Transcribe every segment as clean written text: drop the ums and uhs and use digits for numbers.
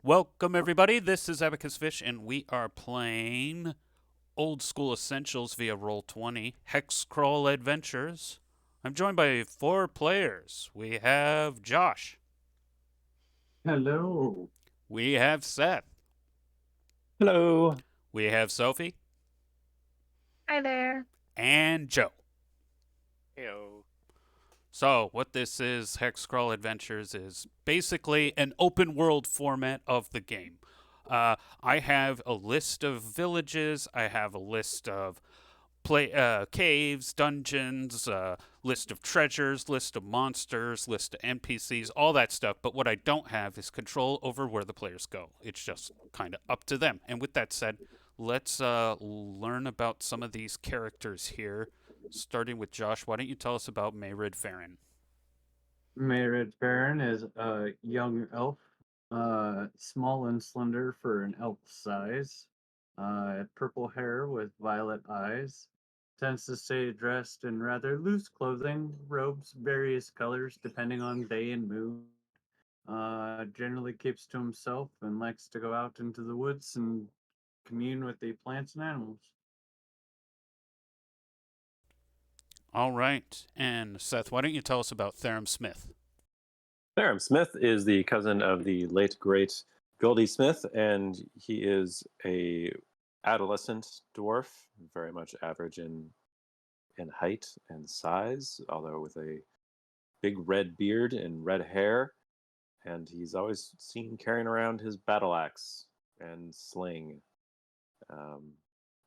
Welcome, everybody. This is Abacus Fish, and we are playing Old School Essentials via Roll20 Hexcrawl Adventures. I'm joined by 4 players. We have Josh. Hello. We have Seth. Hello. We have Sophie. Hi there. And Joe. Heyo. So, what this is, Hexcrawl Adventures, is basically an open world format of the game. I have a list of villages, I have a list of caves, dungeons, list of treasures, list of monsters, list of NPCs, all that stuff. But what I don't have is control over where the players go. It's just kind of up to them. And with that said, let's learn about some of these characters here. Starting with Josh, why don't you tell us about Mayrid Farron? Mayrid Farron is a young elf, small and slender for an elf size, purple hair with violet eyes, tends to stay dressed in rather loose clothing, robes various colors depending on day and mood, generally keeps to himself and likes to go out into the woods and commune with the plants and animals. All right. And Seth, why don't you tell us about Therum Smith? Therum Smith is the cousin of the late great Goldie Smith, and he is a adolescent dwarf, very much average in height and size, although with a big red beard and red hair. And he's always seen carrying around his battle axe and sling.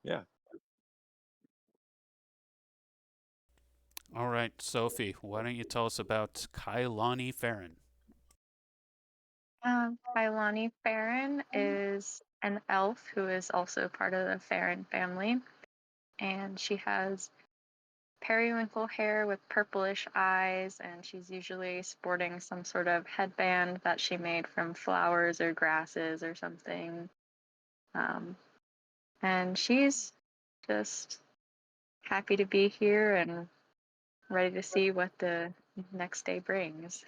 Yeah. All right, Sophie, why don't you tell us about Kailani Farron? Kailani Farron is an elf who is also part of the Farron family, and she has periwinkle hair with purplish eyes, and she's usually sporting some sort of headband that she made from flowers or grasses or something. And she's just happy to be here and ready to see what the next day brings.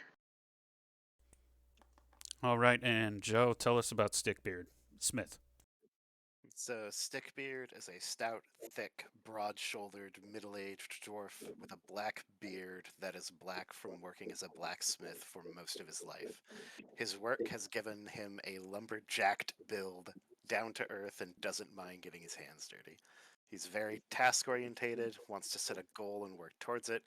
All right, and Joe, tell us about Stickbeard Smith. So Stickbeard is a stout, thick, broad-shouldered, middle-aged dwarf with a black beard that is black from working as a blacksmith for most of his life. His work has given him a lumberjacked build, down to earth, and doesn't mind getting his hands dirty. He's very task-orientated, wants to set a goal and work towards it.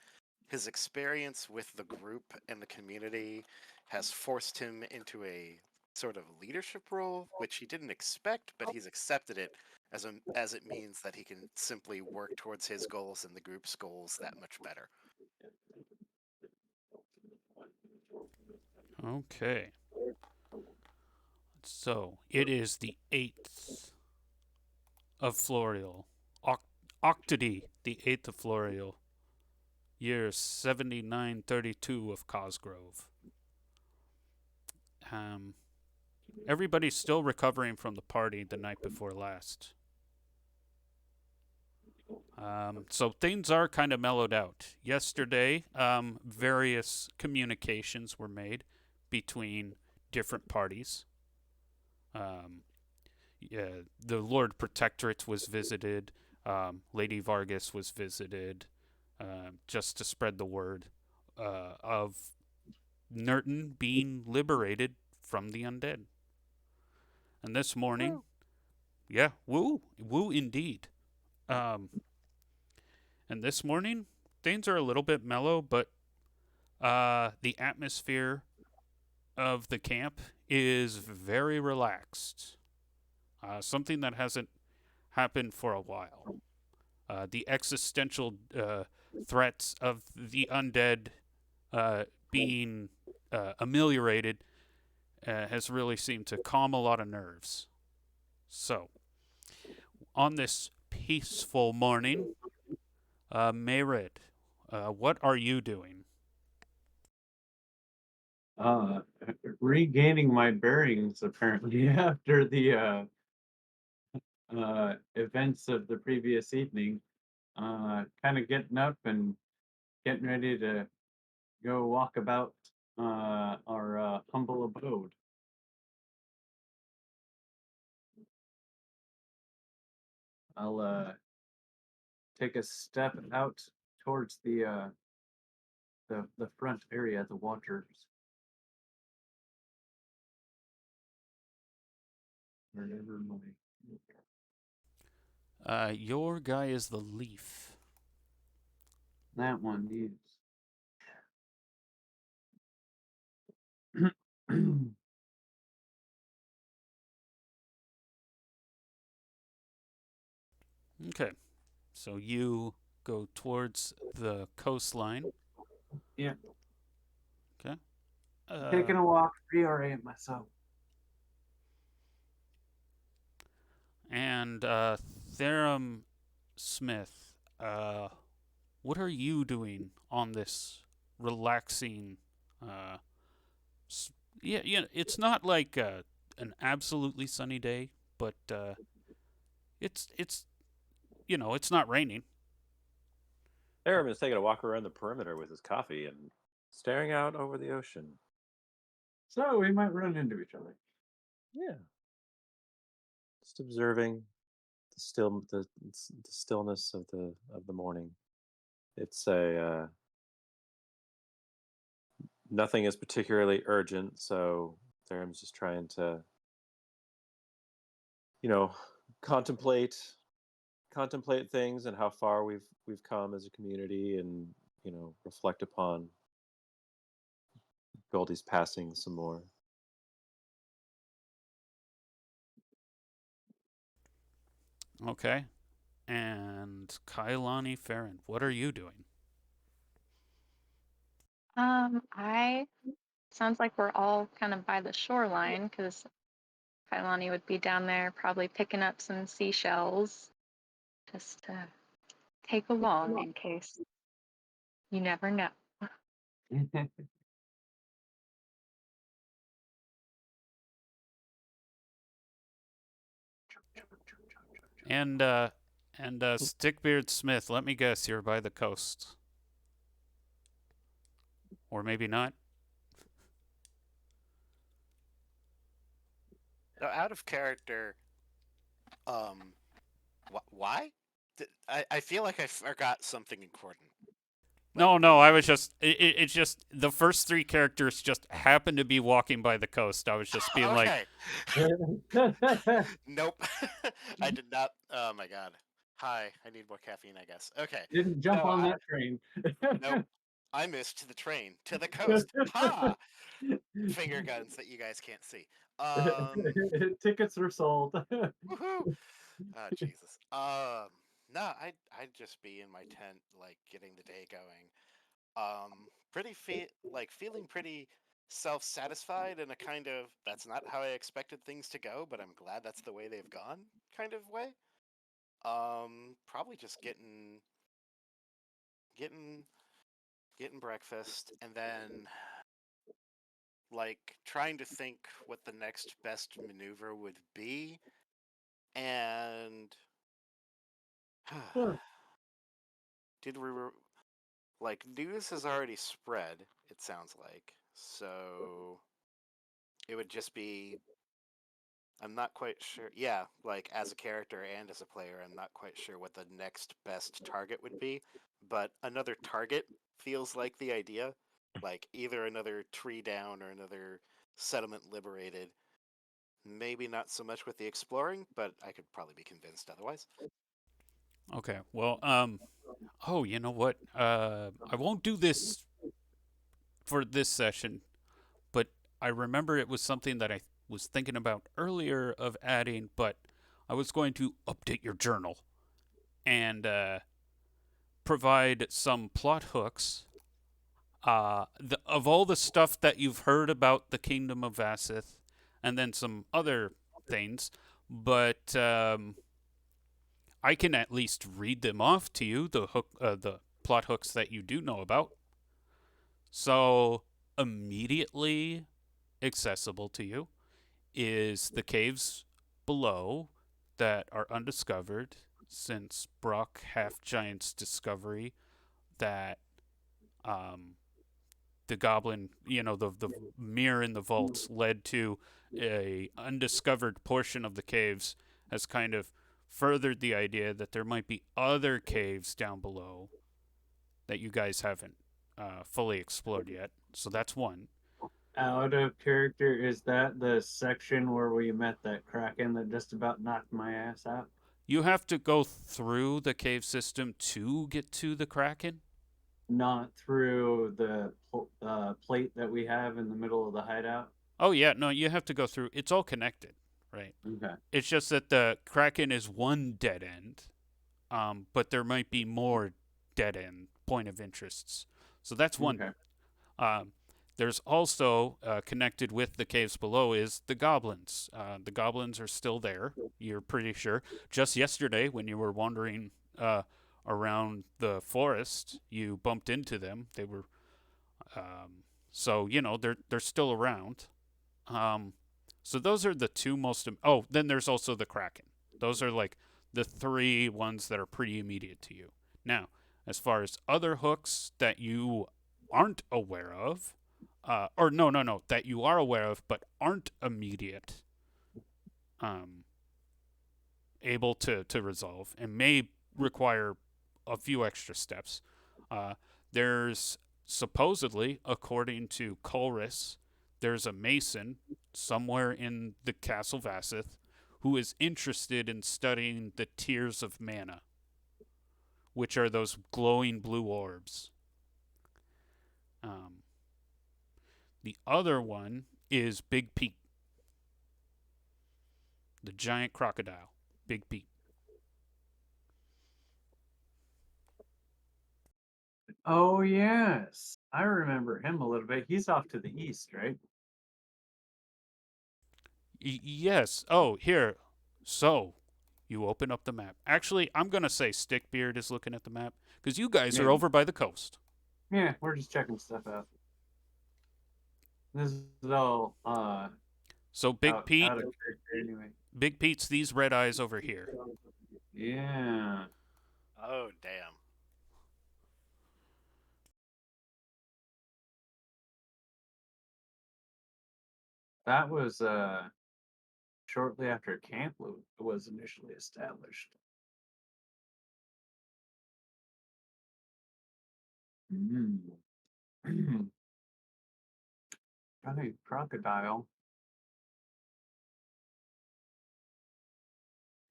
His experience with the group and the community has forced him into a sort of leadership role, which he didn't expect, but he's accepted it as it means that he can simply work towards his goals and the group's goals that much better. Okay. So it is the 8th of Florial. Octody, the 8th of Florial. Year 7932 of Cosgrove. Everybody's still recovering from the party the night before last. So things are kind of mellowed out. Yesterday, various communications were made between different parties. The Lord Protectorate was visited. Lady Vargas was visited, just to spread the word of Nurton being liberated from the undead. And this morning, woo indeed. And this morning, things are a little bit mellow, but the atmosphere of the camp is very relaxed. Something that hasn't happened for a while. The existential threats of the undead being ameliorated has really seemed to calm a lot of nerves. So, on this peaceful morning, Mayrid, what are you doing? Regaining my bearings apparently after the events of the previous evening. Kind of getting up and getting ready to go walk about our humble abode. I'll take a step out towards the front area, the waters. Wherever Your guy is the leaf. that one is. Okay. So you go towards the coastline. Yeah. Okay. Taking a walk, reorient myself. And Therum Smith, what are you doing on this relaxing? Uh, yeah, it's not like an absolutely sunny day, but it's it's not raining. Aram is taking a walk around the perimeter with his coffee and staring out over the ocean. So we might run into each other. Yeah. Just observing the stillness of the morning. It's a nothing is particularly urgent, so Theram's just trying to, you know, contemplate things and how far we've come as a community, and reflect upon Goldie's passing some more. Okay. And Kailani Farron, what are you doing? I sounds like we're all kind of by the shoreline because Kailani would be down there probably picking up some seashells just to take along in case you never know. And Stickbeard Smith, let me guess, you're by the coast. Or maybe not. Now, out of character, why? I feel like I forgot something important. No, I was just it's just the first three characters just happened to be walking by the coast. I was just being like, Nope. I did not. Oh my god. Hi, I need more caffeine, I guess. Okay. Didn't jump No, on that train. Nope. I missed the train to the coast. Ha! Finger guns that you guys can't see. Tickets are sold. Woohoo! Oh Jesus. No, I'd just be in my tent, like getting the day going. Feeling pretty self-satisfied in a kind of that's not how I expected things to go, but I'm glad that's the way they've gone kind of way. Probably just getting breakfast and then like trying to think what the next best maneuver would be, and did we like news has already spread, it sounds like, so it would just be I'm not quite sure. Yeah, like as a character and as a player, I'm not quite sure what the next best target would be, but another target feels like the idea. Like either another tree down or another settlement liberated. Maybe not so much with the exploring, but I could probably be convinced otherwise. okay, well, oh, you know what? I won't do this for this session, but I remember it was something that I was thinking about earlier of adding, but I was going to update your journal and provide some plot hooks. Of all the stuff that you've heard about the Kingdom of Vassith, and then some other things, but I can at least read them off to you. The plot hooks that you do know about. So immediately accessible to you is the caves below that are undiscovered since Brock Half Giant's discovery that the goblin, the mirror in the vaults led to a undiscovered portion of the caves has kind of furthered the idea that there might be other caves down below that you guys haven't fully explored yet. So that's one. Out of character, is that the section where we met that kraken that just about knocked my ass out? You have to go through the cave system to get to the Kraken? Not through the plate that we have in the middle of the hideout? Oh, yeah, no, you have to go through. It's all connected, right? Okay. It's just that the Kraken is one dead end, but there might be more dead end point of interests. So that's one. Okay. There's also connected with the caves below is the goblins. The goblins are still there. You're pretty sure. Just yesterday, when you were wandering around the forest, you bumped into them. They were, so you know they're still around. So those are the two most. Oh, then there's also the kraken. Those are like the three ones that are pretty immediate to you. Now, as far as other hooks that you aren't aware of, or no, that you are aware of but aren't immediate, able to resolve and may require a few extra steps. There's supposedly, according to Colress, there's a mason somewhere in the Castle Vassith who is interested in studying the tears of mana, which are those glowing blue orbs. The other one is Big Pete, the giant crocodile. Big Pete. Oh, yes. I remember him a little bit. He's off to the east, right? Yes. Oh, here. So, you open up the map. Actually, I'm going to say Stickbeard is looking at the map because you guys are Yeah. over by the coast. Yeah, we're just checking stuff out. This is all So, Big out, Pete, out of character anyway. Big Pete's these red eyes over here. Yeah. Oh, damn. That was shortly after camp was initially established. Mm. Probably crocodile.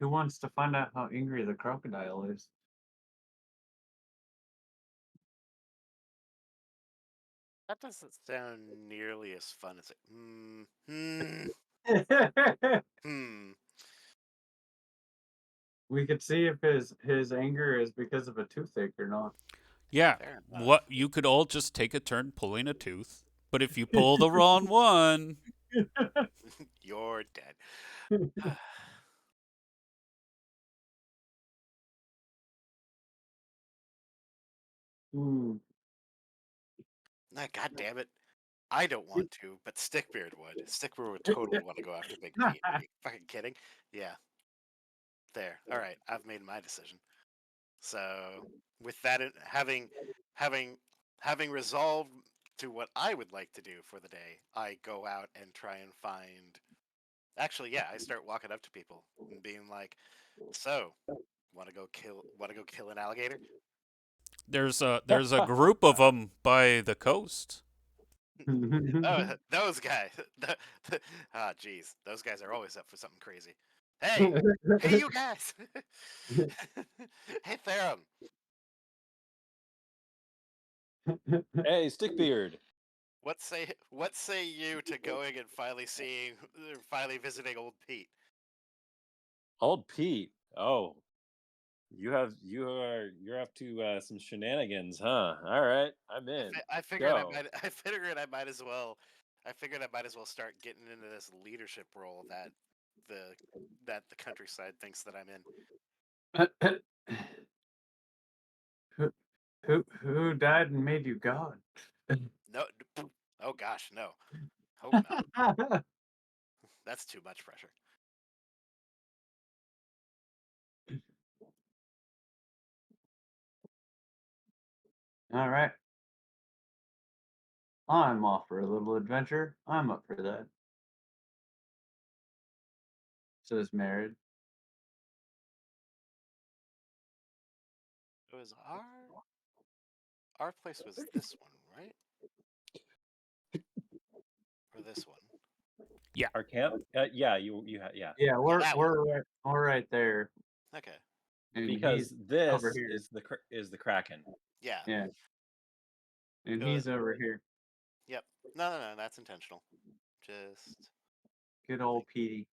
Who wants to find out how angry the crocodile is? That doesn't sound nearly as fun as it. Hmm. We could see if his anger is because of a toothache or not. Yeah. Fair enough. What you could all just take a turn pulling a tooth, but if you pull the wrong one, You're dead. Hmm. Nah, God damn it. I don't want to, but Stickbeard would. Stickbeard would totally want to go after Big Pete. Are you fucking kidding? Yeah. There. All right. I've made my decision. So, with that, having resolved to what I would like to do for the day, I go out and try and find. Actually, yeah, I start walking up to people and being like, "So, want to go kill an alligator?" there's a group of them by the coast. Oh, those guys. Ah, jeez, those guys are always up for something crazy. Hey, hey, you guys. Hey, Therum. Hey, Stickbeard. What say you to going and finally visiting old Pete? Old Pete. Oh, you're up to some shenanigans, huh? All right, I'm in. I figured Go. I figured I might as well. I figured I might as well start getting into this leadership role that the countryside thinks that I'm in. who died and made you god? No, oh gosh, no. Hope not. That's too much pressure. All right. I'm off for a little adventure. I'm up for that. Says married. It was our place was this one, right? Or this one? Our camp? Yeah, you had Yeah, that we're right there, Okay. and because he's this over here. is the Kraken. Yeah. Yeah, and It he's was, over here. yep. No, that's intentional. Just Good old Petey.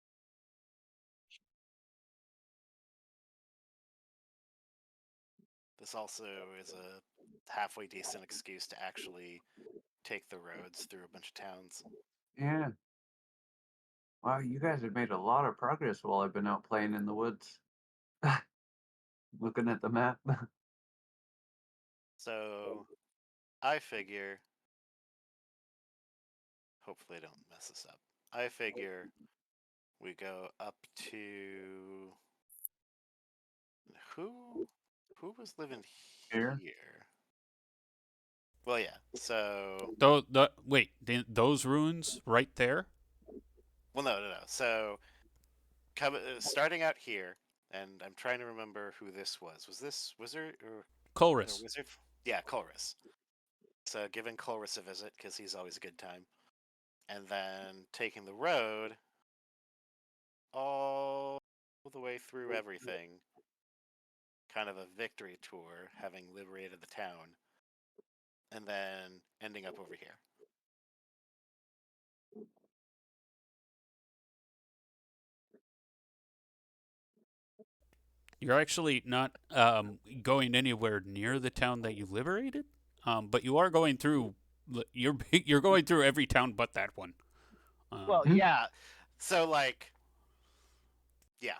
this also is a halfway decent excuse to actually take the roads through a bunch of towns. Yeah. Wow, you guys have made a lot of progress while I've been out playing in the woods. Looking at the map. So I figure, hopefully I don't mess this up. I figure we go up to who was living Here? here? Well, yeah. So Wait, those ruins right there? well, no. So starting out here, and I'm trying to remember who this was. Was this Wizard or Colress. Wizard? Yeah, Colress. So giving Colress a visit because he's always a good time, and then taking the road all the way through everything, kind of a victory tour, having liberated the town, and then ending up over here. You're actually not going anywhere near the town that you liberated, but you are going through. You're going through every town but that one. Well, Hmm? yeah. So like, yeah.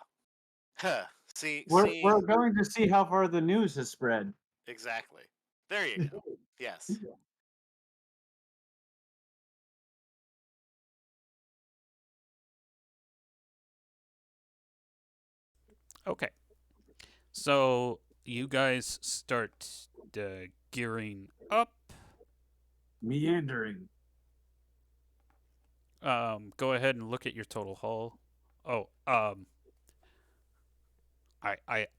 Huh. We're Seeing going to see how far the news has spread. exactly. There you go. Yes. Okay, so you guys start gearing up. Meandering. Go ahead and look at your total haul. Oh, I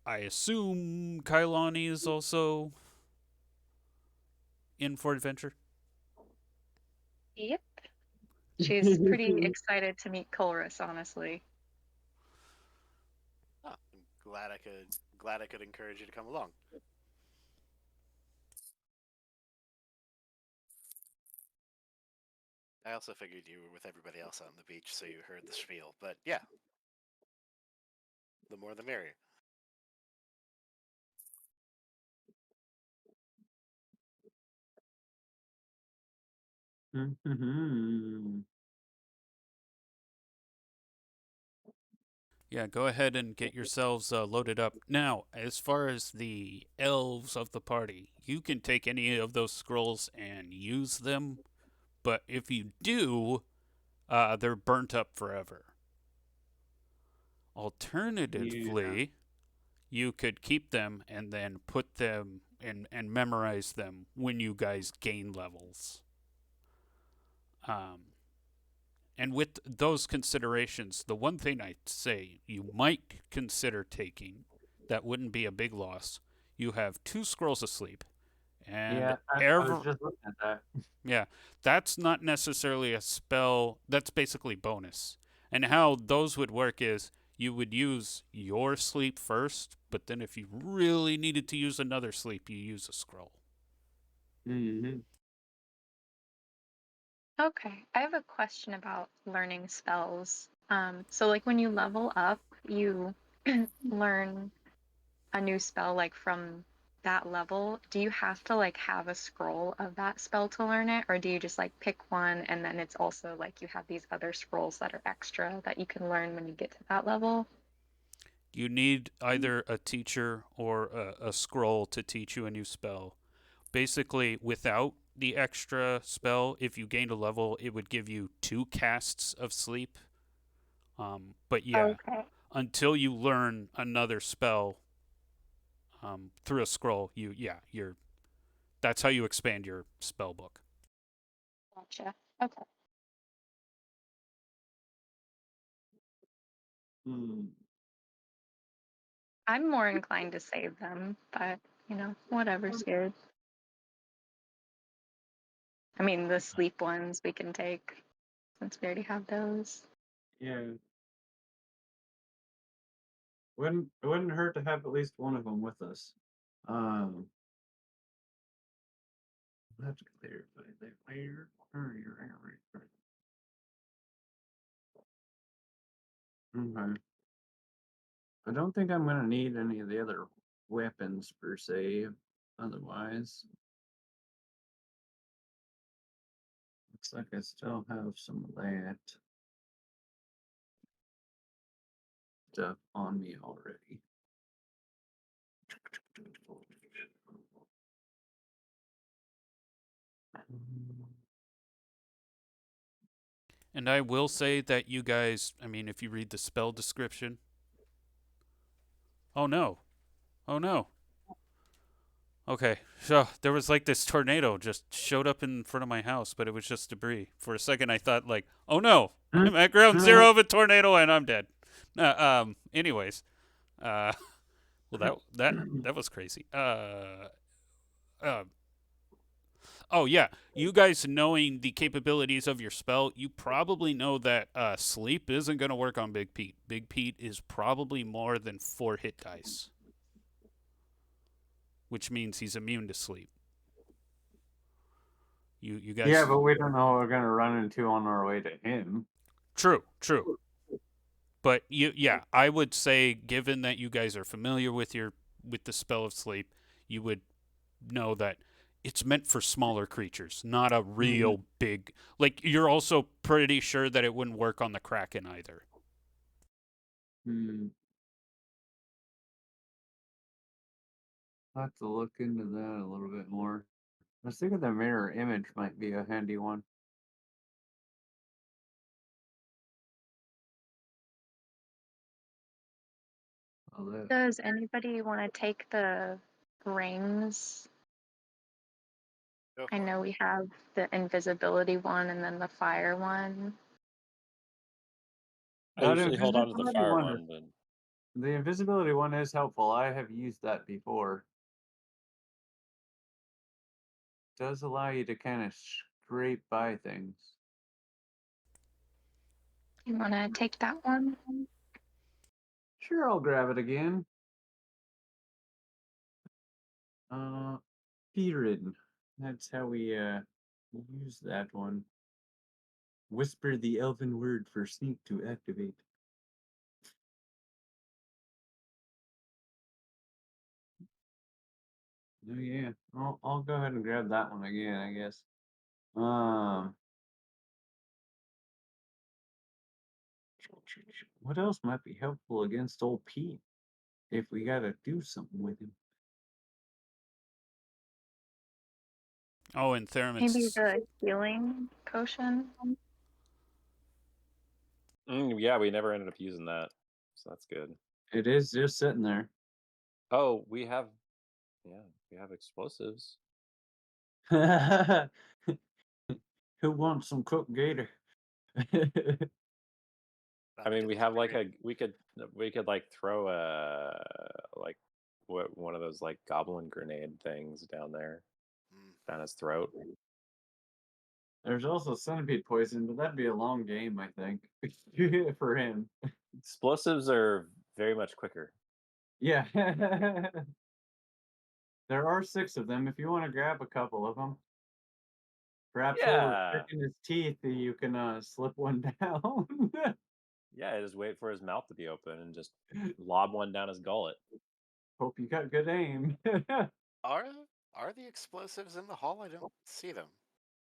assume Kailani is also in for adventure. Yep. She's pretty excited to meet Colress, honestly. Oh, I'm glad I could encourage you to come along. I also figured you were with everybody else out on the beach, so you heard the spiel. But yeah, the more the merrier. Mhm. Yeah, go ahead and get yourselves loaded up. Now, as far as the elves of the party, you can take any of those scrolls and use them, but if you do, they're burnt up forever. Yeah. Alternatively, you could keep them and then put them and memorize them when you guys gain levels. Um, and with those considerations, the one thing I'd say you might consider taking that wouldn't be a big loss, you have 2 scrolls of sleep. And Yeah, I was just looking at that. yeah, that's not necessarily a spell, that's basically bonus. And how those would work is you would use your sleep first, but then if you really needed to use another sleep, you use a scroll. Hmm. Okay, I have a question about learning spells. So like when you level up, you learn a new spell like from that level. Do you have to like have a scroll of that spell to learn it, or do you just like pick one and then it's also like you have these other scrolls that are extra that you can learn when you get to that level? You need either a teacher or a scroll to teach you a new spell. Basically, without the extra spell, if you gained a level, it would give you 2 casts of sleep. But yeah, Okay, until you learn another spell through a scroll, you're that's how you expand your spell book. gotcha. Okay. Hmm. I'm more inclined to save them, but whatever's good. I mean, the sleep ones we can take since we already have those. Yeah. It wouldn't hurt to have at least one of them with us. I'll have to clarify that later. Okay. I don't think I'm gonna need any of the other weapons per se. Otherwise, looks like I still have some of that stuff on me already. And I will say that you guys, I mean, if you read the spell description. Oh no. Oh no. Okay, so there was like this tornado just showed up in front of my house, but it was just debris. For a second, I thought like, "Oh no, I'm at ground zero of a tornado and I'm dead." Anyways, well that was crazy. Uh, oh yeah, you guys knowing the capabilities of your spell, you probably know that sleep isn't gonna work on Big Pete. Big Pete is probably more than 4 hit dice, which means he's immune to sleep. You guys. Yeah, but we don't know what we're gonna run into on our way to him. True. But I would say, given that you guys are familiar with the spell of sleep, you would know that it's meant for smaller creatures, not a real big. Like you're also pretty sure that it wouldn't work on the Kraken either. I'll have to look into that a little bit more. I was thinking the mirror image might be a handy one. Does anybody want to take the rings? Go I for it. know we have the invisibility one and then the fire one. I usually hold on to the fire one, but The invisibility one is helpful. I have used that before. It does allow you to kind of scrape by things. You want to take that one? Sure, I'll grab it again. Fearin. That's how we use that one. Whisper the elven word for sneak to activate. Oh yeah, I'll go ahead and grab that one again, I guess. What else might be helpful against old Pete if we gotta do something with him? Oh, and Maybe Theremin's. the healing potion. yeah, we never ended up using that, so that's good. It is just sitting there. Oh, we have explosives. Who wants some cooked gator? I mean, we have like we could like throw like one of those like goblin grenade things down there, down his throat. There's also centipede poison, but that'd be a long game, I think, for him. Explosives are very much quicker. Yeah. There are 6 of them. If you want to grab a couple of them, perhaps while we're picking his teeth, you can slip one down. Yeah, just wait for his mouth to be open and just lob one down his gullet. Hope you got good aim. Are the explosives in the hall? I don't see them.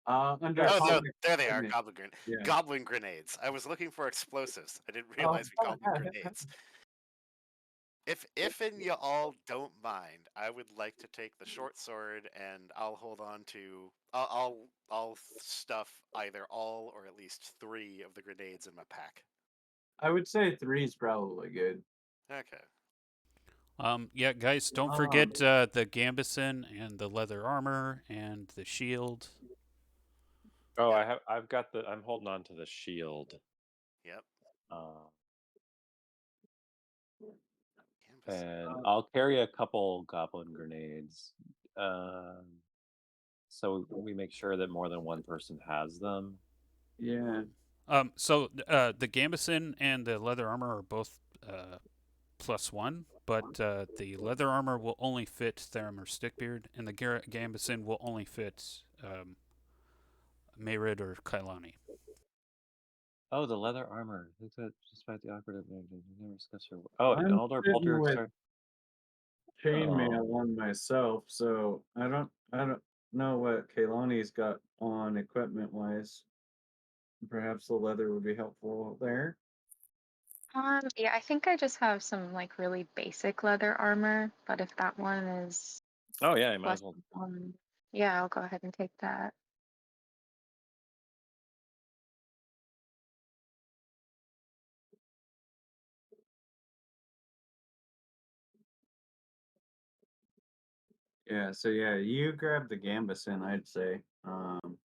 Under Oh no, atomic there they are. grenade. Yeah. Goblin grenades. I was looking for explosives. I didn't realize we called them grenades. If and you all don't mind, I would like to take the short sword, and I'll hold on to. I'll stuff either all or at least 3 of the grenades in my pack. I would say 3 is probably good. Okay. Yeah, guys, don't forget the gambeson and the leather armor and the shield. Oh, I'm holding on to the shield. Yep. Canvas. and I'll carry a couple goblin grenades, so we make sure that more than one person has them. Yeah. So the gambeson and the leather armor are both +1, but the leather armor will only fit Therum or Stickbeard, and the gambeson will only fit Mayrid or Kailani. Oh, the leather armor. Looks at despite the awkward advantage, you never discuss your. Oh, I'm Aldor sitting Bolter. with Sorry. chainmail on myself, so I don't know what Kaylani's got on equipment wise. Perhaps the leather would be helpful there. Yeah, I think I just have some like really basic leather armor, but if that one is Oh yeah, you might plus as well. one, yeah, I'll go ahead and take that. Yeah, so yeah, you grab the gambeson, I'd say.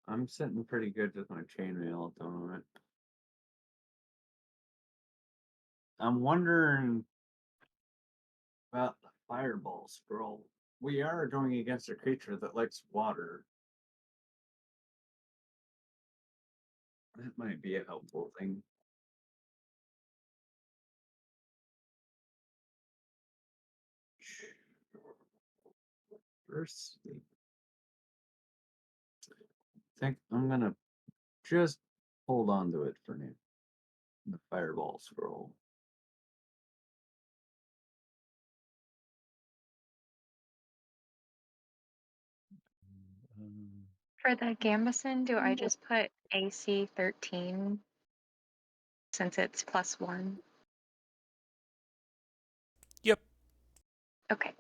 I'm sitting pretty good with my chainmail at the moment. I'm wondering about the fireball scroll. We are going against a creature that likes water. That might be a helpful thing. First, I think I'm gonna just hold on to it for now. The fireball scroll. For the gambeson, do I just put AC 13 since it's +1? Yep. Okay.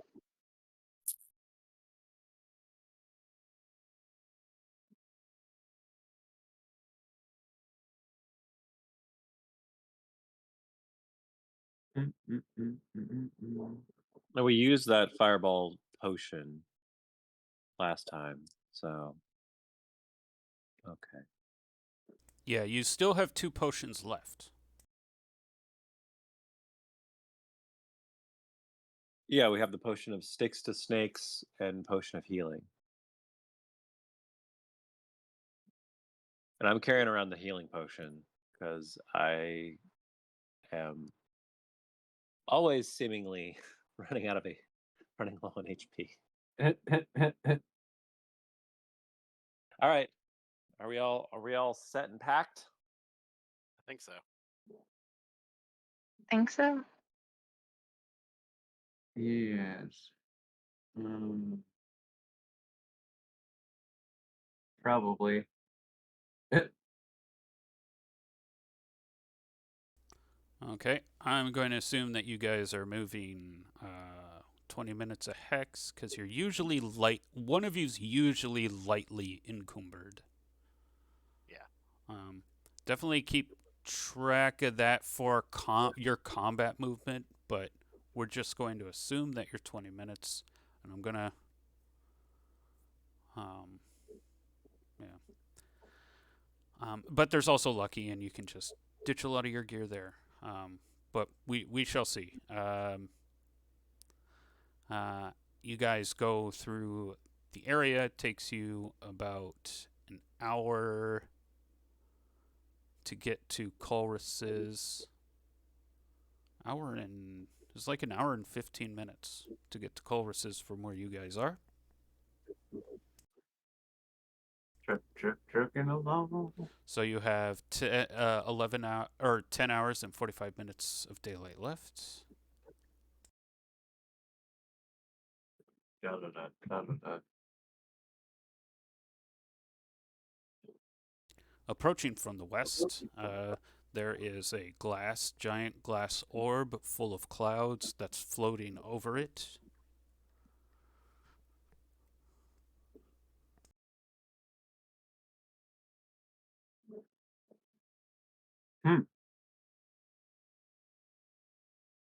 No, we used that fireball potion last time, so okay. Yeah, you still have 2 potions left. Yeah, we have the potion of sticks to snakes and potion of healing. And I'm carrying around the healing potion because I am always seemingly running low on HP. All right. Are we all set and packed? I think so. Think so? Yes. Probably. Okay, I'm going to assume that you guys are moving 20 minutes a hex because you're usually light. One of you's usually lightly encumbered. Yeah. Definitely keep track of that for your combat movement, but we're just going to assume that you're 20 minutes, and I'm gonna, yeah. But there's also lucky, and you can just ditch a lot of your gear there. But we shall see. You guys go through the area. It takes you about an hour to get to Colress's. It's like an hour and 15 minutes to get to Colress's from where you guys are. Trucking along. So you have 10 hours and 45 minutes of daylight left. Da-da-da. Approaching from the west, there is a giant glass orb full of clouds that's floating over it.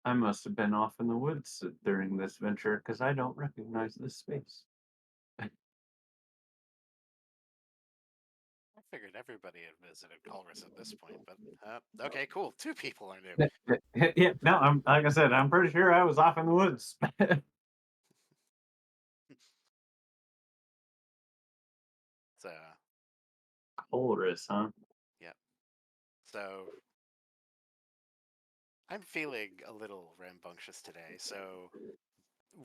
I must have been off in the woods during this venture because I don't recognize this space. Figured everybody had visited Colress at this point, but okay, cool. 2 people are new. Yeah, no, I'm like I said, I'm pretty sure I was off in the woods. So, Colress, huh? yeah. So, I'm feeling a little rambunctious today. So,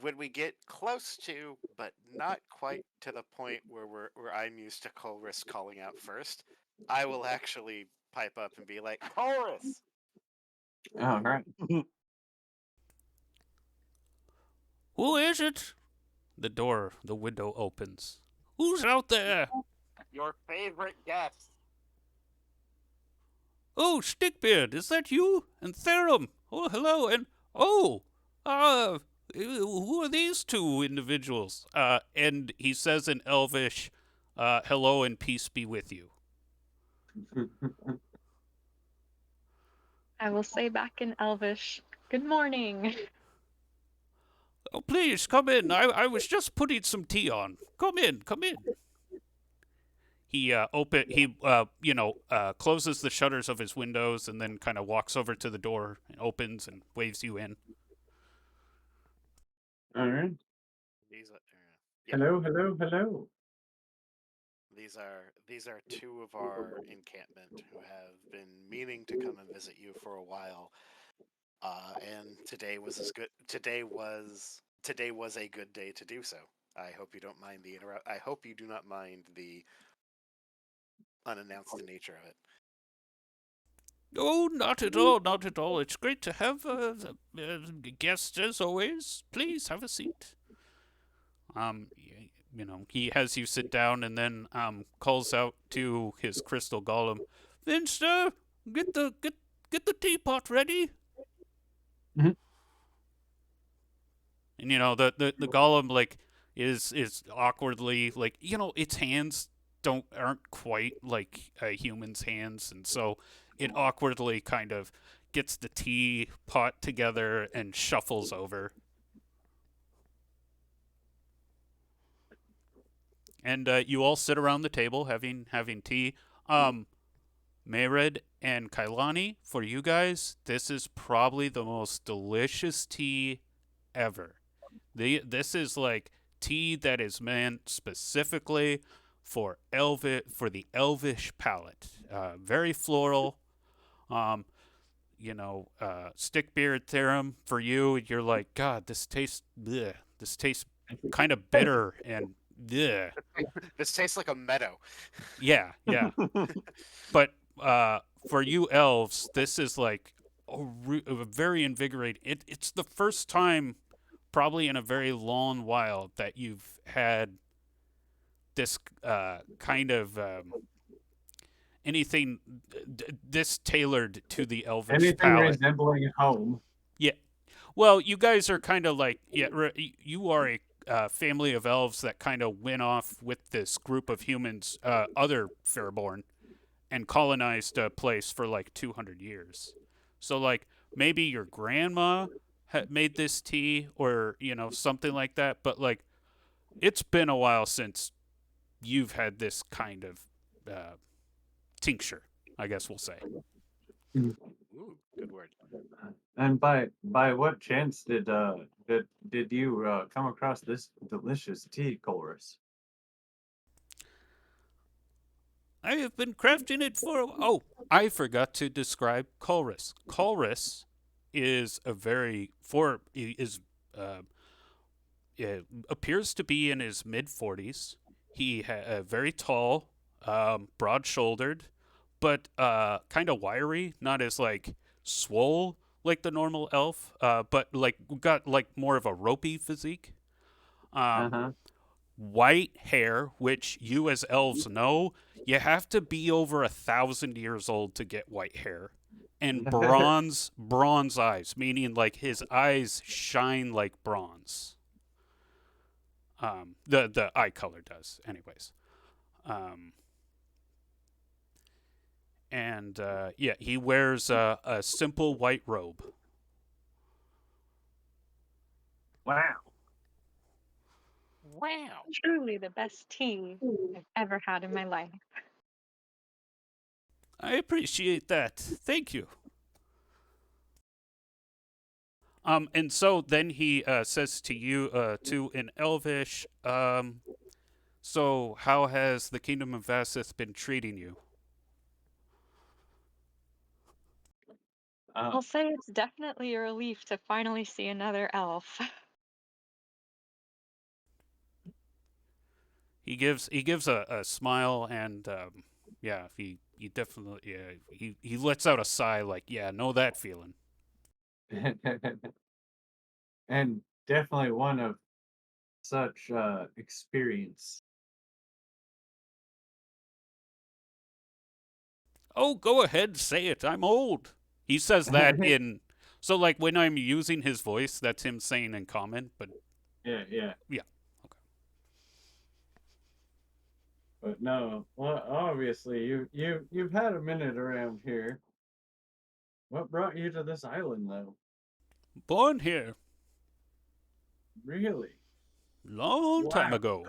when we get close to, but not quite to the point where I'm used to Colress calling out first, I will actually pipe up and be like, Colress! Oh, right. Who is it? The window opens. Who's out there? Your favorite guest. Oh, Stickbeard, is that you? And Therum. Oh, hello. And oh, who are these two individuals? And he says in Elvish, hello and peace be with you. I will say back in Elvish, good morning. Oh, please come in. I was just putting some tea on. Come in, come in. He closes the shutters of his windows and then kind of walks over to the door and opens and waves you in. All right. These are, yeah, Hello, hello, hello. these are 2 of our encampment who have been meaning to come and visit you for a while. And today was a good day to do so. I hope you don't mind the I hope you do not mind the unannounced nature of it. Oh, not at all, not at all. It's great to have guests as always. Please have a seat. He has you sit down and then calls out to his crystal golem, Finster, get the teapot ready. Mhm. And the golem like is awkwardly like its hands aren't quite like a human's hands, and so it awkwardly kind of gets the teapot together and shuffles over. And you all sit around the table having tea. Mayred and Kailani, for you guys, this is probably the most delicious tea ever. This is like tea that is meant specifically for the elvish palate. Very floral. Stickbeard theorem for you. You're like, God, this tastes bleh. This tastes kind of bitter and bleh. This tastes like a meadow. Yeah. But for you elves, this is like a very invigorating. It's the first time, probably in a very long while, that you've had this kind of anything this tailored to the elvish Anything palate. resembling home. Yeah. Well, you guys are kind of like you are a family of elves that kind of went off with this group of humans, other Fairborn, and colonized a place for like 200 years. So like maybe your grandma had made this tea or something like that, but like it's been a while since you've had this kind of tincture, I guess we'll say. Ooh, good word. And by what chance did you come across this delicious tea, Colress? I have been crafting it for. Oh, I forgot to describe Colress. Colress is a very for is appears to be in his mid 40s. He very tall, broad-shouldered, but kind of wiry. Not as like swole like the normal elf, but like got like more of a ropey physique. Uh-huh. White hair, which you as elves know, you have to be over 1,000 years old to get white hair, and bronze eyes, meaning like his eyes shine like bronze. The eye color does, anyways. And he wears a simple white robe. Wow. Wow. Truly the best tea I've ever had in my life. I appreciate that. Thank you. And so then he says to you, to in Elvish, so how has the Kingdom of Vassith been treating you? Uh, I'll say it's definitely a relief to finally see another elf. He gives a smile and yeah, he definitely he lets out a sigh like, yeah, know that feeling. and definitely one of such experience. Oh, go ahead, say it. I'm old. He says that in so like when I'm using his voice, that's him saying in common, but Yeah. yeah. But no, well, obviously you've had a minute around here. What brought you to this island, though? Born here Really? long time Wow. ago.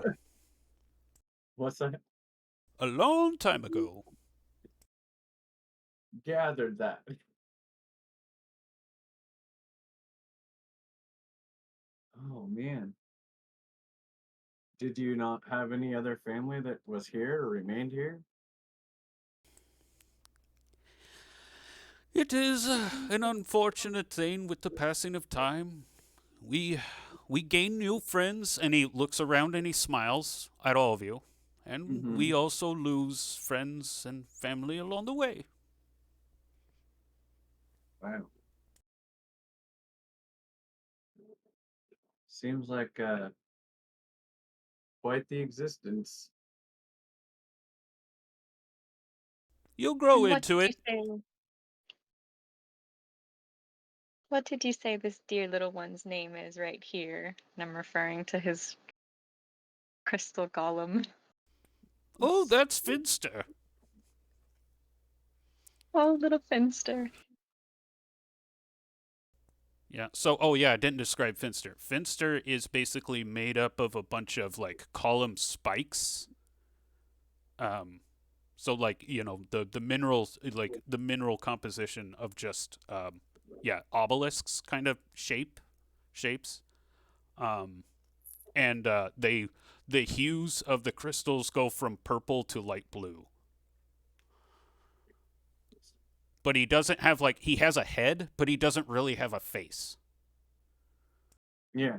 What's that? A long time ago. Gathered that. Oh man. Did you not have any other family that was here or remained here? It is an unfortunate thing with the passing of time. We we gain new friends, and he looks around and he smiles at all of you. And Mm-hmm. we also lose friends and family along the way. Wow. Seems like quite the existence. You'll grow And what into did you it. say? What did you say this dear little one's name is right here? And I'm referring to his crystal golem. Oh, that's Finster. Oh, little Finster. Yeah. So, oh yeah, I didn't describe Finster. Finster is basically made up of a bunch of like column spikes. Um, so like the minerals, like the mineral composition of just yeah, obelisks kind of shapes. Um, and the hues of the crystals go from purple to light blue. But he doesn't have like he has a head, but he doesn't really have a face. Yeah.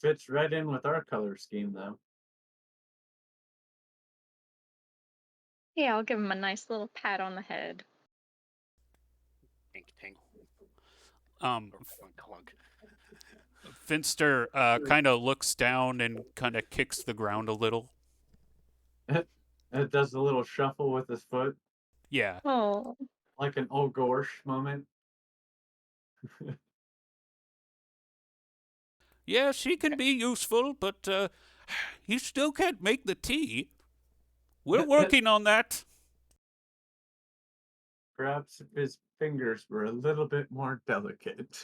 Fits right in with our color scheme, though. Yeah, I'll give him a nice little pat on the head. Tink tink Um, or clunk. Finster kind of looks down and kind of kicks the ground a little. It does a little shuffle with his foot, Yeah. Oh, like an old Gorsh moment. Yeah, she can be useful, but you still can't make the tea. We're working on that. Perhaps if his fingers were a little bit more delicate.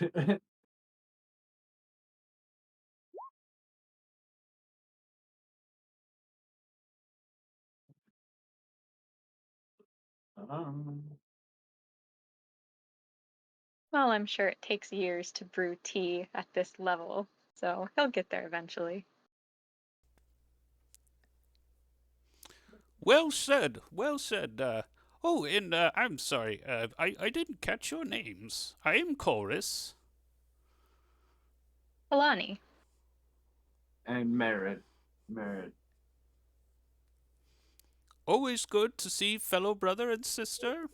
um, well, I'm sure it takes years to brew tea at this level, so he'll get there eventually. Well said. Well said. Oh, and I'm sorry. I didn't catch your names. I am Chorus. Alani. and Merit. Always good to see fellow brother and sister.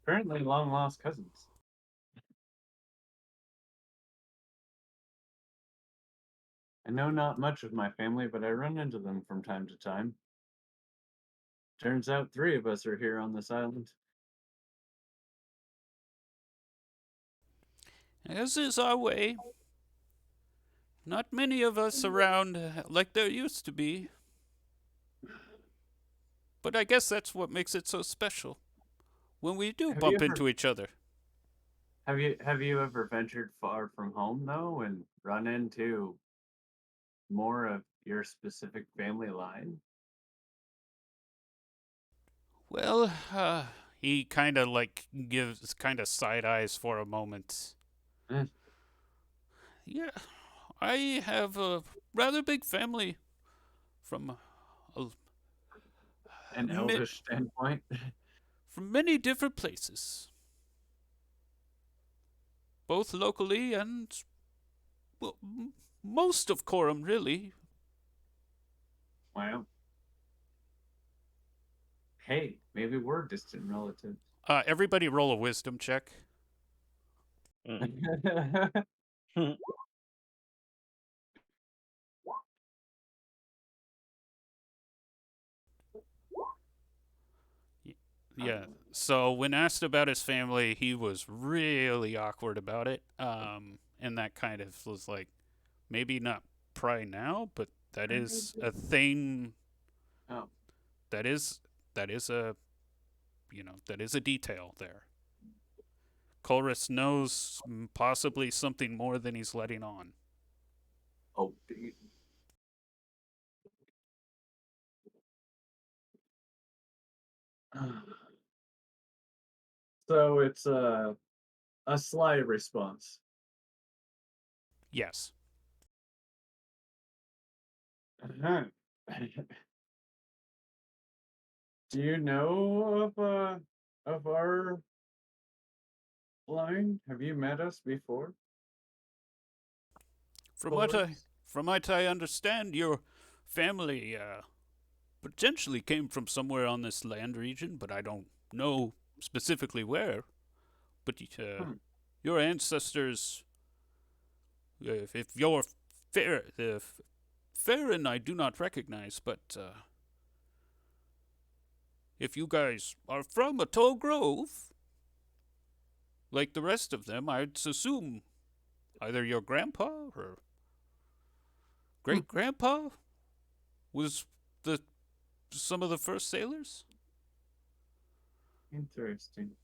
Currently long lost cousins. I know not much of my family, but I run into them from time to time. Turns out three of us are here on this island. As is our way. Not many of us around like there used to be. But I guess that's what makes it so special. When we do Have you bump ever into each other. have you ever ventured far from home though and run into more of your specific family line? Well, he kind of like gives kind of side eyes for a moment. Eh, Yeah, I have a rather big family from a, An mi- elvish standpoint. from many different places, both locally and well, most of Coram, really. Wow. Hey, maybe we're distant relatives. Everybody, roll a wisdom check. Yeah. So when asked about his family, he was really awkward about it. And that kind of was like, maybe not pry now, but that is a thing. Oh, That is that is a that is a detail there. Colress knows possibly something more than he's letting on. oh, dude. So it's a sly response. Yes. Uh-huh. Do you know of our line? Have you met us before? From what I Colress? from what I understand, your family potentially came from somewhere on this land region, but I don't know specifically where. But Hmm. your ancestors, if you're fair, if Farron, I do not recognize, but if you guys are from a tall grove, like the rest of them, I'd assume either your grandpa or Hmm. great grandpa was the some of the first sailors. Interesting.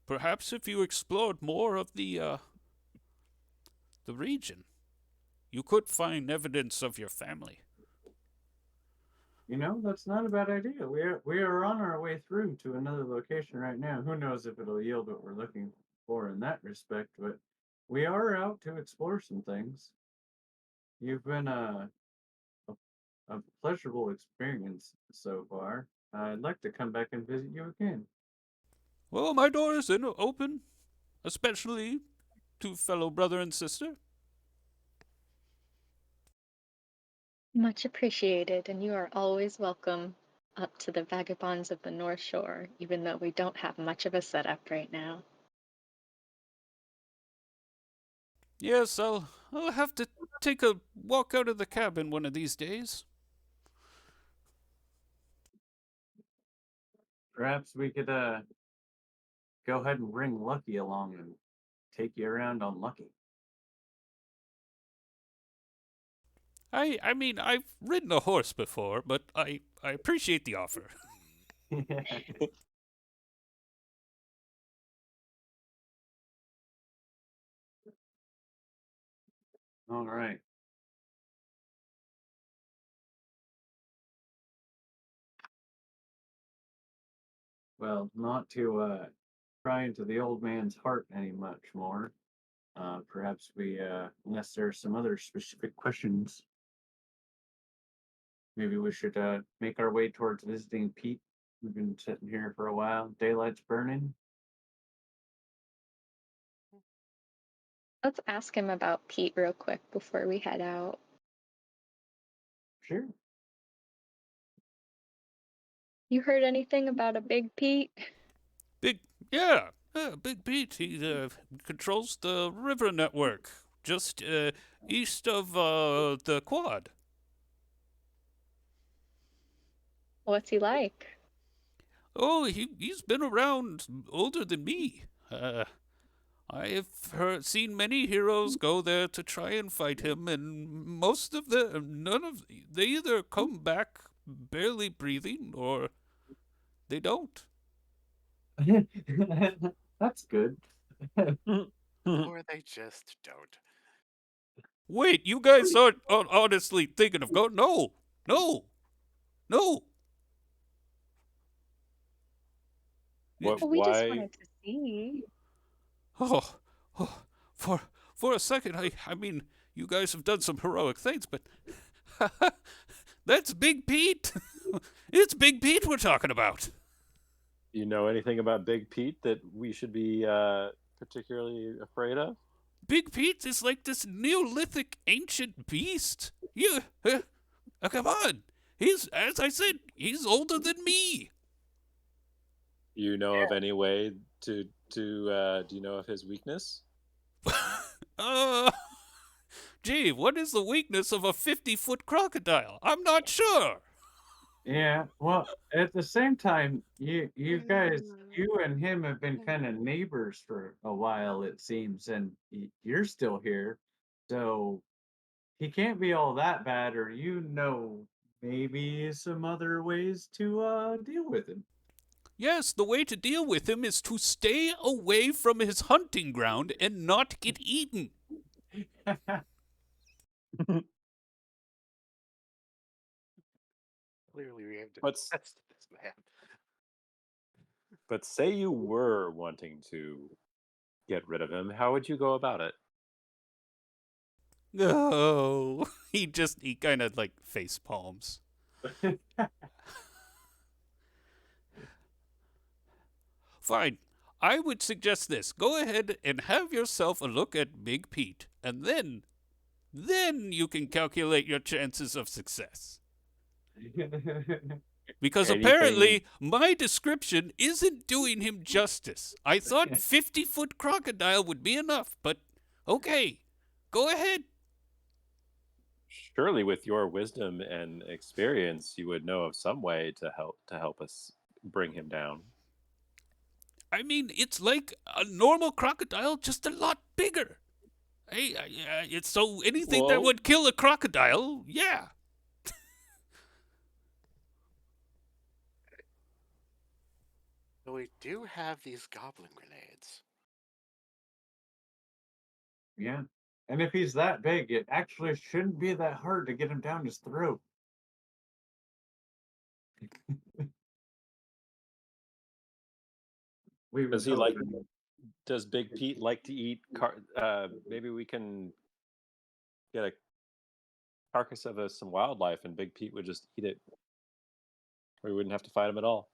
Perhaps if you explored more of the region, you could find evidence of your family. You know, that's not a bad idea. We are on our way through to another location right now. Who knows if it'll yield what we're looking for in that respect, but we are out to explore some things. You've been a pleasurable experience so far. I'd like to come back and visit you again. Well, my door is open, especially to fellow brother and sister. Much appreciated, and you are always welcome up to the Vagabonds of the North Shore, even though we don't have much of a setup right now. Yes, I'll have to take a walk out of the cabin one of these days. Perhaps we could go ahead and bring Lucky along and take you around on Lucky. I mean I've ridden a horse before, but I appreciate the offer. All right. Well, not to pry into the old man's heart any much more. Perhaps unless there are some other specific questions, maybe we should make our way towards visiting Pete. We've been sitting here for a while. Daylight's burning. Let's ask him about Pete real quick before we head out. Sure. You heard anything about a big Pete? Big yeah, Big Pete. He controls the river network just east of the quad. What's he like? Oh, he's been around older than me. I've seen many heroes go there to try and fight him, and most of them, none of they either come back barely breathing or they don't. That's good. Or they just don't. Wait, you guys aren't honestly thinking of going? No, no, no. What? Well, we just Why? wanted to see. Oh, oh, for a second, I mean, you guys have done some heroic things, but that's Big Pete. It's Big Pete we're talking about. You know anything about Big Pete that we should be particularly afraid of? Big Pete is like this Neolithic ancient beast. You, come on. He's, as I said, he's older than me. You know of any way to do you know of his weakness? Uh, gee, what is the weakness of a 50-foot crocodile? I'm not sure. Yeah, well, at the same time, you guys, you and him have been kind of neighbors for a while, it seems, and you're still here, so he can't be all that bad, or maybe some other ways to deal with him. Yes, the way to deal with him is to stay away from his hunting ground and not get eaten. Clearly, we have to But test this man. but say you were wanting to get rid of him, how would you go about it? Oh, he kind of like face palms. Fine. I would suggest this. Go ahead and have yourself a look at Big Pete, and then you can calculate your chances of success. Because Anything- apparently my description isn't doing him justice. I thought 50-foot crocodile would be enough, but okay, go ahead. Surely, with your wisdom and experience, you would know of some way to help us bring him down. I mean, it's like a normal crocodile, just a lot bigger. Hey, it's so anything that Well- would kill a crocodile, yeah. So we do have these goblin grenades. Yeah, and if he's that big, it actually shouldn't be that hard to get him down his throat. We Does would he like? hope. Does Big Pete like to eat? Maybe we can get a carcass of some wildlife, and Big Pete would just eat it. We wouldn't have to fight him at all.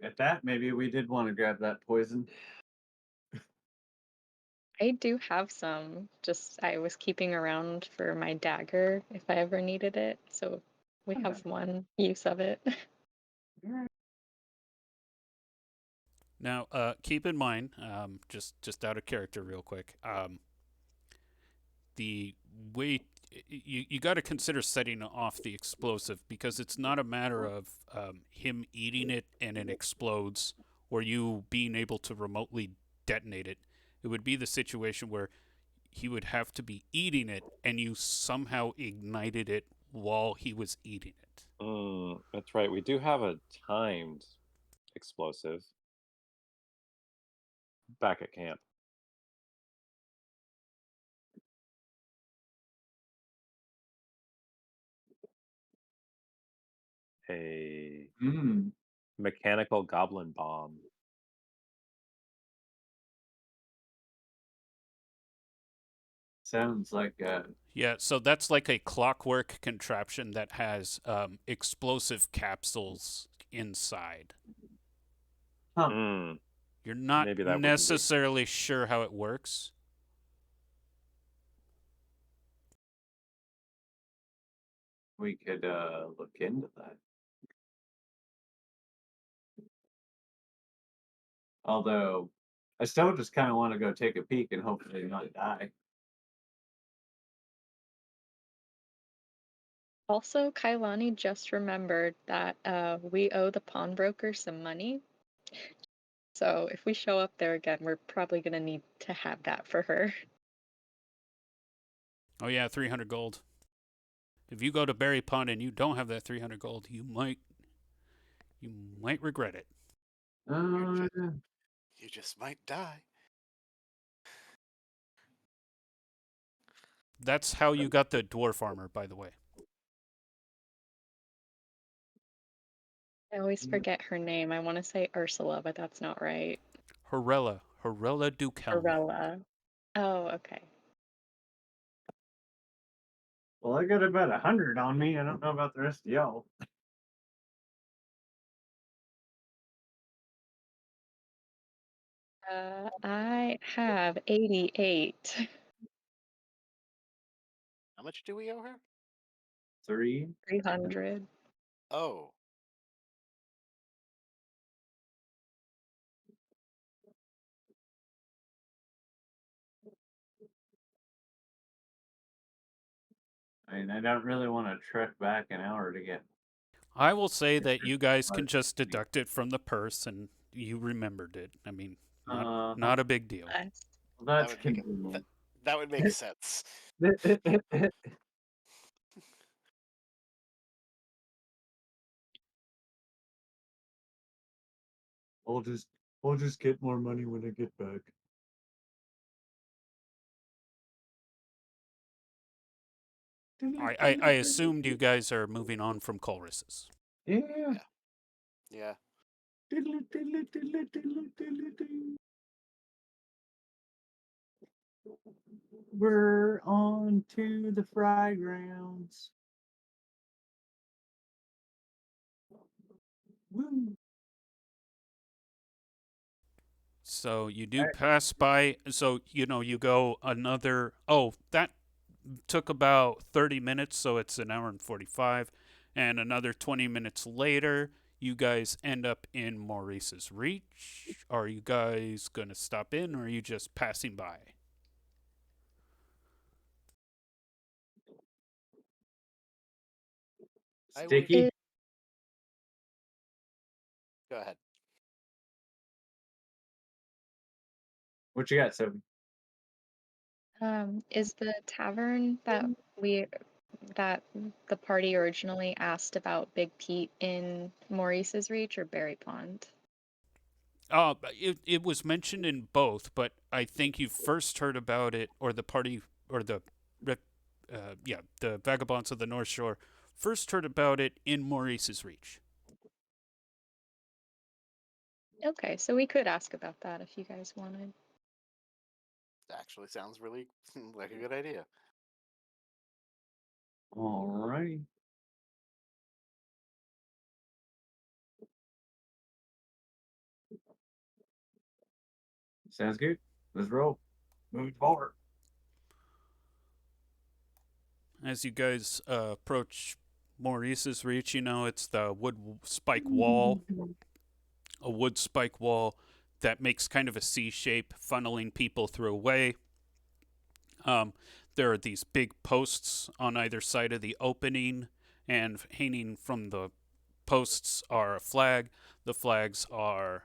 At that, maybe we did want to grab that poison. I do have some. Just I was keeping around for my dagger if I ever needed it. So we have one use of it. Now, keep in mind, just out of character, real quick. The way you got to consider setting off the explosive because it's not a matter of him eating it and it explodes, or you being able to remotely detonate it. It would be the situation where he would have to be eating it and you somehow ignited it while he was eating it. That's right. We do have a timed explosive back at camp. A Mm, mechanical goblin bomb. sounds like Yeah, so that's like a clockwork contraption that has explosive capsules inside. Mm, You're not Maybe that wouldn't be- necessarily sure how it works. we could look into that. Although, I still just kind of want to go take a peek and hopefully not die. Also, Kailani just remembered that we owe the pawnbroker some money. So if we show up there again, we're probably gonna need to have that for her. Oh yeah, 300 gold. If you go to Berry Pond and you don't have that 300 gold, you might regret it. Uh, You just might die. That's how you got the dwarf armor, by the way. I always forget her name. I want to say Ursula, but that's not right. Horella Dukelm. Arella. Oh, okay. Well, I got about 100 on me. I don't know about the rest of y'all. I have 88. How much do we owe her? 3. 300. Oh, I mean, I don't really want to trek back an hour to get. I will say that you guys can just deduct it from the purse, and you remembered it. I mean, not a big deal. Nice. Well, that's would make it- convenient. that would make sense. I'll just get more money when I get back. I assumed you guys are moving on from Colris's. Yeah. Yeah. We're on to the fry grounds. Woo. So you do Alright. pass by. So you go another. Oh, that took about 30 minutes, so it's an hour and 45, and another 20 minutes later, you guys end up in Maurice's Reach. Are you guys gonna stop in, or are you just passing by? I would- Sticky. Go ahead. What you got, Sophie? Is the tavern that the party originally asked about Big Pete in Maurice's Reach or Berry Pond? It was mentioned in both, but I think you first heard about it, or the party, or the Vagabonds of the North Shore first heard about it in Maurice's Reach. Okay, so we could ask about that if you guys wanted. Actually, sounds really like a good idea. Alrighty. Sounds good. Let's roll. Moving forward. As you guys approach Maurice's Reach, it's the wood spike wall, a wood spike wall that makes kind of a C shape, funneling people through a way. There are these big posts on either side of the opening, and hanging from the posts are a flag. The flags are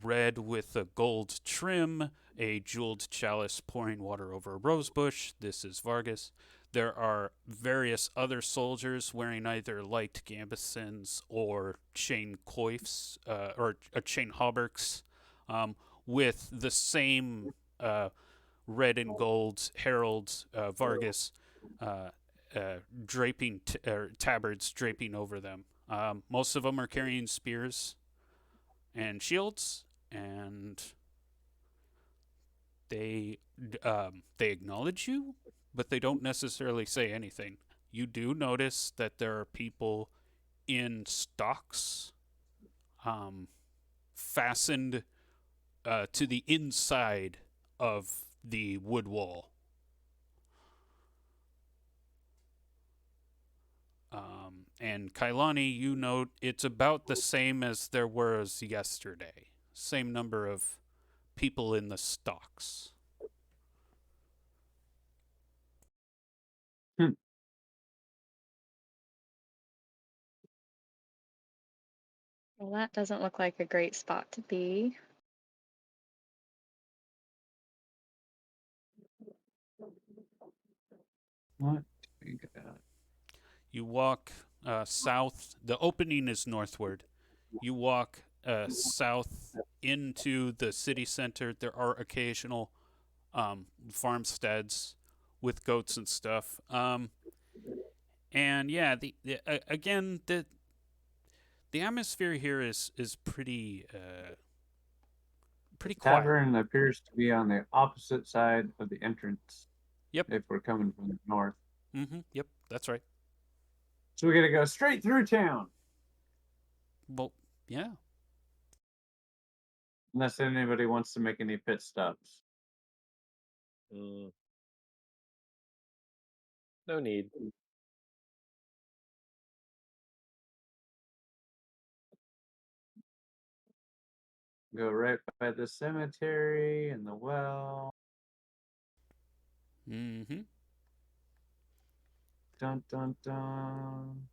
red with a gold trim, a jeweled chalice pouring water over a rose bush. This is Vargas. There are various other soldiers wearing either light gambesons or chain coifs, or chain hauberks, with the same red and gold heralds, Vargas, draping tabards draping over them. Most of them are carrying spears and shields, and they acknowledge you, but they don't necessarily say anything. You do notice that there are people in stocks, fastened to the inside of the wood wall. And Kailani, you note it's about the same as there was yesterday. Same number of people in the stocks. Well, that doesn't look like a great spot to be. What do we got? You walk south. The opening is northward. You walk south into the city center. There are occasional farmsteads with goats and stuff. And yeah, again the atmosphere here is pretty This quiet. tavern appears to be on the opposite side of the entrance Yep. if we're coming from the north. Yep. That's right. So we gotta go straight through town. Well, yeah. Unless anybody wants to make any pit stops. Mm, no need. Go right by the cemetery and the well. Mm-hmm. Dun dun dun.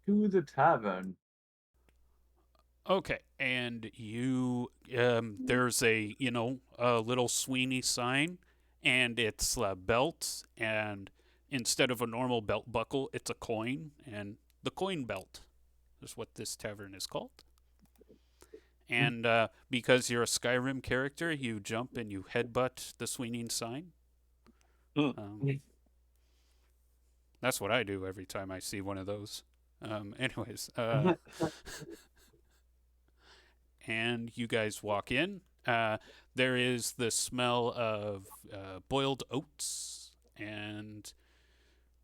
To the tavern. Okay, and there's a a little Sweeney sign, and it's a belt, and instead of a normal belt buckle, it's a coin, and the coin belt is what this tavern is called. And because you're a Skyrim character, you jump and you headbutt the Sweeney sign. Mm. That's what I do every time I see one of those. Anyways, and you guys walk in. There is the smell of boiled oats and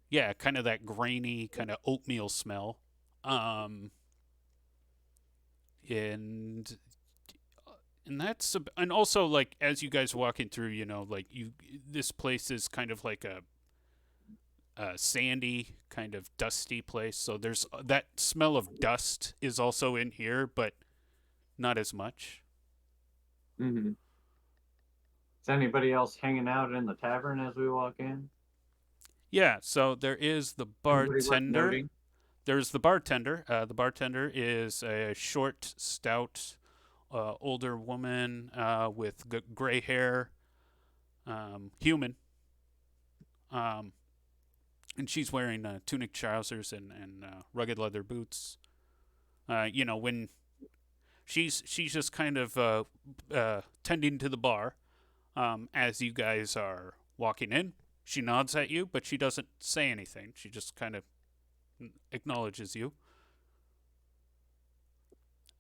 yeah, kind of that grainy kind of oatmeal smell. Um, and and and also like as you guys walking through, like this place is kind of like a sandy kind of dusty place. So there's that smell of dust is also in here, but not as much. Mm-hmm. Is anybody else hanging out in the tavern as we walk in? Yeah, so there is the Anybody worth bartender. noting? There's the bartender. The bartender is a short, stout, older woman with gray hair, human. Um, and she's wearing tunic trousers and rugged leather boots. When she's just kind of tending to the bar as you guys are walking in. She nods at you, but she doesn't say anything. She just kind of acknowledges you.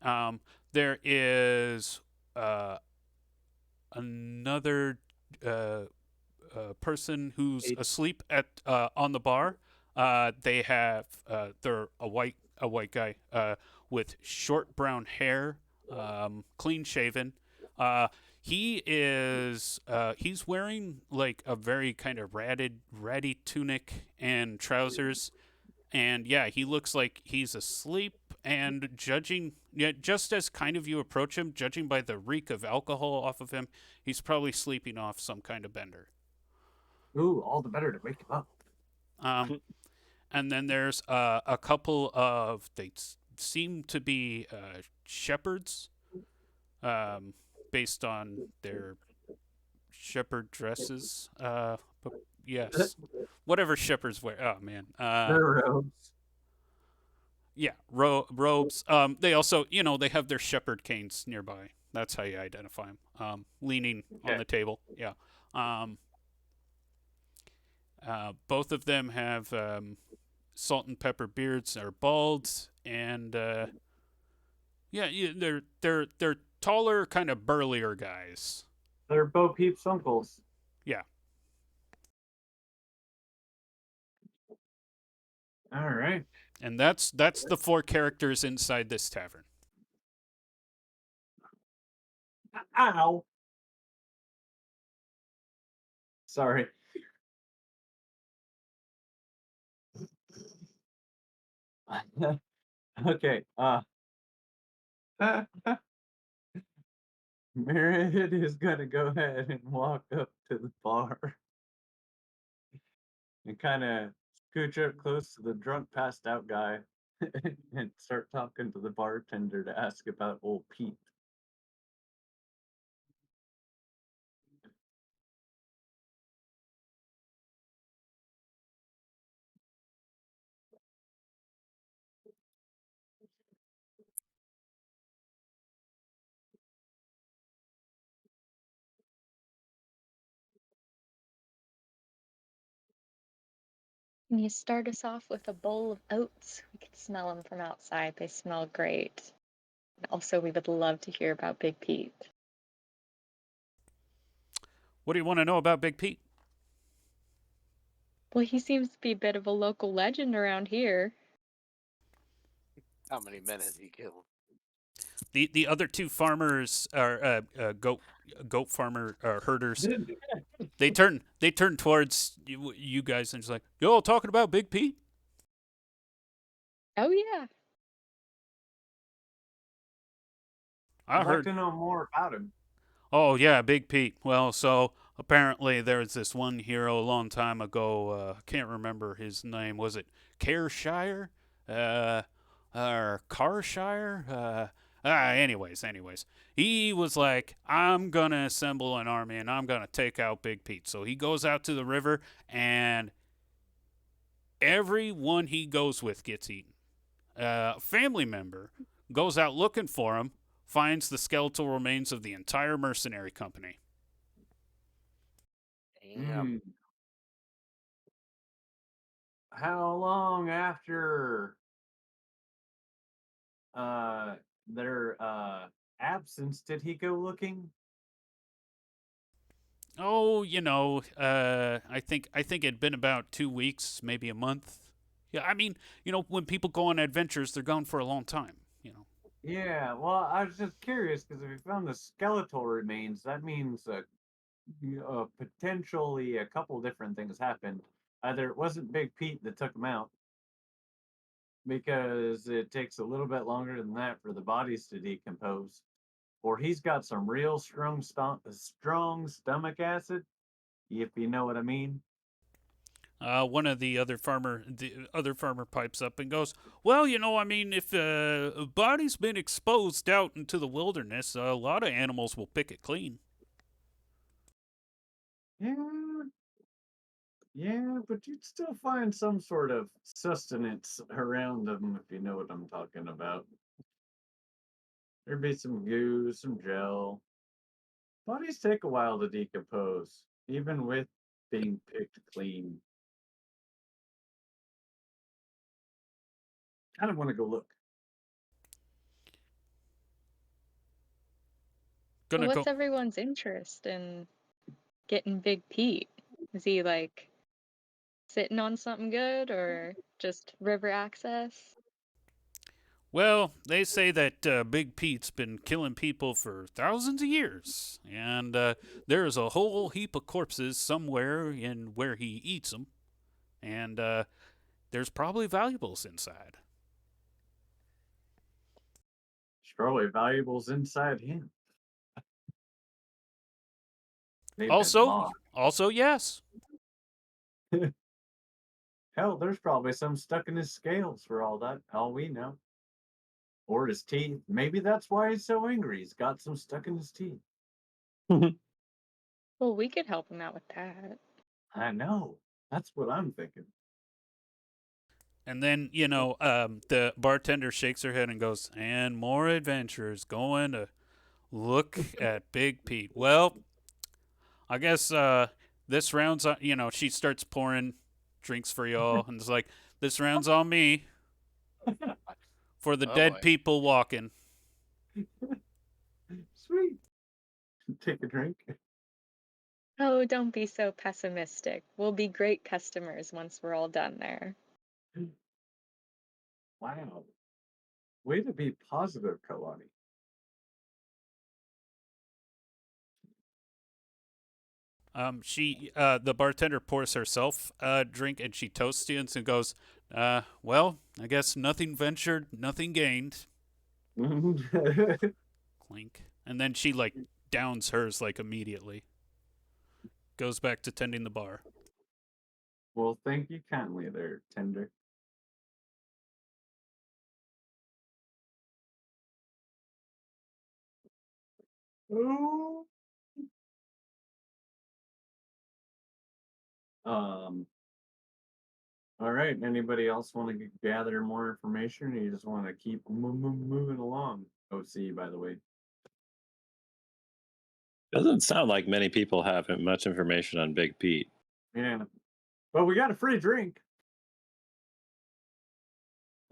There is another person who's asleep at on the bar. They're a white guy with short brown hair, clean shaven. He's wearing like a very kind of ratty tunic and trousers, and yeah, he looks like he's asleep. And just as kind of you approach him, judging by the reek of alcohol off of him, he's probably sleeping off some kind of bender. Ooh, all the better to wake him up. And then there's a couple of seem to be shepherds, based on their shepherd dresses. But yes, whatever shepherds wear. Oh man. Their robes. Yeah, robes. They also, they have their shepherd canes nearby. That's how you identify them. Leaning on the table. Yeah. Both of them have salt and pepper beards. Are bald, and they're taller, kind of burlier guys. They're Bo Peep's uncles. Yeah. All right. And that's the four characters inside this tavern. Ow. Sorry. Okay. Merritt is gonna go ahead and walk up to the bar and kind of scooch up close to the drunk, passed out guy and start talking to the bartender to ask about old Pete. Can you start us off with a bowl of oats? We can smell them from outside. They smell great. And also, we would love to hear about Big Pete. What do you want to know about Big Pete? Well, he seems to be a bit of a local legend around here. How many men has he killed? The other two farmers are goat farmer herders. They turn towards you guys and just like, yo, talking about Big Pete. Oh, yeah. I I'd like heard. to know more about him. Oh yeah, Big Pete. Well, so apparently there was this one hero a long time ago. Can't remember his name. Was it Careshire? Or Carshire? Anyways, he was like, I'm gonna assemble an army and I'm gonna take out Big Pete. So he goes out to the river and everyone he goes with gets eaten. A family member goes out looking for him, finds the skeletal remains of the entire mercenary company. Damn. How long after their absence did he go looking? Oh, I think it'd been about 2 weeks, maybe a month. Yeah, I mean, when people go on adventures, they're gone for a long time. Yeah, well, I was just curious because if you found the skeletal remains, that means potentially a couple different things happened. Either it wasn't Big Pete that took him out, because it takes a little bit longer than that for the bodies to decompose, or he's got some real strong stomach acid, if you know what I mean. One of the other farmer pipes up and goes, "Well, I mean, if a body's been exposed out into the wilderness, a lot of animals will pick it clean." Yeah, yeah, but you'd still find some sort of sustenance around them, if you know what I'm talking about. There'd be some goo, some gel. Bodies take a while to decompose, even with being picked clean. I don't want to go look. Gonna What's go. everyone's interest in getting Big Pete? Is he like sitting on something good or just river access? Well, they say that Big Pete's been killing people for thousands of years, and there's a whole heap of corpses somewhere in where he eats them, and there's probably valuables inside. There's probably valuables inside him. They've been Also, lost. yes. Hell, there's probably some stuck in his scales for all we know. Or his teeth. Maybe that's why he's so angry. He's got some stuck in his teeth. Well, we could help him out with that. I know. That's what I'm thinking. And then, the bartender shakes her head and goes, and more adventurers going to look at Big Pete. Well, I guess this round's on, she starts pouring drinks for y'all, and it's like, this round's on me for the Oh, dead boy. people walking. Sweet. Take a drink. Oh, don't be so pessimistic. We'll be great customers once we're all done there. Wow. Way to be positive, Kalani. The bartender pours herself a drink and she toasts you and goes, well, I guess nothing ventured, nothing gained. Clink. And then she, downs hers, immediately. Goes back to tending the bar. Well, thank you kindly there, Tender. Oh. All right. Anybody else want to gather more information? Or you just want to keep moving along? OC, by the way. Doesn't sound like many people have much information on Big Pete. Yeah. But we got a free drink.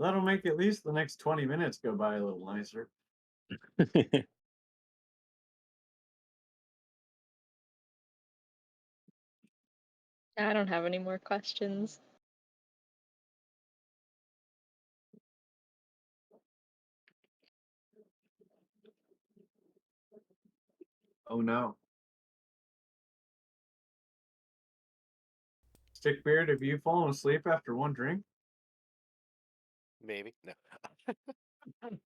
That'll make at least the next 20 minutes go by a little nicer. I don't have any more questions. Oh no. Stickbeard, have you fallen asleep after one drink? Maybe. No.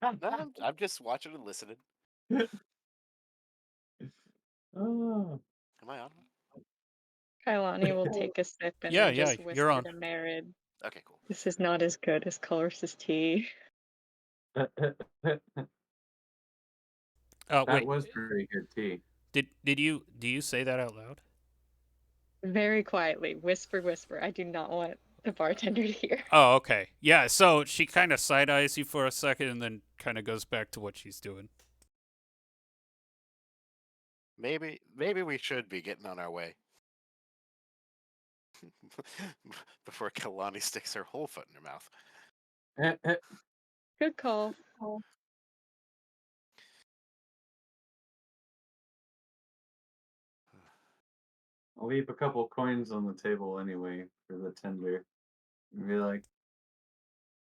No, I'm just watching and listening. Oh. Am I on? Kailani will take a sip and Yeah, then yeah, just you're whisper on. to Merritt, Okay, cool. "This is not as good as Color's tea." Wait, That was pretty good tea. do you say that out loud? Very quietly, whisper, whisper. I do not want the bartender to hear. Oh, okay. Yeah, so she kind of side eyes you for a second and then kind of goes back to what she's doing. Maybe we should be getting on our way. Before Kalani sticks her whole foot in her mouth. Good call. I'll leave a couple coins on the table anyway for the tender. And be like,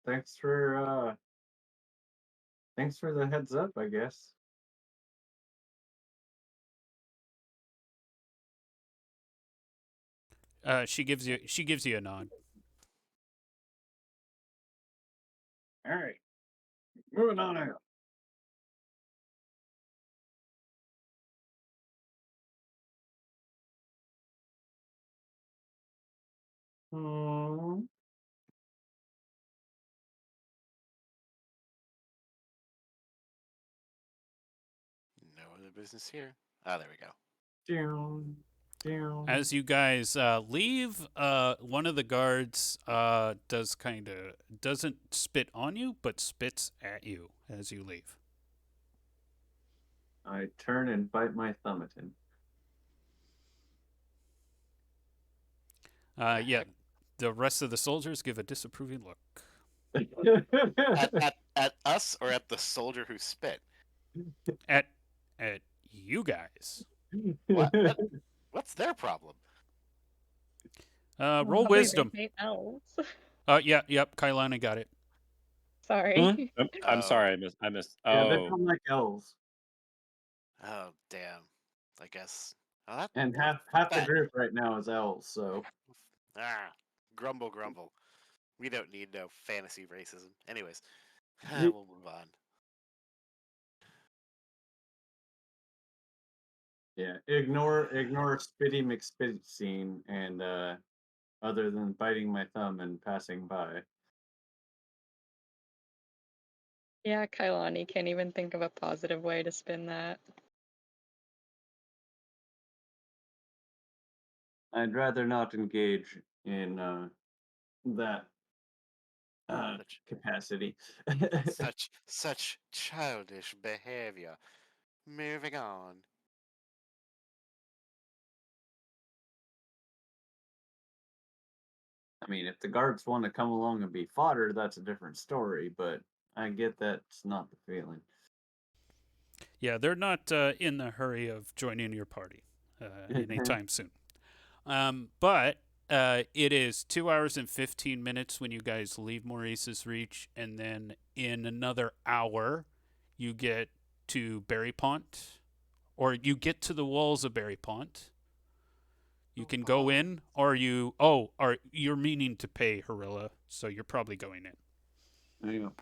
thanks for the heads up, I guess. She gives you a nod. All right. Moving on out. Hmm. No other business here. Ah, there we go. Down. Down. As you guys leave, one of the guards doesn't spit on you, but spits at you as you leave. I turn and bite my thumb at him. Yeah, the rest of the soldiers give a disapproving look. At us or at the soldier who spit? At you guys. What's their problem? Roll Probably they wisdom. hate elves. Yep. Kailani got it. Sorry. I'm Oh. sorry, I missed. Yeah, they Oh, don't like elves. Oh, damn. I guess. Oh, that, And half the that- group right now is elves, so grumble. We don't need no fantasy racism. Anyways, Ye- we'll move on. yeah. Ignore Spitty McSpitscene and other than biting my thumb and passing by. Yeah, Kailani can't even think of a positive way to spin that. I'd rather not engage in that Such- capacity. Such childish behavior. Moving on. I mean, if the guards want to come along and be fodder, that's a different story, but I get that's not the feeling. Yeah, they're not in the hurry of joining your party anytime soon. But it is 2 hours and 15 minutes when you guys leave Maurice's Reach, and then in another hour, you get to Berry Pont, or you get to the walls of Berry Pont. You can go in, or you're meaning to pay Harilla, so you're probably going in. There you go.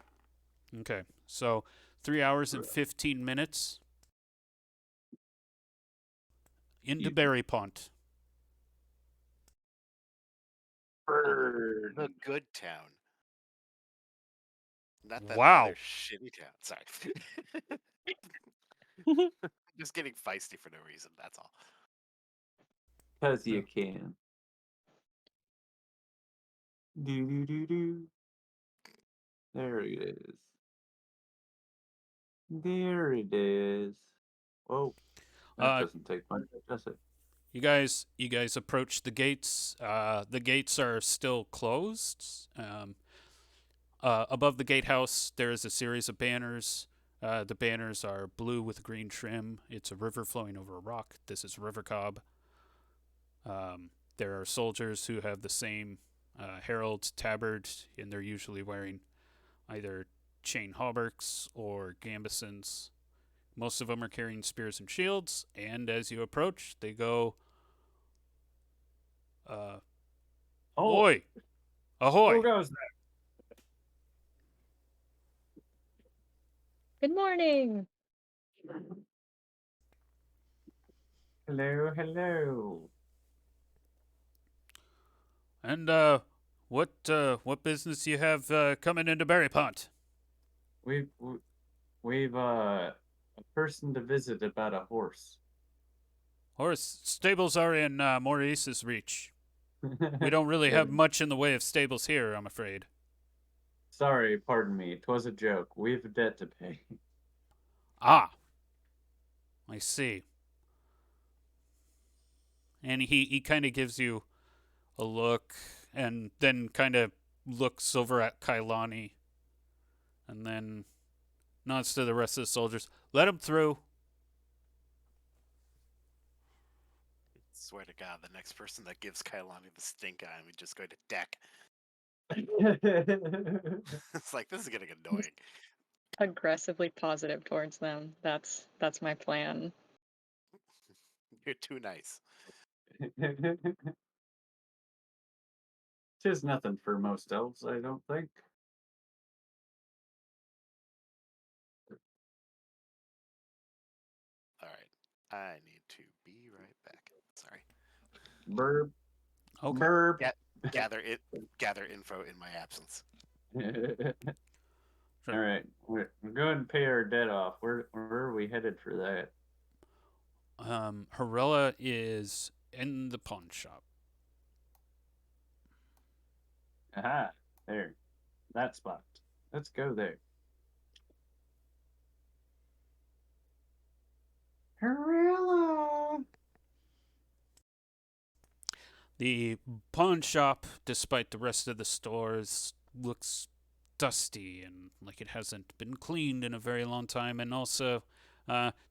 Okay, so 3 hours and 15 minutes into Berry Pont. The good town. Not that Wow. other shitty town. Sorry. Just getting feisty for no reason, that's all. Because you can. Do. There it is. There it is. Whoa. That doesn't take much, does it? You guys approach the gates. The gates are still closed. Above the gatehouse, there is a series of banners. The banners are blue with green trim. It's a river flowing over a rock. This is River Cobb. There are soldiers who have the same herald's tabard, and they're usually wearing either chain hauberks or gambesons. Most of them are carrying spears and shields, and as you approach, they go, "Oi! Ahoy!" Who goes there? Good morning. Hello, hello. And what business you have coming into Berrypont? We've a person to visit about a horse. Horse stables are in Maurice's reach. We don't really have much in the way of stables here, I'm afraid. Sorry, pardon me. 'Twas a joke. We've a debt to pay. Ah, I see. And he kind of gives you a look, and then kind of looks over at Kailani, and then nods to the rest of the soldiers. Let him through. Swear to God, the next person that gives Kailani the stink eye, I'm just going to deck. It's like, this is getting annoying. Aggressively positive towards them. That's my plan. You're too nice. Tis nothing for most elves, I don't think. All right, I need to be right back. Sorry. Burp. Okay. Burp. Gather info in my absence. All right, we're going to pay our debt off. Where are we headed for that? Harella is in the pawn shop. Aha, there, that spot. Let's go there. Harella. The pawn shop, despite the rest of the stores, looks dusty and like it hasn't been cleaned in a very long time, and also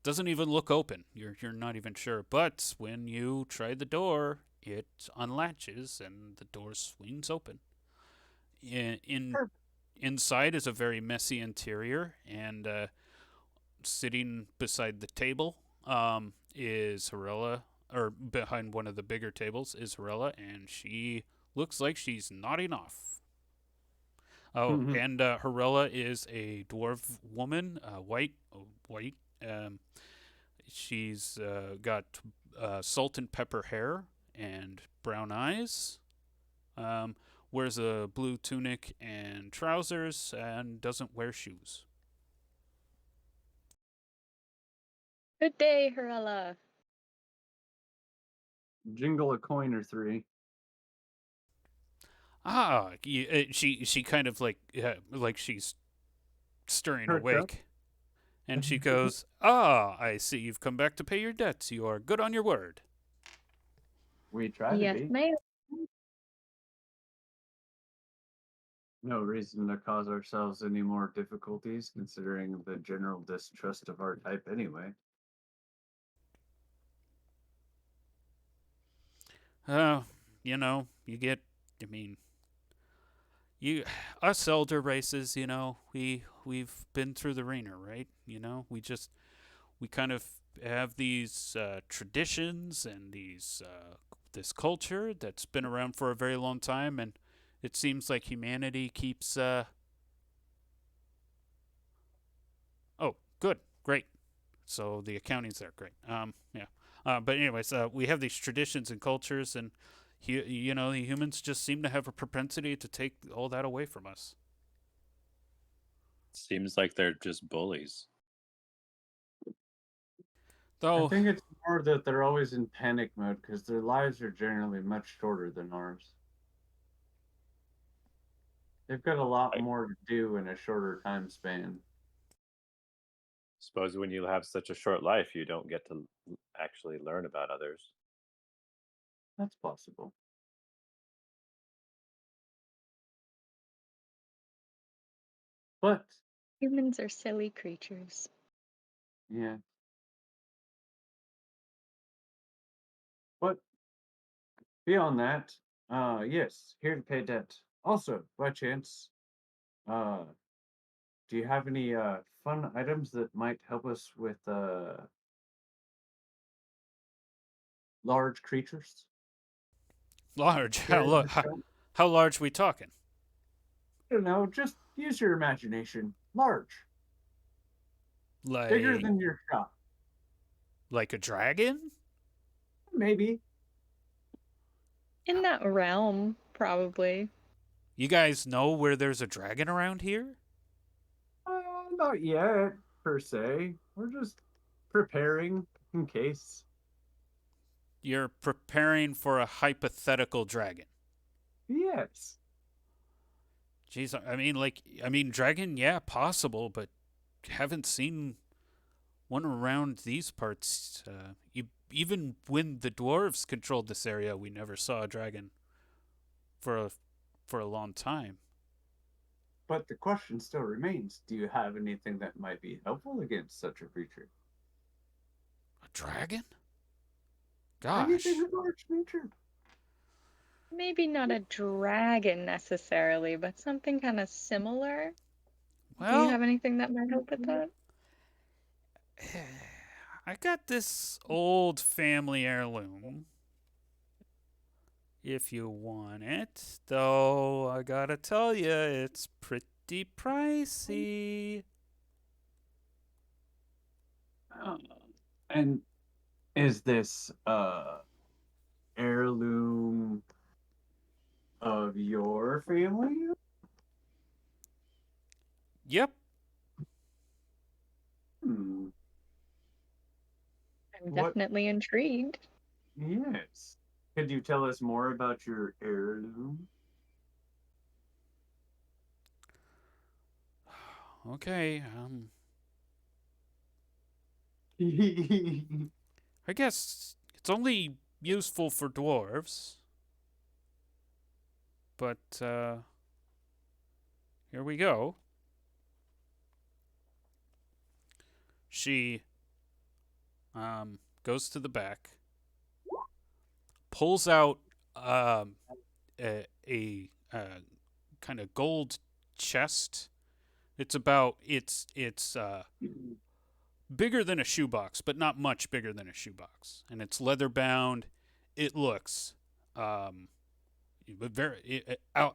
doesn't even look open. You're not even sure. But when you try the door, it unlatches and the door swings open. Inside is a very messy interior, and sitting beside the table is Harella, or behind one of the bigger tables is Harella, and she looks like she's nodding off. Oh, and Harella is a dwarf woman, white. She's got salt and pepper hair and brown eyes. Wears a blue tunic and trousers, and doesn't wear shoes. Good day, Harella. Jingle a coin or three. She kind of like she's stirring Perked up. awake, and she goes, "Ah, I see you've come back to pay your debts. You are good on your word." We try to Yes, be. ma'am. No reason to cause ourselves any more difficulties, considering the general distrust of our type anyway. You know, you get. I mean, you us elder races. You know, we've been through the ringer, right? You know, we kind of have these traditions and this culture that's been around for a very long time, and it seems like humanity keeps. Oh, good, great. So the accounting's there, great. Yeah. But anyways, we have these traditions and cultures, and you know, the humans just seem to have a propensity to take all that away from us. Seems like they're just bullies. I Though, think it's more that they're always in panic mode because their lives are generally much shorter than ours. They've got a lot I more to do in a shorter time span. suppose when you have such a short life, you don't get to actually learn about others. That's possible. But Humans are silly creatures. yeah, but beyond that, yes, here to pay debt. Also, by chance, uh, do you have any fun items that might help us with large creatures Large? here in the shop? How large we talking? I don't know, just use your imagination. Large, bigger Like than your shop, a dragon? maybe. In that realm, probably. You guys know where there's a dragon around here? Not yet, per se. We're just preparing in case. You're preparing for a hypothetical dragon. Yes. Jeez, I mean, dragon, yeah, possible, but haven't seen one around these parts. Even when the dwarves controlled this area, we never saw a dragon for a long time. But the question still remains, do you have anything that might be helpful against such a creature? A dragon? Gosh. Anything with large nature? Maybe not a dragon necessarily, but something kind of similar. Do you Well, have anything that might help with that? I got this old family heirloom. If you want it, though, I gotta tell you, it's pretty pricey. And is this heirloom of your family? Yep. Hmm. I'm What? definitely intrigued. Yes. Could you tell us more about your heirloom? Okay. I guess it's only useful for dwarves. But here we go. She goes to the back, pulls out a kind of gold chest. It's bigger than a shoebox, but not much bigger than a shoebox, and it's leather bound. It looks out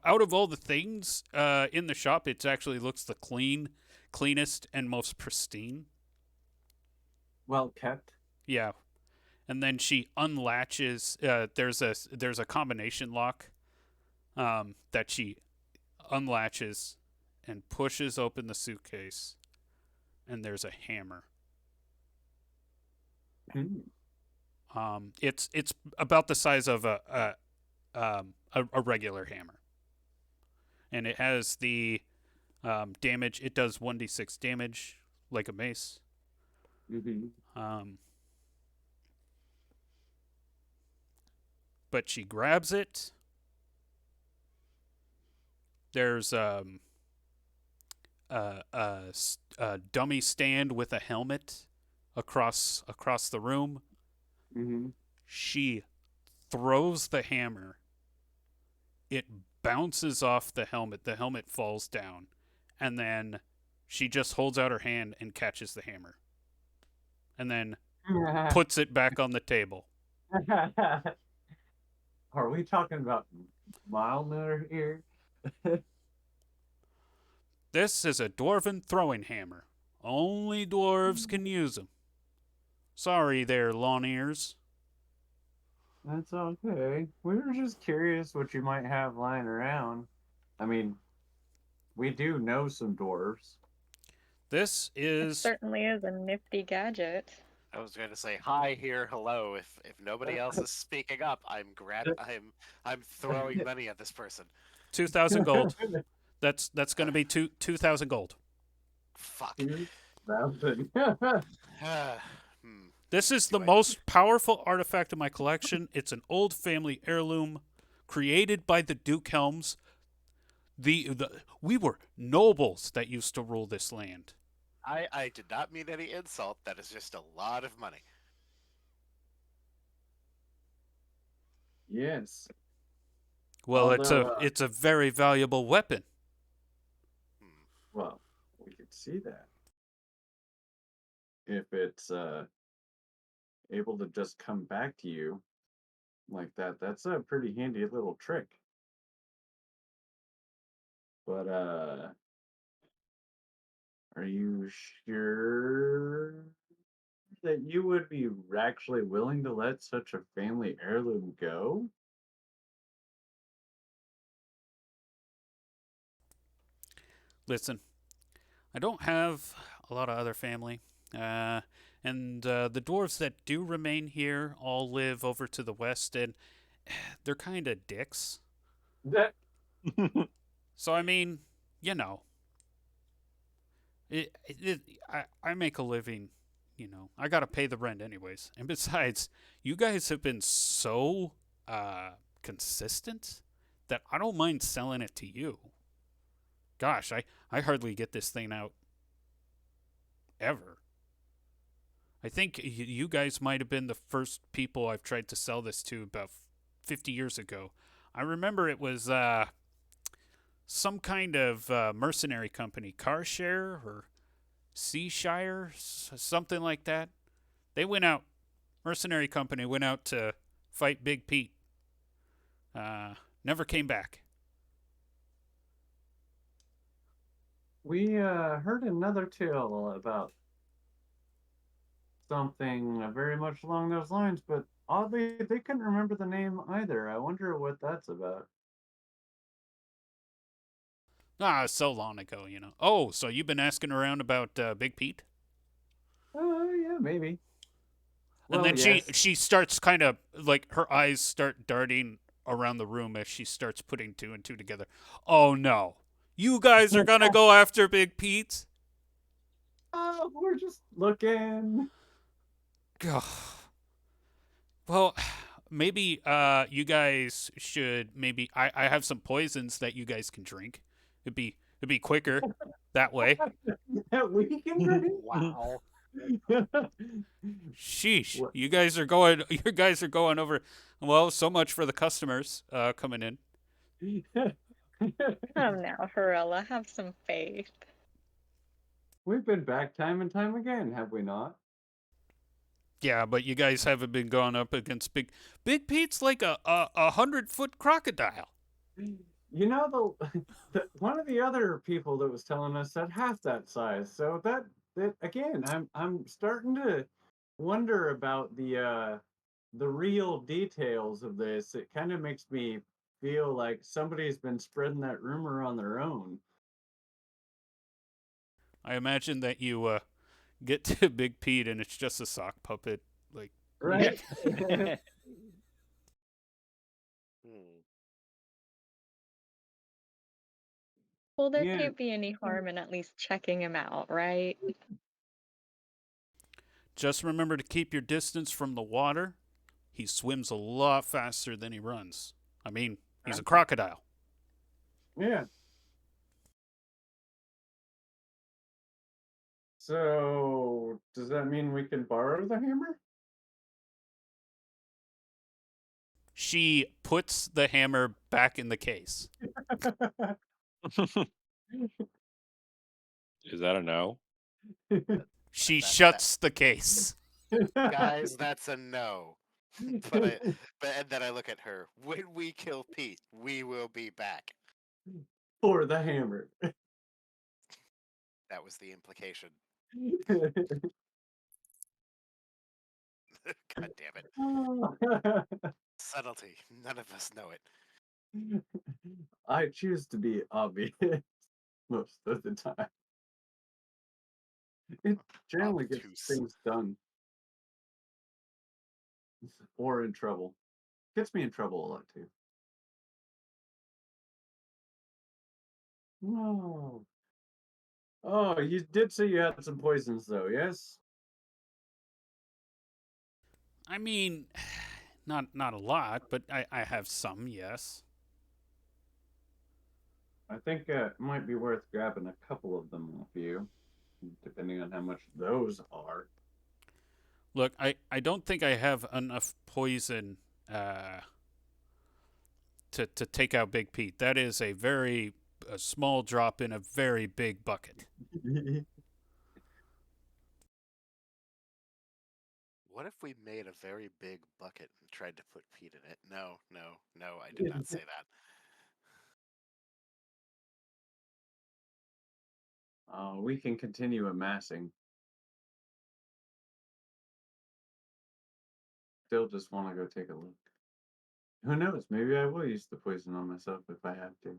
of all the things in the shop, it actually looks the cleanest and most pristine. Well kept. Yeah, and then she unlatches. There's a combination lock that she unlatches and pushes open the suitcase, and there's a hammer. It's about the size of a regular hammer, and it has the damage. It does 1d6 damage like a mace. But she grabs it. There's a dummy stand with a helmet across the room. She throws the hammer. It bounces off the helmet. The helmet falls down, and then she just holds out her hand and catches the hammer, and then puts it back on the table. Are we talking about Milner here? This is a dwarven throwing hammer. Only dwarves can use them. Sorry there, lawn ears. That's okay. We were just curious what you might have lying around. I mean, we do know some dwarves. This It is certainly is a nifty gadget. I was going to say hi here, hello. If nobody else is speaking up, I'm throwing money at this person. 2,000 gold. That's going to be 2,000 gold. Fuck. 2,000. This is the most powerful artifact in my collection. It's an old family heirloom created by the Duke Helms. The we were nobles that used to rule this land. I did not mean any insult. That is just a lot of money. Yes. Well, Although, it's a very valuable weapon. Hmm. well, we could see that if it's able to just come back to you like that. That's a pretty handy little trick. But are you sure that you would be actually willing to let such a family heirloom go? Listen, I don't have a lot of other family. And the dwarves that do remain here all live over to the west, and they're kind of dicks. That So, I mean, you know, I make a living, I got to pay the rent anyways. And besides, you guys have been so consistent that I don't mind selling it to you. Gosh, I hardly get this thing out ever. I think you guys might have been the first people I've tried to sell this to about 50 years ago. I remember it was some kind of mercenary company, Carshare or Seashire, something like that. They went out, mercenary company went out to fight Big Pete. Never came back. we heard another tale about something very much along those lines, but oddly, they couldn't remember the name either. I wonder what that's about. So long ago, Oh, so you've been asking around about Big Pete? Oh, yeah, maybe. And Well, then she yes. she starts kind of like her eyes start darting around the room as she starts putting two and two together. Oh no. You guys are gonna go after Big Pete? Oh, we're just looking. Gah. Well, maybe you guys should maybe I have some poisons that you guys can drink. It'd be quicker that way. That we can drink? Wow. Sheesh. What? You guys are going over, well, so much for the customers coming in. Oh, now, Harella, have some faith. We've been back time and time again, have we not? Yeah, but you guys haven't been going up against Big Pete's like a 100-foot crocodile. You know, one of the other people that was telling us said half that size. So that again, I'm starting to wonder about the real details of this. It kind of makes me feel like somebody's been spreading that rumor on their own. I imagine that you get to Big Pete and it's just a sock puppet. Like, Right? Hmm. Well, there Yeah. can't be any harm in at least checking him out, right? just remember to keep your distance from the water. He swims a lot faster than he runs. I mean, he's a crocodile. Yeah. So, does that mean we can borrow the hammer? She puts the hammer back in the case. Is that a no? She That- shuts the case. Guys, that's a no. but and then I look at her. When we kill Pete, we will be back. For the hammer. That was the implication. God damn it. Subtlety. None of us know it. I choose to be obvious most of the time. It generally gets Obtuse. things done. Or in trouble. Gets me in trouble a lot too. No. Oh, you did say you had some poisons though, I mean, not a lot, but I have some, yes. I think it might be worth grabbing a couple of them off you, depending on how much those are. Look, I don't think I have enough poison uh, to take out Big Pete. That is a small drop in a very big bucket. What if we made a very big bucket and tried to put peat in it? No, no, no, I did not say that. We can continue amassing. Still just want to go take a look. Who knows? Maybe I will use the poison on myself if I have to.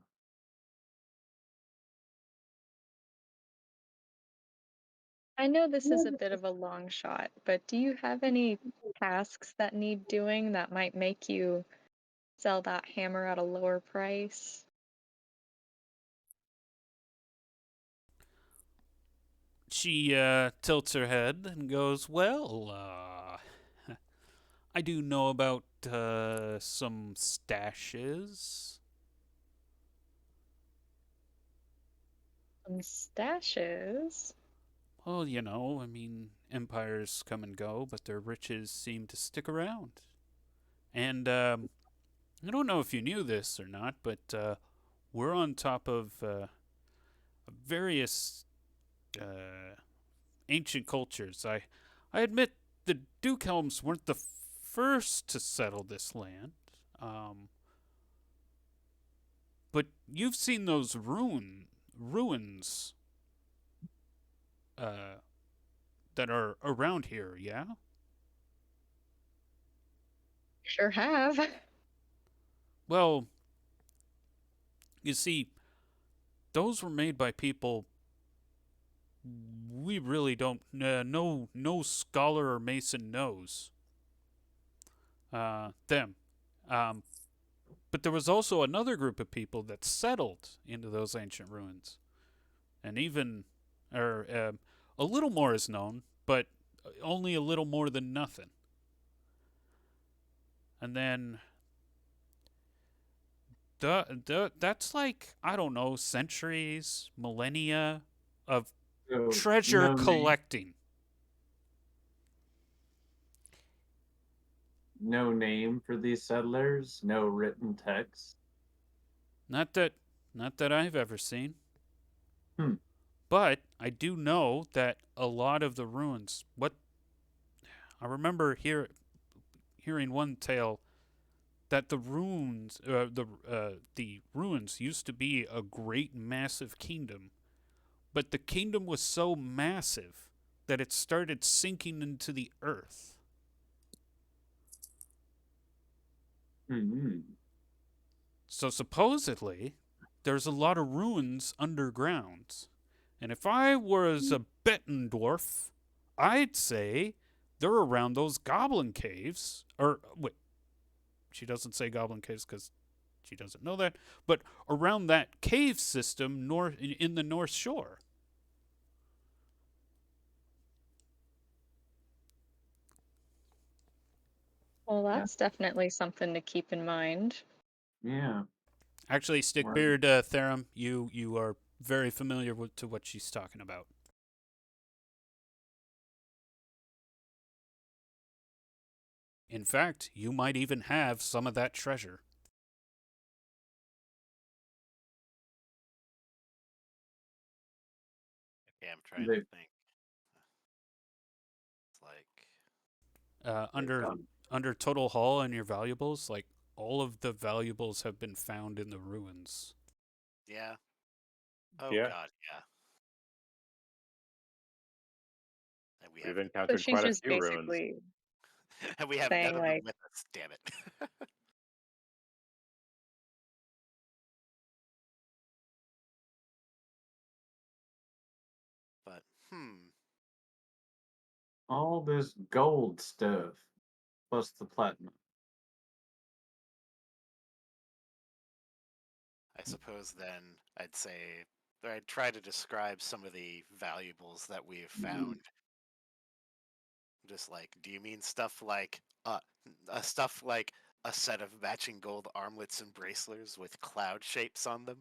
I know this is a bit of a long shot, but do you have any tasks that need doing that might make you sell that hammer at a lower price? She tilts her head and goes, "Well, I do know about some stashes." Some stashes? Well, I mean, empires come and go, but their riches seem to stick around. And I don't know if you knew this or not, but we're on top of various ancient cultures. I admit the Dukehelms weren't the first to settle this land, um, but you've seen those ruins uh, that are around here, yeah? Sure have. Well, you see, those were made by people we really don't. No scholar or mason knows them. Um, but there was also another group of people that settled into those ancient ruins, and even, or a little more is known, but only a little more than nothing. And then that's like, I don't know, centuries, millennia of So, treasure no name, collecting. no name for these settlers, no written text. Not that not that I've ever seen. Hmm. But I do know that a lot of the ruins, what I remember hearing one tale that the ruins used to be a great massive kingdom, but the kingdom was so massive that it started sinking into the earth. Hmm. So supposedly, there's a lot of ruins underground. And if I was a betting dwarf, I'd say they're around those goblin caves. Or, wait, she doesn't say goblin caves because she doesn't know that, but around that cave system in the North Shore. Well, Yeah. that's definitely something to keep in mind. Yeah. Actually, Right. Stickbeard Therum, you are very familiar to what she's talking about. In fact, you might even have some of that treasure. Okay, I'm trying to They, think. It's like, Uh, they've under gone. under total haul and your valuables, like all of the valuables have been found in the ruins. yeah. Oh Yeah, God, yeah. And we have, we've So encountered she's quite a just few ruins. basically and we have none saying, of them like, with us. Damn it. But All this gold stuff plus the platinum. I suppose then I'd say, or I'd try to describe some of the valuables that we've found. Just like, do you mean stuff like a set of matching gold armlets and bracelets with cloud shapes on them?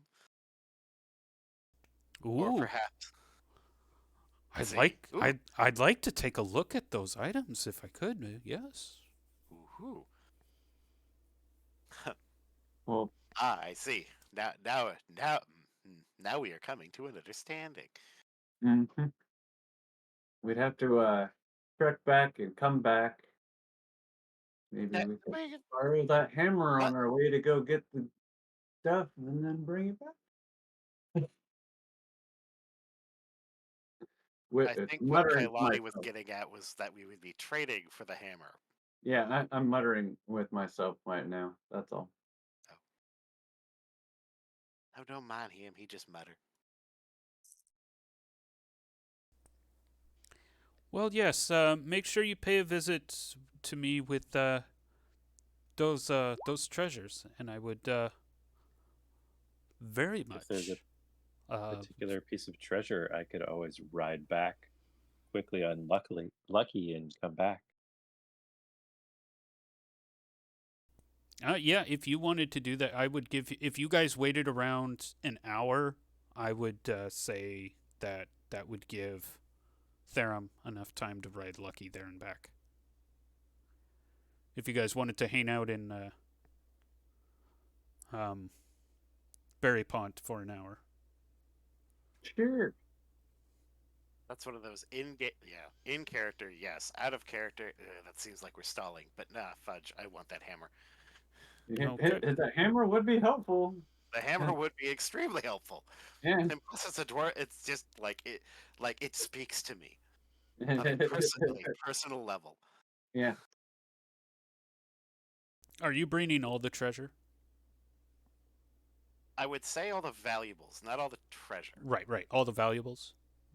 Or Ooh, perhaps, I'd see, like ooh, I'd like to take a look at those items if I could. Yes. ooh, Well, I see. Now we are coming to an understanding. mhm. We'd have to trek back and come back. Maybe That, we could bring it- borrow that hammer what? on our way to go get the stuff and then bring it back. I think what Muttering to Kailani was myself. getting at was that we would be trading for the hammer. Yeah, I'm muttering with myself right now. That's all. Oh, oh, don't mind him. He just muttered. Well, yes. Make sure you pay a visit to me with those treasures, and I would very If there's a much. Uh, particular piece of treasure, I could always ride back quickly on lucky and come back. yeah, if you wanted to do that, I would give. If you guys waited around an hour, I would say that that would give Therum enough time to ride Lucky there and back. If you guys wanted to hang out in um, Berry Pond for an hour. Sure. That's one of those in character, yes. Out of character, that seems like we're stalling. But nah, fudge. I want that hammer. Okay. The hammer would be helpful. The hammer would be extremely helpful. Yeah. And plus, it's a dwarf. It's just like it speaks to me on a personal level. Yeah. Are you bringing all the treasure? I would say all the valuables, not all the treasure. Right, right. All the valuables.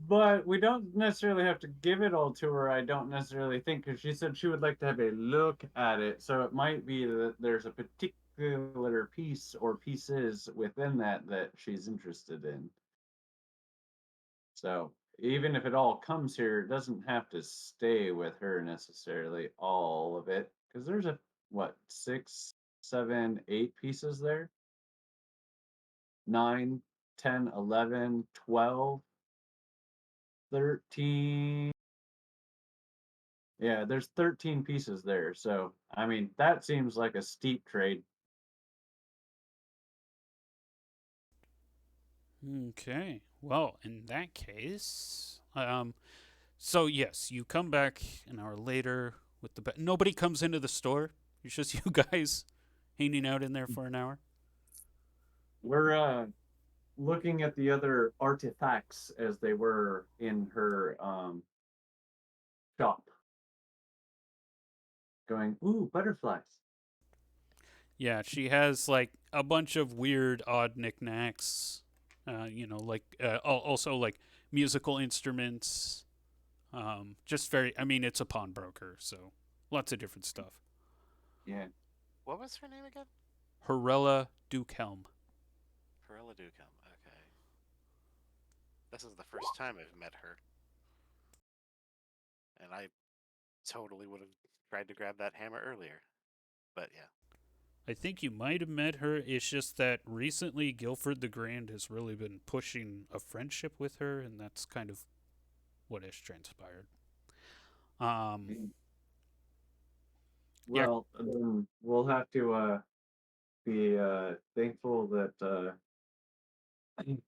But we don't necessarily have to give it all to her, I don't necessarily think, because she said she would like to have a look at it. So it might be that there's a particular piece or pieces within that that she's interested in. So even if it all comes here, it doesn't have to stay with her necessarily, all of it. Because there's what, 6, 7, 8 pieces there? 9, 10, 11, 12, 13. Yeah, there's 13 pieces there. So, I mean, that seems like a steep trade. Okay. Well, in that case, so yes, you come back an hour later with the nobody comes into the store. It's just you guys hanging out in there for an hour. We're looking at the other artifacts as they were in her shop. Going, ooh, butterflies. Yeah, she has like a bunch of weird, odd knickknacks. Like also like musical instruments. Just very. I mean, it's a pawnbroker, so lots of different stuff. Yeah. What was her name again? Horella Dukelm. Perella Ducom. Okay. This is the first time I've met her. And I totally would have tried to grab that hammer earlier. But yeah. I think you might have met her. It's just that recently Guilford the Grand has really been pushing a friendship with her, and that's kind of what has transpired. Well, then we'll have to be thankful that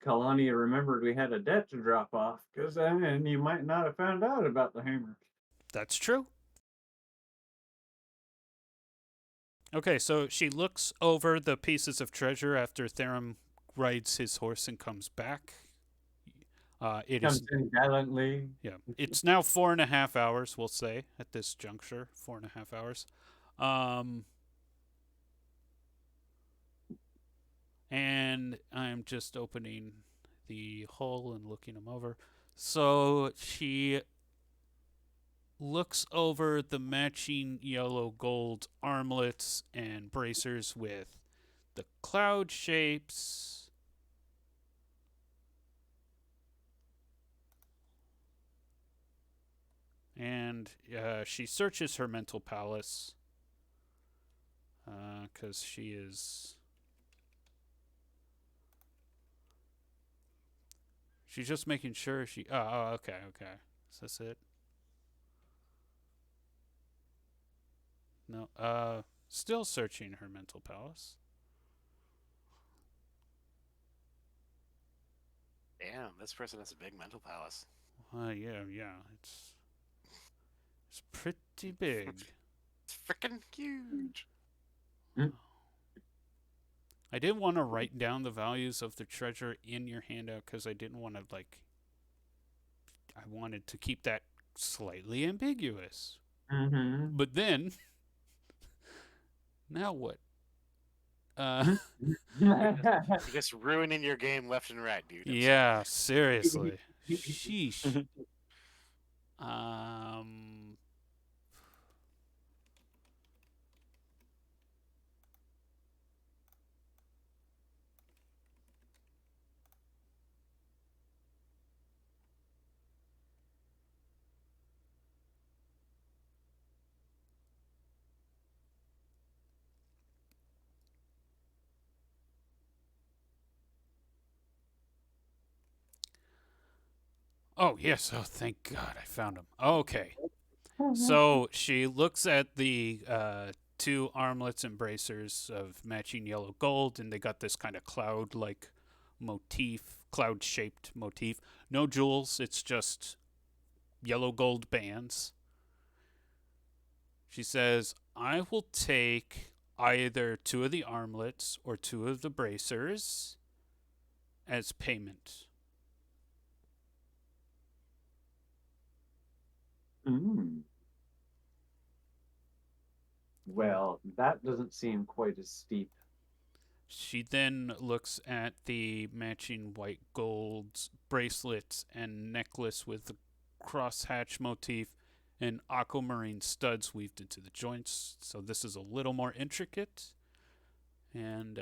Kalani remembered we had a debt to drop off, because then you might not have found out about the hammer. That's true. Okay, so she looks over the pieces of treasure after Therum rides his horse and comes back. It Comes is in gallantly. Yeah, it's now 4.5 hours. We'll say at this juncture, 4.5 hours. And I'm just opening the hull and looking them over. So she looks over the matching yellow gold armlets and bracers with the cloud shapes. And she searches her mental palace because she is She's just making sure she. Oh, okay, okay. Is this it? No. Still searching her mental palace. Damn, this person has a big mental palace. Yeah. It's pretty big. It's freaking huge. I didn't want to write down the values of the treasure in your handout because I didn't want to I wanted to keep that slightly ambiguous. Mm-hmm. But then, now what? Uh, You're just ruining your game left and right, dude. yeah, seriously. Sheesh. Um, oh, yes. Oh, thank God I found him. Okay. So she looks at the two armlets and bracers of matching yellow gold, and they got this kind of cloud like motif, cloud shaped motif. No jewels, it's just yellow gold bands. She says, I will take either two of the armlets or two of the bracers as payment. Mm. Well, that doesn't seem quite as steep. She then looks at the matching white gold bracelet and necklace with the crosshatch motif and aquamarine studs weaved into the joints. So this is a little more intricate. And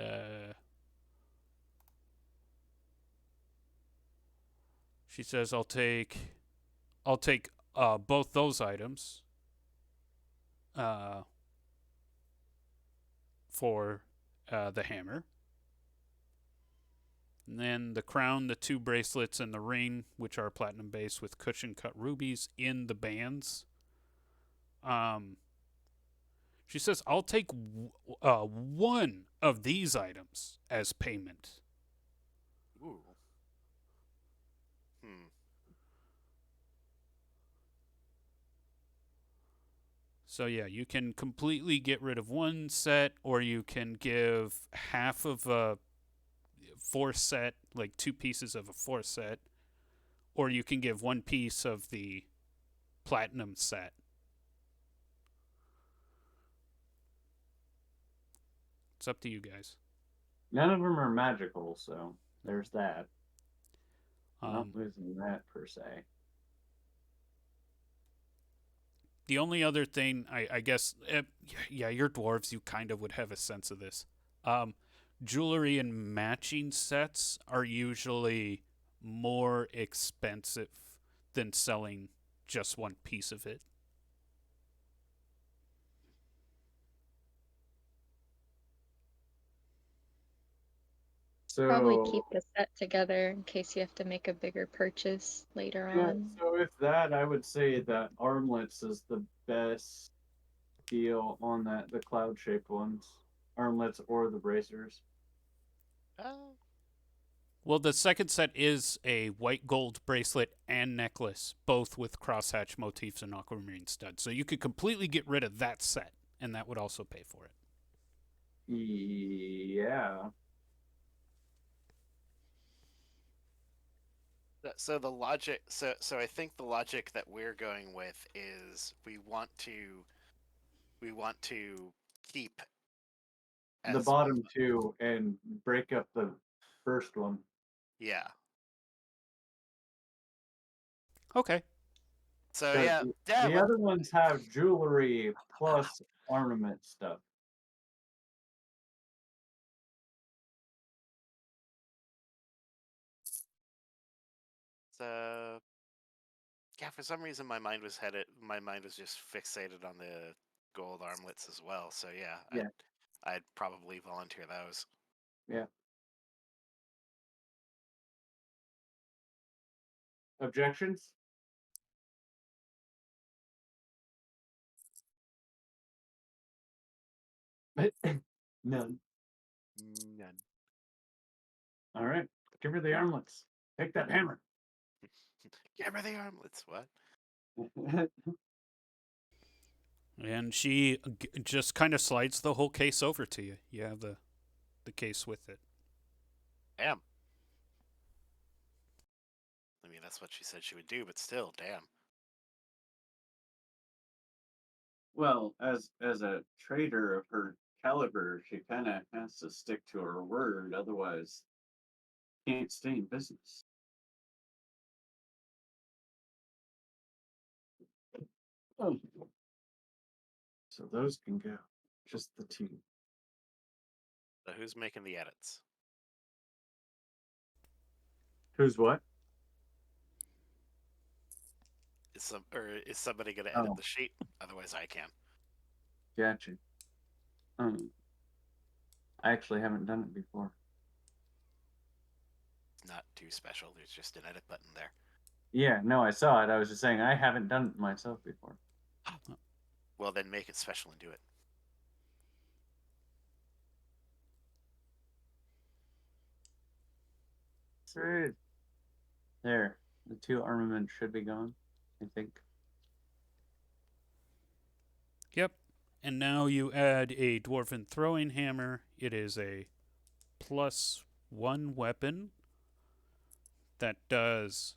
she says, I'll take both those items for the hammer. And then the crown, the two bracelets, and the ring, which are platinum base with cushion cut rubies in the bands. She says, I'll take one of these items as payment. Ooh. Hmm. So yeah, you can completely get rid of one set, or you can give half of a four set, like two pieces of a four set, or you can give one piece of the platinum set. It's up to you guys. None of them are magical, so there's that. Not Um, losing that per se. the only other thing, I guess, yeah, you're dwarves, you kind of would have a sense of this. Jewelry and matching sets are usually more expensive than selling just one piece of it. Probably So keep the set together in case you have to make a bigger purchase later yeah, on. so if that, I would say that armlets is the best deal on the cloud shaped ones. Armlets or the bracers. Oh. Well, the second set is a white gold bracelet and necklace, both with crosshatch motifs and aquamarine studs. So you could completely get rid of that set, and that would also pay for it. Yeah. So the logic, so I think the logic that we're going with is we want to keep The as bottom two and break up the first one. yeah. Okay. So 'Cause yeah, the other ones have jewelry plus ornament stuff. So yeah, for some reason my mind was just fixated on the gold armlets as well. So yeah, Yeah. I'd probably volunteer those. Yeah. Objections? None. None. All right. Give her the armlets. Take that hammer. Give her the armlets. What? And she just kind of slides the whole case over to you. You have the case with it. Damn. I mean, that's what she said she would do, but still, damn. Well, as a trader of her caliber, she kind of has to stick to her word, otherwise, can't stay in business. Oh. So those can go. Just the two. So who's making the edits? Who's what? Is somebody going to edit Oh. the sheet? Otherwise, I can. Gotcha. I actually haven't done it before. It's not too special. There's just an edit button there. Yeah, no, I saw it. I was just saying I haven't done it myself before. Well, then make it special and do it. Sweet. There. The two armaments should be gone, I think. Yep. And now you add a dwarven throwing hammer. It is a +1 weapon that does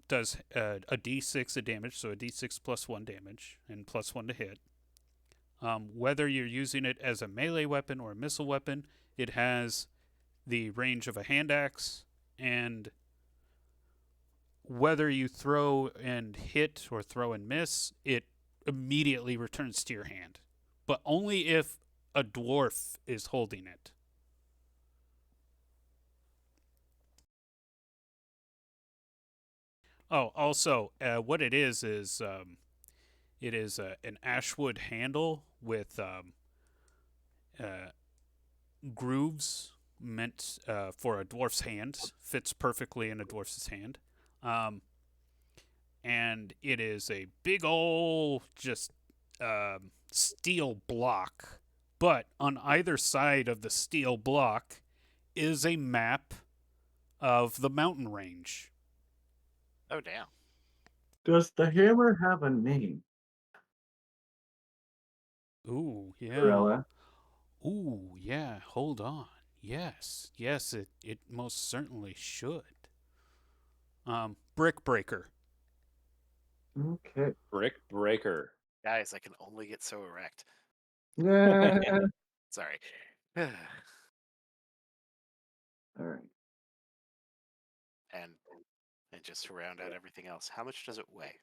does a d6 of damage, so a d6 +1 damage and +1 to hit. Whether you're using it as a melee weapon or a missile weapon, it has the range of a hand axe, and whether you throw and hit or throw and miss, it immediately returns to your hand, but only if a dwarf is holding it. Oh, also, what it is it is an ashwood handle with grooves meant for a dwarf's hand. Fits perfectly in a dwarf's hand. And it is a big ol' just steel block. But on either side of the steel block is a map of the mountain range. Oh, damn. Does the hammer have a name? Ooh, yeah. Corella? Ooh, yeah, hold on. Yes, it most certainly should. Brick Breaker. Okay. Brick Breaker. Guys, I can only get so erect. Yeah. Sorry. All right. and just to round out everything else, how much does it weigh?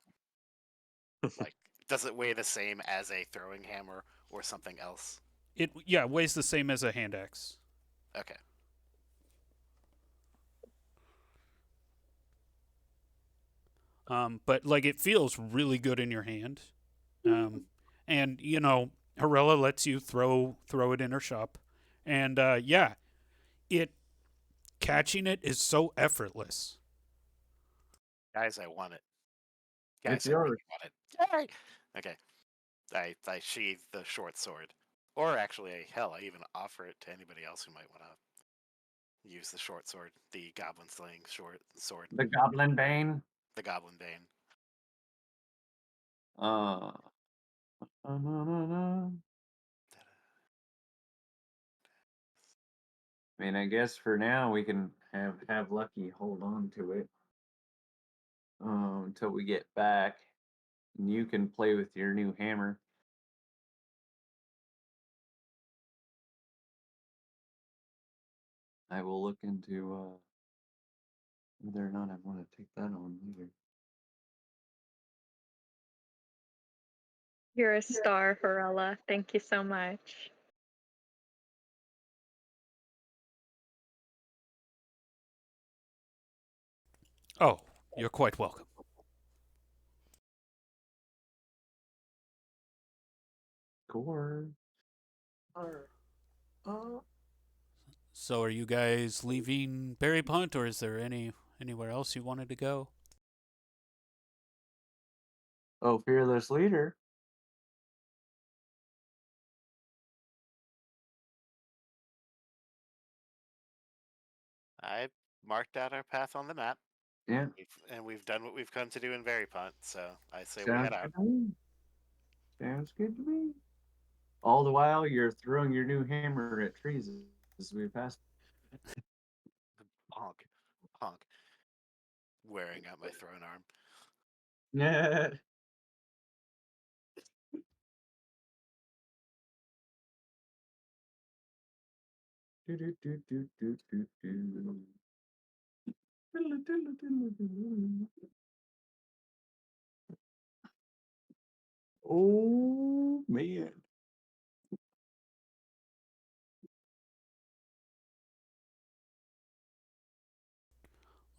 Like, does it weigh the same as a throwing hammer or something else? It weighs the same as a hand axe. Okay. But like it feels really good in your hand. And you know, Harella lets you throw it in her shop. And yeah, it catching it is so effortless. Guys, I want it. It's Guys, I yours. really want it. Yay! Okay. I sheathe the short sword. Or actually, hell, I even offer it to anybody else who might want to use the short sword, the goblin slaying short sword, The Goblin Bane. the goblin bane. I mean, I guess for now we can have Lucky hold on to it until we get back, and you can play with your new hammer. I will look into whether or not I want to take that on later. You're a star, Harella. Thank you so much. Oh, you're quite welcome. Gore. So, are you guys leaving Berry Punt, or is there anywhere else you wanted to go? Oh, fearless leader. I marked out our path on the map, Yeah, and we've done what we've come to do in Very Punt. So I say we sounds head out. good to me. Sounds good to me. All the while, you're throwing your new hammer at trees as we pass. Honk, honk. Wearing out my thrown arm. Yeah. Do, do, do, do, do, do, do. Oh man.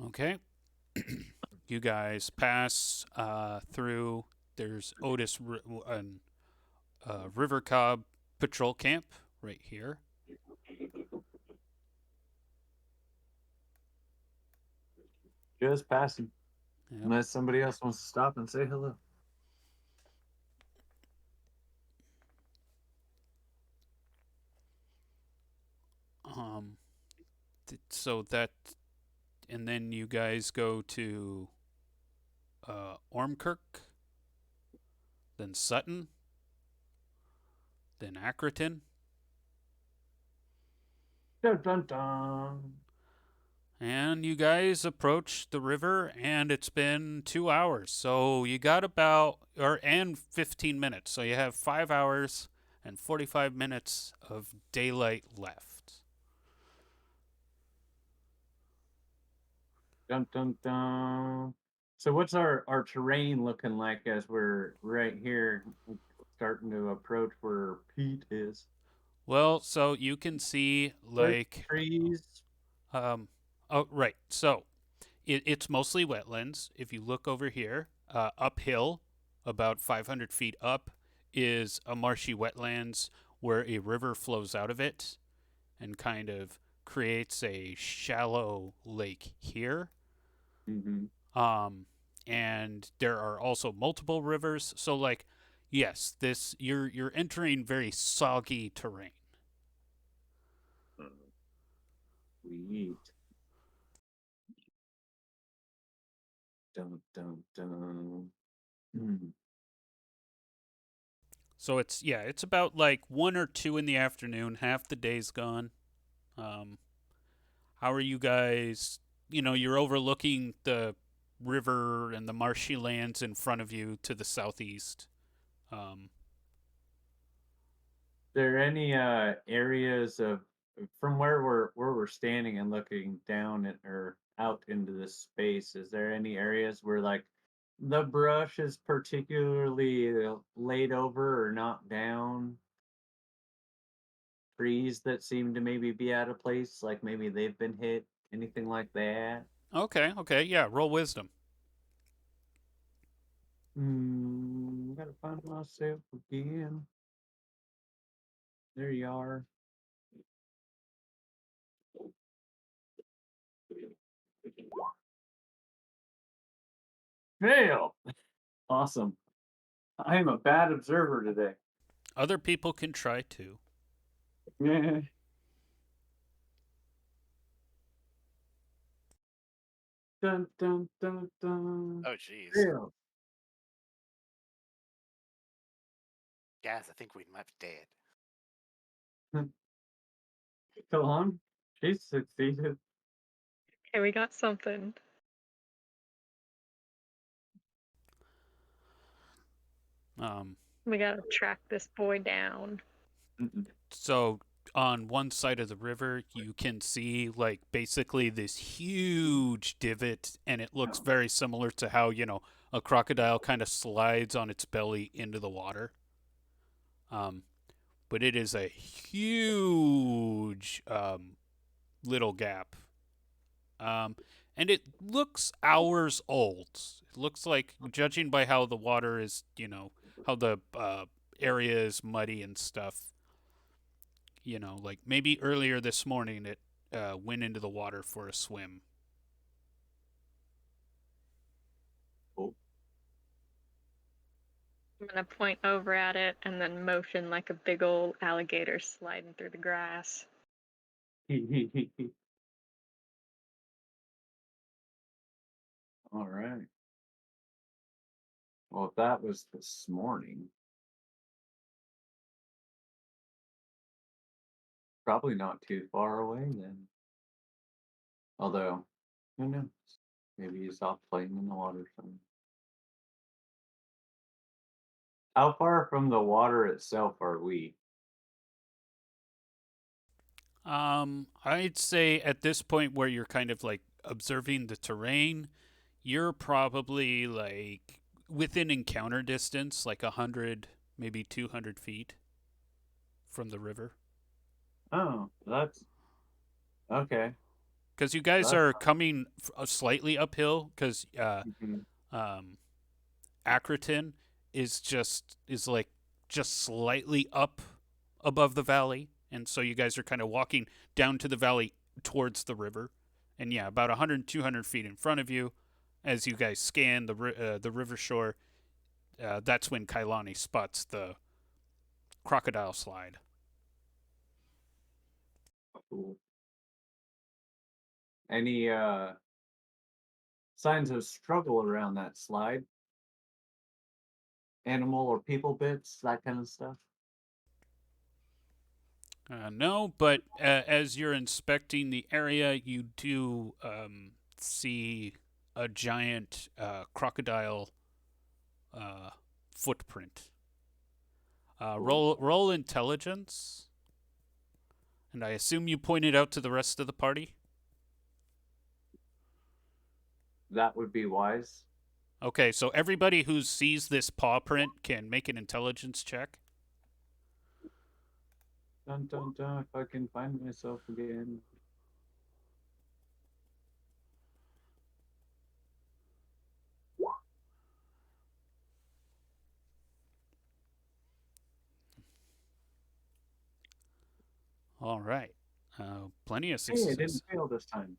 Okay. You guys pass through. There's and River Cobb Patrol Camp right here. Just passing. Yep. Unless somebody else wants to stop and say hello. Um, so that, and then you guys go to Ormkirk, then Sutton, then Ackerton, Dun dun dun. and you guys approach the river, and it's been 2 hours. So you got about, and 15 minutes. So you have 5 hours and 45 minutes of daylight left. Dun dun dun. So what's our terrain looking like as we're right here starting to approach where Pete is? Well, so you can see like, trees. oh, right. So it's mostly wetlands. If you look over here, uphill, about 500 feet up, is a marshy wetlands where a river flows out of it and kind of creates a shallow lake here. Mm-hmm. And there are also multiple rivers. So, like, yes, this you're entering very soggy terrain. Sweet. Dun dun dun. Mm. So it's about like 1 or 2 in the afternoon. Half the day's gone. Um, how are you guys? You're overlooking the river and the marshy lands in front of you to the southeast. Um, There any areas of from where we're standing and looking down at or out into this space, is there any areas where like the brush is particularly laid over or knocked down? Trees that seem to maybe be out of place, like maybe they've been hit, anything like that? okay, yeah. Roll wisdom. Gotta find myself again. There you are. Fail. Awesome. I am a bad observer today. Other people can try too. Yeah. Dun dun dun dun. Oh, jeez. Fail. Guys, I think we might be dead. Go on. She succeeded. Okay, we got something. Um, We gotta track this boy down. Mm-mm. so on one side of the river, you can see like basically this huge divot, and it looks very similar to how a crocodile kind of slides on its belly into the water. Um, but it is a huge little gap. And it looks hours old. It looks like, judging by how the water is, how the area is muddy and stuff, like maybe earlier this morning went into the water for a swim. Oh, I'm gonna point over at it and then motion like a big old alligator sliding through the grass. all right. Well, if that was this morning, probably not too far away then. Although, who knows? Maybe he's off playing in the water somewhere. How far from the water itself are we? I'd say at this point where you're kind of like observing the terrain, you're probably like within encounter distance, like 100, maybe 200 feet from the river. Oh, that's okay. Because you guys That's are coming slightly uphill, because mhm. Acroton is like just slightly up above the valley, and so you guys are kind of walking down to the valley towards the river, and yeah, about 100 200 feet in front of you, as you guys scan the river shore, that's when Kailani spots the crocodile slide. Cool. Any signs of struggle around that slide? Animal or people bits, that kind of stuff? No, but as you're inspecting the area, you do see a giant crocodile footprint. Roll intelligence, and I assume you pointed out to the rest of the party. That would be wise. Okay, so everybody who sees this paw print can make an intelligence check. Dun dun dun, if I can find myself again. All right, plenty of Hey, I successes. didn't fail this time.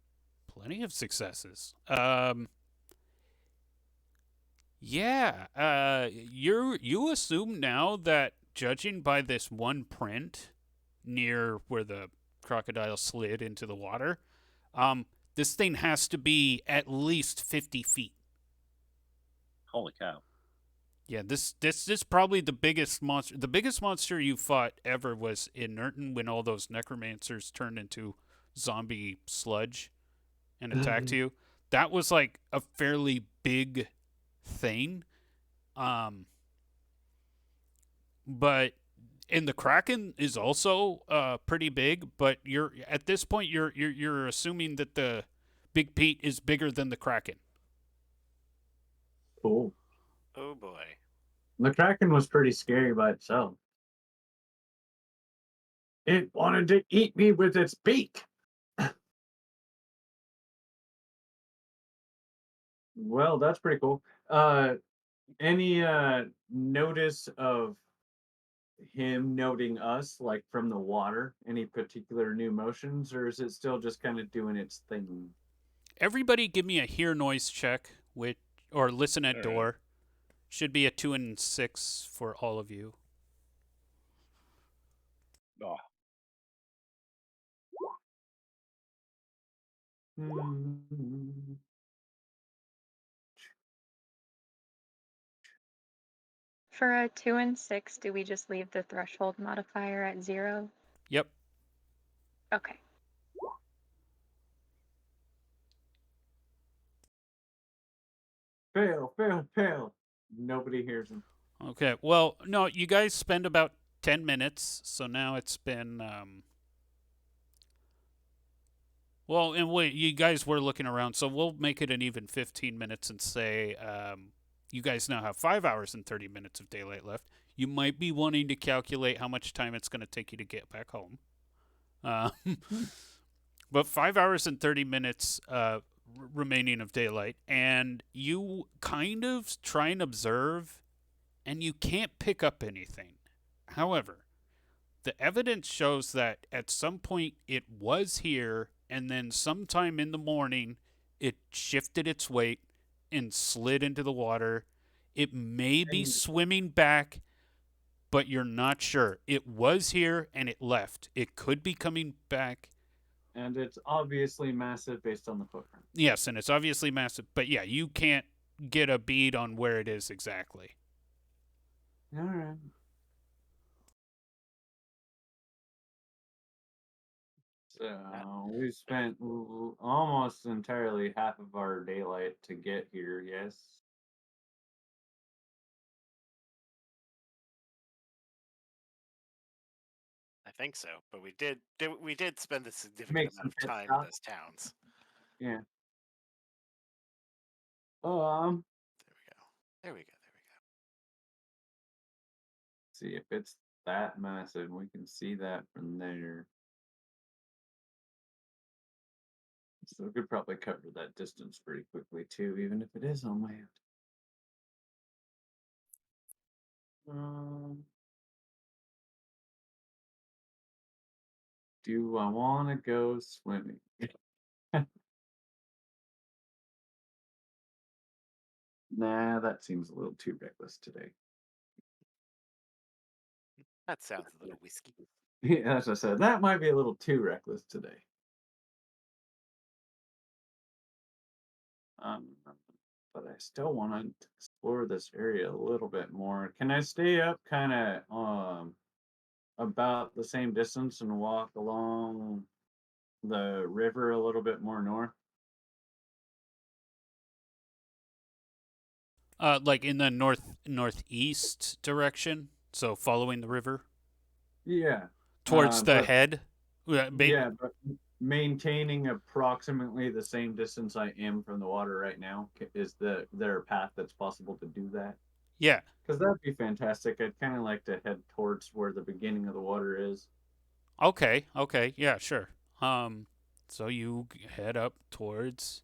Plenty of successes. Yeah. You assume now that judging by this one print near where the crocodile slid into the water, this thing has to be at least 50 feet. Holy cow. Yeah, this is probably the biggest monster. The biggest monster you fought ever was in Nurton when all those necromancers turned into zombie sludge and attacked you. That was like a fairly big thing. But and the Kraken is also pretty big, but you're at this point you're assuming that the Big Pete is bigger than the Kraken. Cool. Oh boy. The Kraken was pretty scary by itself. It wanted to eat me with its beak. Well, that's pretty cool. Any notice of him noting us, like from the water? Any particular new motions, or is it still just kind of doing its thing? Everybody give me a hear noise check or listen at All right. door. Should be a 2 and 6 for all of you. Oh, Hmm. For a 2 and 6, do we just leave the threshold modifier at 0? Yep. Okay. Fail, fail, fail. Nobody hears him. Okay. Well, no, you guys spend about 10 minutes, so now it's been well, and you guys were looking around, so we'll make it an even 15 minutes and say you guys now have 5 hours and 30 minutes of daylight left. You might be wanting to calculate how much time it's going to take you to get back home. But 5 hours and 30 minutes remaining of daylight, and you kind of try and observe, and you can't pick up anything. However, the evidence shows that at some point it was here and then sometime in the morning, it shifted its weight and slid into the water. It may be And swimming back, but you're not sure. It was here and it left. It could be coming back. and it's obviously massive based on the footprint. Yes, and it's obviously massive, but yeah, you can't get a bead on where it is exactly. All right. So we spent almost entirely half of our daylight to get here. Yes. I think so, but we did spend a significant Make amount some of pit time in stops. those towns. Yeah. There we go. See if it's that massive. We can see that from there. So we could probably cover that distance pretty quickly too, even if it is on land. Um, do I want to go swimming? Nah, that seems a little too reckless today. That sounds a little whiskey. Yeah, as I said, that might be a little too reckless today. But I still want to explore this area a little bit more. Can I stay up kind of about the same distance and walk along the river a little bit more north? Like in the northeast direction, so following the river Yeah. towards the But head. yeah, but maintaining approximately the same distance I am from the water right now. Is there a path that's possible to do that? Yeah. Because that'd be fantastic. I'd kind of like to head towards where the beginning of the water is. Okay. Okay. Yeah. Sure. So you head up towards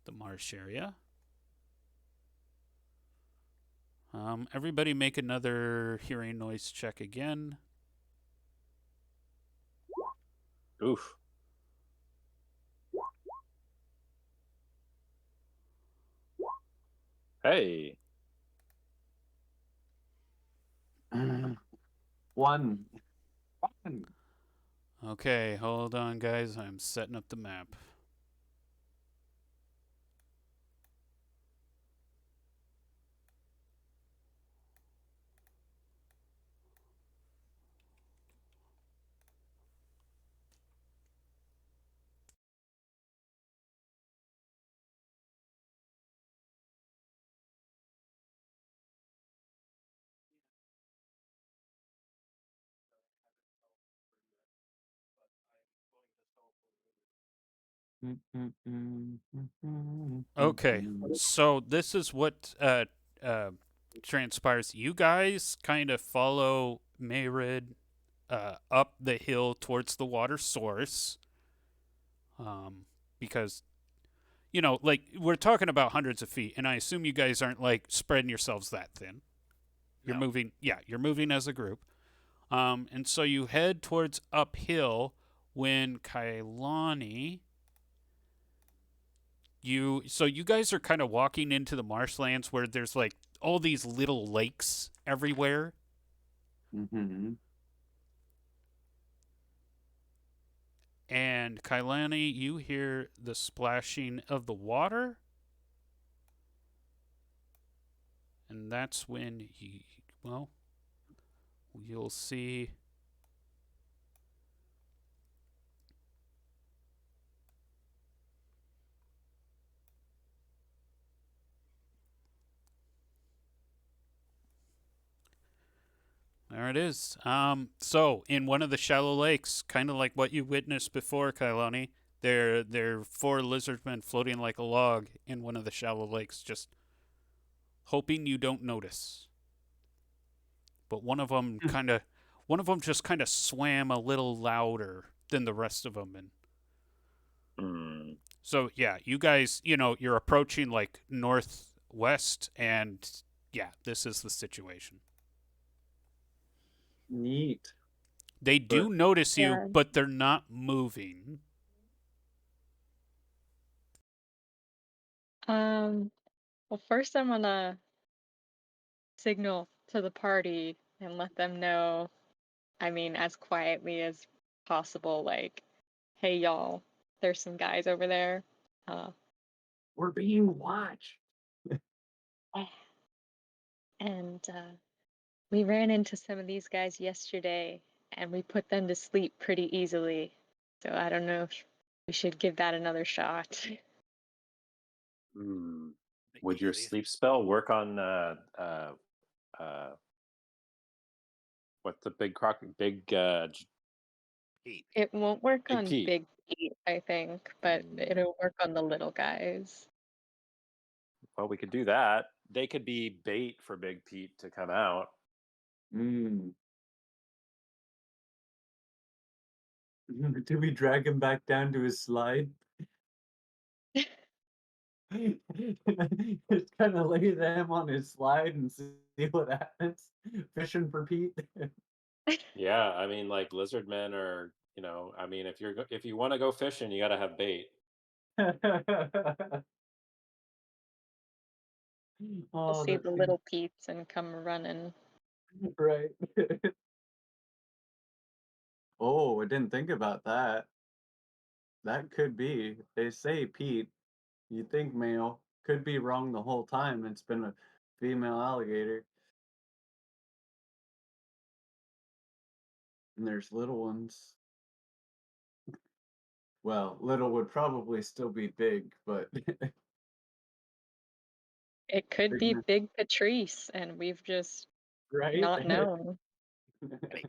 the marsh area. Everybody make another hearing noise check again. Oof. Hey. One. Okay, hold on, guys. I'm setting up the map. Okay, so this is what transpires. You guys kind of follow Mayrid up the hill towards the water source, because like we're talking about hundreds of feet, and I assume you guys aren't like spreading yourselves that thin. You're No. moving, yeah, you're moving as a group, and so you head towards uphill when Kailani. So you guys are kind of walking into the marshlands where there's like all these little lakes everywhere. Mm-hmm. And Kailani, you hear the splashing of the water. And that's when you'll see there it is. So in one of the shallow lakes, kind of like what you witnessed before, Kailani, there are four lizardmen floating like a log in one of the shallow lakes, just hoping you don't notice. But one of them just kind of swam a little louder than the rest of them, and so yeah, you guys, you're approaching like northwest, and yeah, this is the situation. Neat. They do notice you, Yeah. but they're not moving. Well, first I'm gonna signal to the party and let them know, I mean, as quietly as possible, like, hey, y'all, there's some guys over there. Uh, We're being watched. and we ran into some of these guys yesterday and we put them to sleep pretty easily. So I don't know if we should give that another shot. Hmm. Would your Easy. sleep spell work on what the big Heat. It won't work Big on Pete? Big Pete, I think, but it'll work on the little guys. Well, we could do that. They could be bait for Big Pete to come out. Mm. Do we drag him back down to his slide? Just kind of lay them on his slide and see what happens. Fishing for Pete. Yeah, I mean, like lizard men are, I mean, if you want to go fishing, you got to have bait. We'll Oh, see that the seems little Pete's and come running. right. Oh, I didn't think about that. That could be. They say Pete. You think male. Could be wrong the whole time. It's been a female alligator. And there's little ones. Well, little would probably still be big, but It could big be enough, Big Patrice, and we've just right? not known. Any-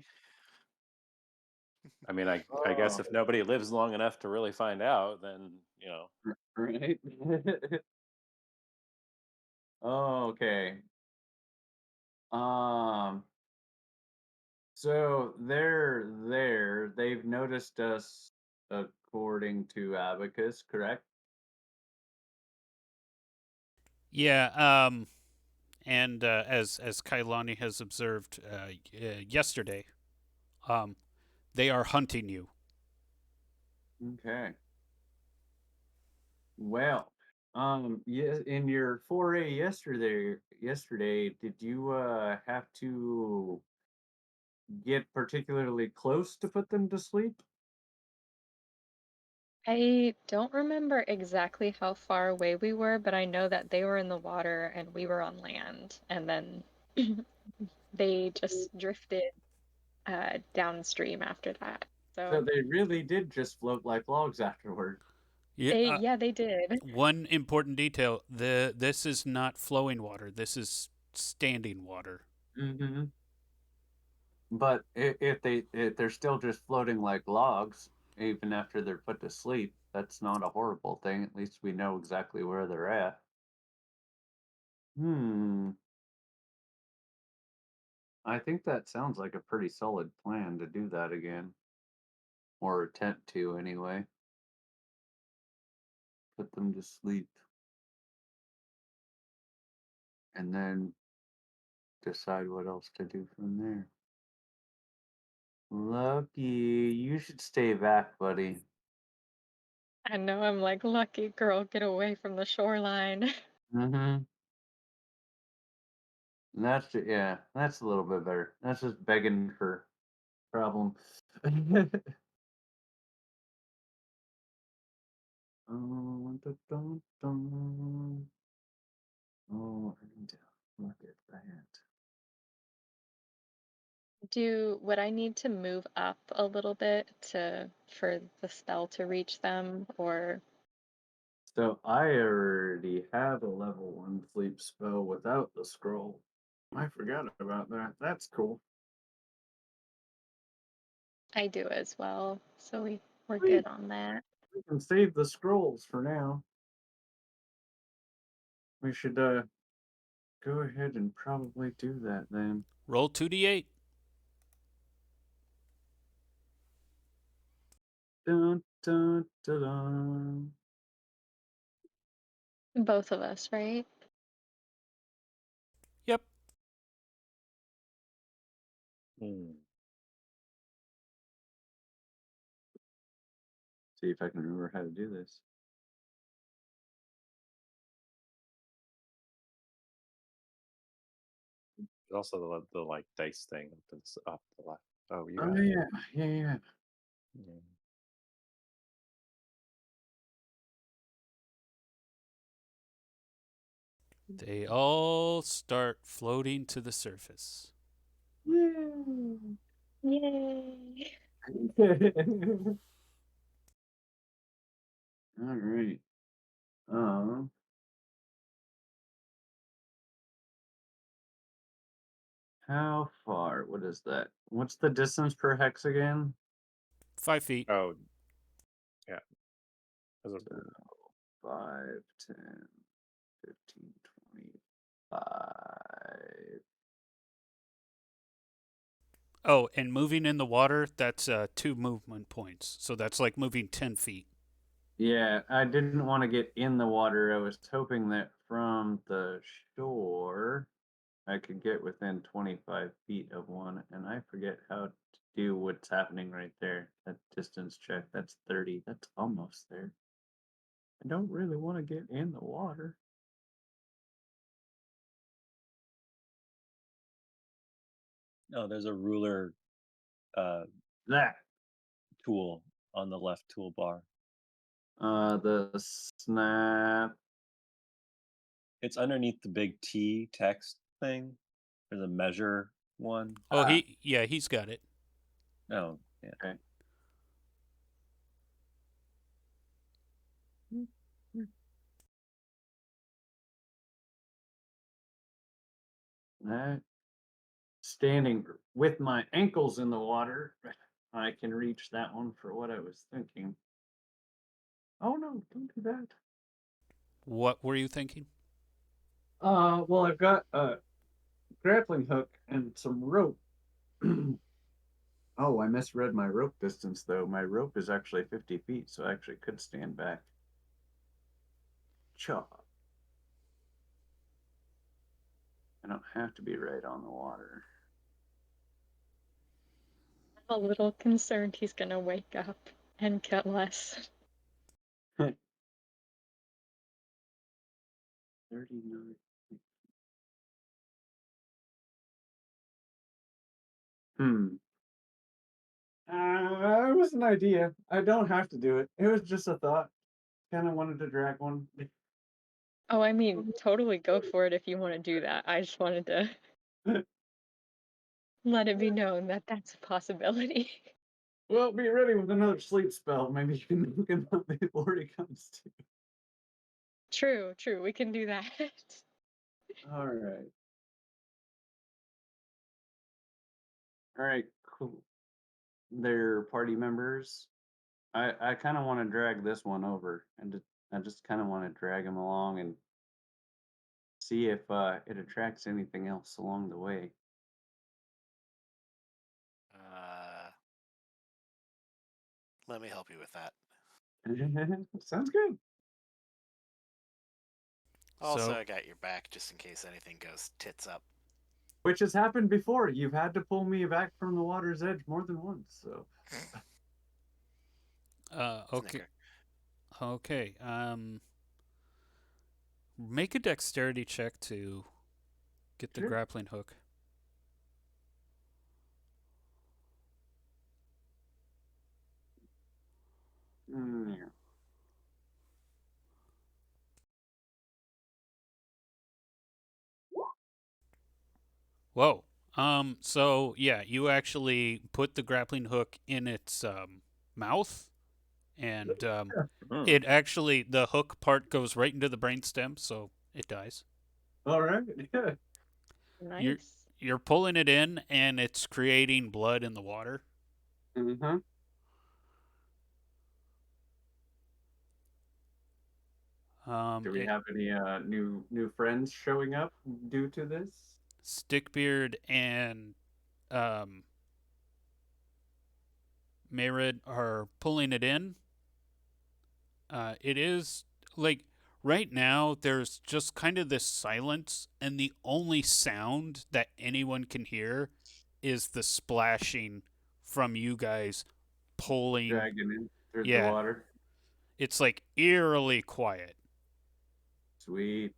I mean, I guess Oh, if nobody lives long enough to really find out, then right. Okay. Um, so they're there. They've noticed us according to Abacus, correct? Yeah, and as Kailani has observed yesterday, um, they are hunting you. Okay. Well, yes, in your foray yesterday, did you have to get particularly close to put them to sleep? I don't remember exactly how far away we were, but I know that they were in the water and we were on land, and then they just drifted downstream after that. So So they really did just float like logs afterward. Yeah, yeah, they did. one important detail: this is not flowing water. This is standing water. Mm-hmm. But if they're still just floating like logs, even after they're put to sleep, that's not a horrible thing. At least we know exactly where they're at. Hmm. I think that sounds like a pretty solid plan to do that again, or attempt to anyway. Put them to sleep, and then decide what else to do from there. Lucky, you should stay back, buddy. I know I'm like, lucky girl, get away from the shoreline. Mm-hmm. Yeah, that's a little bit better. That's just begging for problem. Oh, dun, dun, dun. Oh, I need to look at that. Would I need to move up a little bit for the spell to reach them, or So I already have a level 1 sleep spell without the scroll. I forgot about that. That's cool. I do as well, so we're Sweet. good on that. We can save the scrolls for now. We should go ahead and probably do that then. Roll 2d8. Dun dun dun dun. Both of us, right? Yep. Hmm. See if I can remember how to do this. There's also the like dice thing that's up the left. Oh, you Oh got it. yeah. Yeah. They all start floating to the surface. Woo! Yay! All right. Um. How far? What is that? What's the distance per hex again? 5 feet. Oh, yeah. There's a- So 5, 10, 15, 25. Oh, and moving in the water, that's 2 movement points. So that's like moving 10 feet. Yeah, I didn't want to get in the water. I was hoping that from the shore I could get within 25 feet of one, and I forget how to do what's happening right there. That distance check, that's 30. That's almost there. I don't really want to get in the water. No, there's a ruler That. tool on the left toolbar. The snap. It's underneath the big T text thing. There's a measure one. Oh, he's got it. Oh, yeah. Okay. That. Standing with my ankles in the water, I can reach that one for what I was thinking. Oh no, don't do that. What were you thinking? Well, I've got a grappling hook and some rope. Oh, I misread my rope distance though. My rope is actually 50 feet, so I actually could stand back. Chop. I don't have to be right on the water. I'm a little concerned he's gonna wake up and kill us. 39. Hmm. It was an idea. I don't have to do it. It was just a thought. Kind of wanted to drag one. Oh, I mean, totally go for it if you want to do that. I just wanted to let it be known that that's a possibility. Well, be ready with another sleep spell. Maybe you can look him up before he comes to. True, we can do that. All right. All right, cool. They're party members. I kind of want to drag this one over, and I just kind of want to drag him along and see if it attracts anything else along the way. Let me help you with that. Sounds good. Also, So- I got your back just in case anything goes tits up. Which has happened before. You've had to pull me back from the water's edge more than once. So Okay. Snicker. Okay. Make a dexterity check to get the Sure. grappling hook. Yeah. Whoa. So yeah, you actually put the grappling hook in its mouth, and Hmm. it actually the hook part goes right into the brainstem, so it dies. All right. Yeah. Nice. You're pulling it in, and it's creating blood in the water. Mm-hmm. Do we have any new friends showing up due to this? Stickbeard and Merid are pulling it in. It is like right now there's just kind of this silence, and the only sound that anyone can hear is the splashing from you guys pulling. Dragging in through the Yeah, water. It's like eerily quiet. Sweet.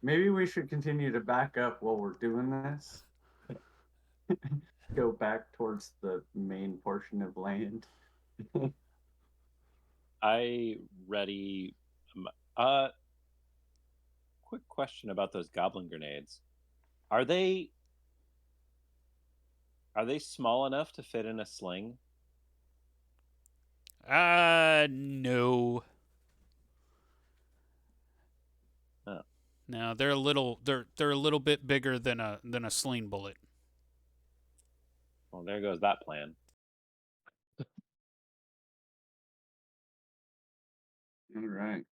Maybe we should continue to back up while we're doing this. Go back towards the main portion of land. I ready. Quick question about those goblin grenades. Are they small enough to fit in a sling? No. Oh. No, they're a little bit bigger than a sling bullet. Well, there goes that plan. All right.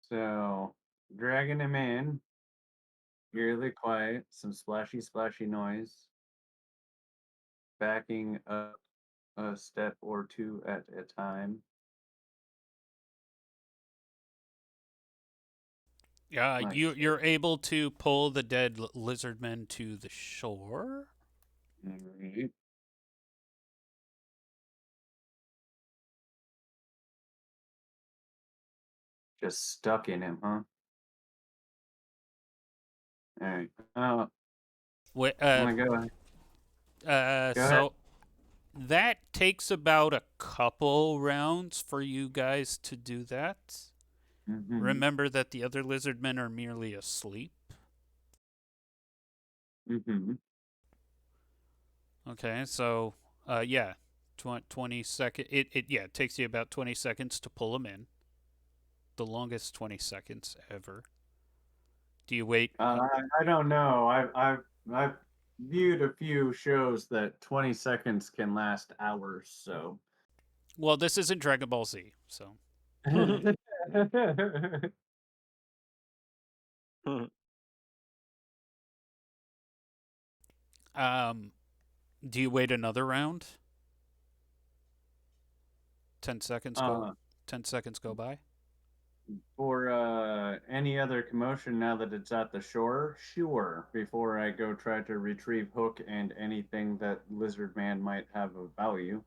So, dragging him in, eerily quiet, some splashy noise, backing up a step or two at a time. Like You're able to pull the dead lizard men to the shore. All right. Just stuck in him, huh? All right. Wait, I'm gonna go ahead. Go ahead. so that takes about a couple rounds for you guys to do that. Mhm. Remember that the other lizard men are merely asleep. Mhm. Okay, so yeah, 20 seconds. It takes you about 20 seconds to pull them in. The longest 20 seconds ever. Do you wait? I don't know. I've viewed a few shows that 20 seconds can last hours. So. Well, this isn't Dragon Ball Z, so. Do you wait another round? 10 seconds go. 10 seconds go by. For any other commotion now that it's at the shore, sure. Before I go try to retrieve Hook and anything that Lizard Man might have of value.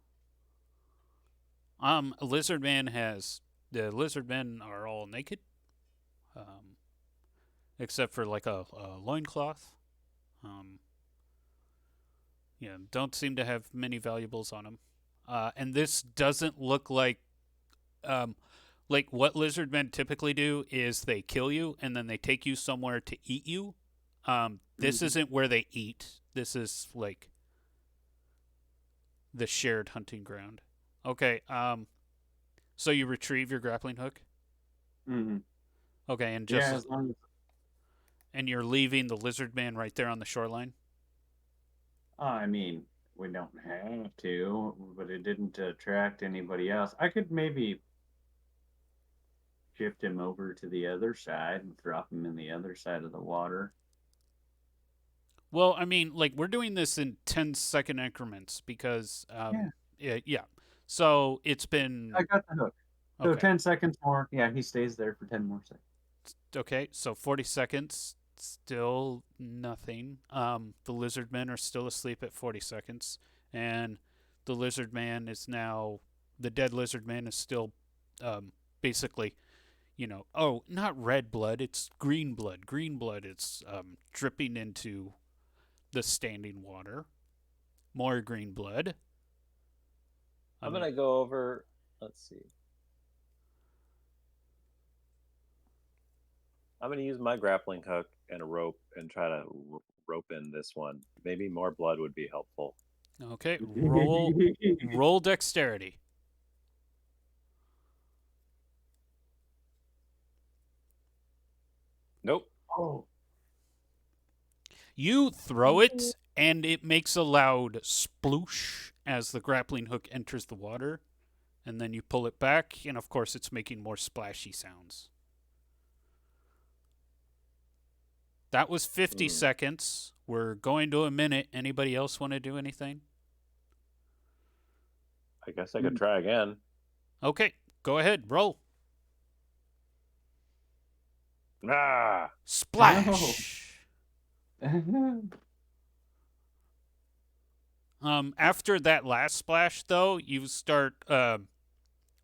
Lizard Man has the lizard men are all naked, except for like a loincloth. Yeah, don't seem to have many valuables on them. And this doesn't look like what lizard men typically do is they kill you and then they take you somewhere to eat you. This isn't where they eat. This is like the shared hunting ground. Okay. So you retrieve your grappling hook. Mm-hmm. Okay, and Yeah, as long as and you're leaving the lizard man right there on the shoreline. I mean, we don't have to, but it didn't attract anybody else. I could maybe shift him over to the other side and drop him in the other side of the water. Well, I mean, like we're doing this in 10-second increments because yeah. So it's been I got the hook. So okay. 10 seconds more. Yeah, he stays there for 10 more seconds. Okay, so 40 seconds, still nothing. The lizard men are still asleep at 40 seconds, and the lizard man is now the dead lizard man is still basically, oh, not red blood, it's green blood. Green blood is dripping into the standing water. More green blood. I'm gonna go over. Let's see. I'm gonna use my grappling hook and a rope and try to rope in this one. Maybe more blood would be helpful. Okay, roll dexterity. Nope. Oh. You throw it, and it makes a loud sploosh as the grappling hook enters the water, and then you pull it back, and of course it's making more splashy sounds. That was 50 seconds. We're going to a minute. Anybody else want to do anything? I guess I could try again. Okay, go ahead, roll. Ah! Splash! After that last splash, though, you start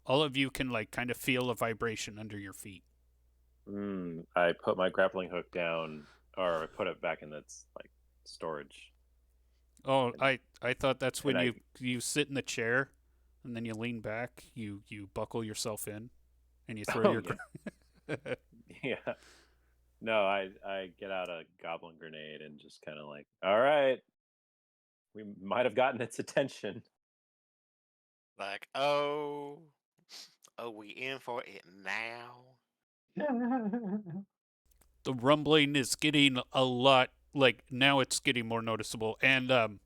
all of you can like kind of feel a vibration under your feet. I put my grappling hook down, or I put it back in its like storage. Oh, I thought that's when And you sit in the chair, and then you lean back, you buckle yourself in, and you throw your. Yeah. No, I get out a goblin grenade and just kind of like, all right, we might have gotten its attention. Like, oh, we in for it now? The rumbling is getting a lot like now it's getting more noticeable, and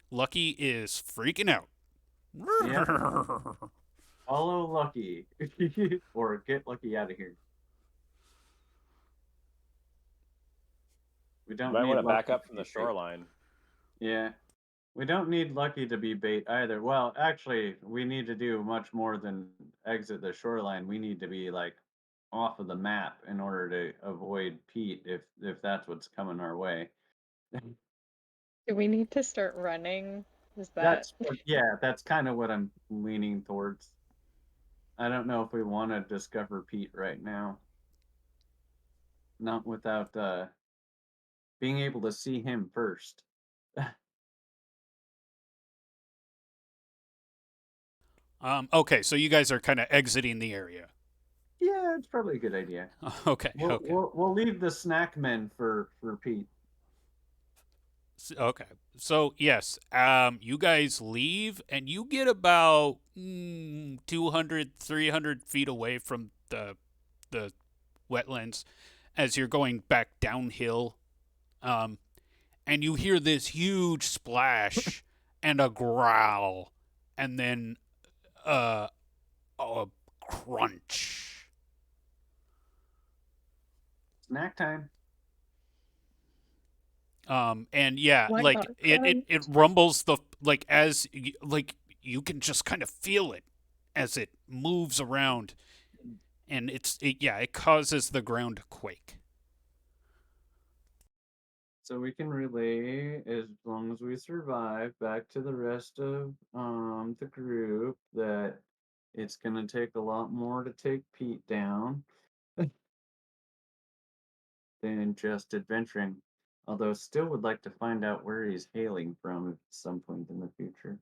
Lucky is freaking out. Yeah. Follow Lucky, or get Lucky out of here. We You don't might need want to back Lucky up to from be the bait. shoreline. Yeah. We don't need Lucky to be bait either. Well, actually, we need to do much more than exit the shoreline. We need to be like off of the map in order to avoid Pete if that's what's coming our way. Do we need to start running? Is that That's kind of what I'm leaning towards. I don't know if we want to discover Pete right now. Not without being able to see him first. Okay, so you guys are kind of exiting the area. Yeah, it's probably a good idea. Okay, We'll okay. we'll leave the snack men for Pete. Okay. So, yes, you guys leave and you get about 200, 300 feet away from the wetlands as you're going back downhill. And you hear this huge splash and a growl and then a crunch. Snack time. And yeah, Why like not it rumbles like as like you can just kind of feel it as it moves around, and it causes the ground to quake. So we can relay as long as we survive back to the rest of the group that it's gonna take a lot more to take Pete down than just adventuring. Although still would like to find out where he's hailing from at some point in the future.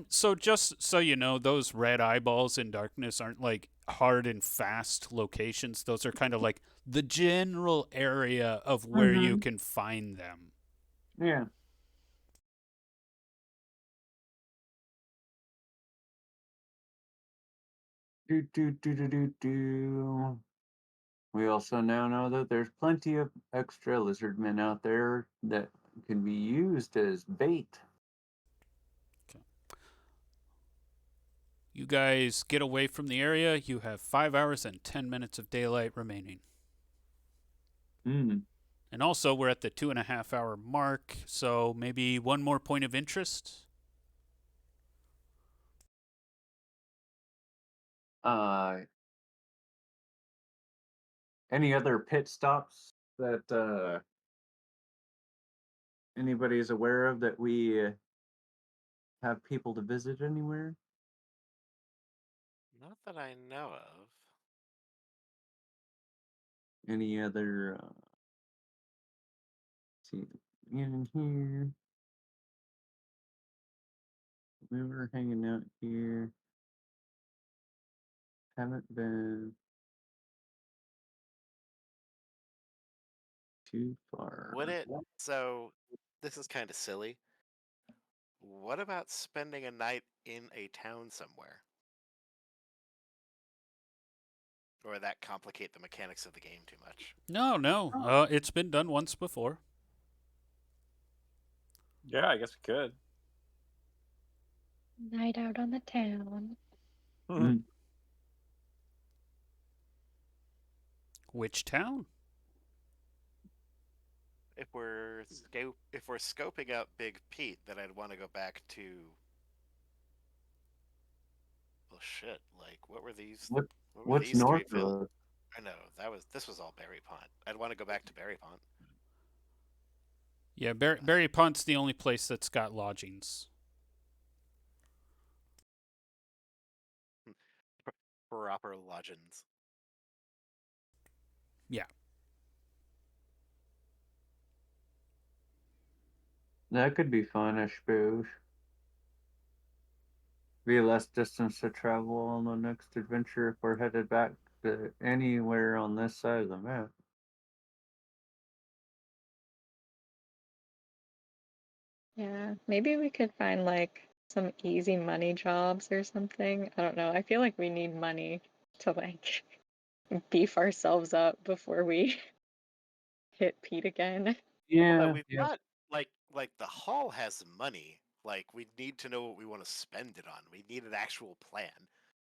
So just so you know, those red eyeballs in darkness aren't like hard and fast locations. Those are kind of like the general area of where you can find them. Yeah. Do. We also now know that there's plenty of extra lizard men out there that can be used as bait. You guys get away from the area. You have 5 hours and 10 minutes of daylight remaining. Hmm. And also, we're at the 2.5 hour mark, so maybe one more point of interest. Any other pit stops that anybody's aware of that we have people to visit anywhere? Not that I know of. Any other see in here? We were hanging out here. Haven't been too far. Would it? So, this is kind of silly. What about spending a night in a town somewhere? Or would that complicate the mechanics of the game too much? No. It's been done once before. Yeah, I guess we could. night out on the town? Mm. Which town? If we're scoping out Big Pete, then I'd want to go back to. Well, shit. Like, what were these? What What were what's these three north villas? of us? I know this was all Berry Pond. I'd want to go back to Berry Pond. Yeah, Berry Punt's the only place that's got lodgings. Proper lodgings. Yeah. That could be fun, I suppose. Be less distance to travel on the next adventure if we're headed back to anywhere on this side of the map. Yeah, maybe we could find like some easy money jobs or something. I don't know. I feel like we need money to like beef ourselves up before we hit Pete again. Yeah, We've yeah, got like the hall has money. Like we need to know what we want to spend it on. We need an actual plan.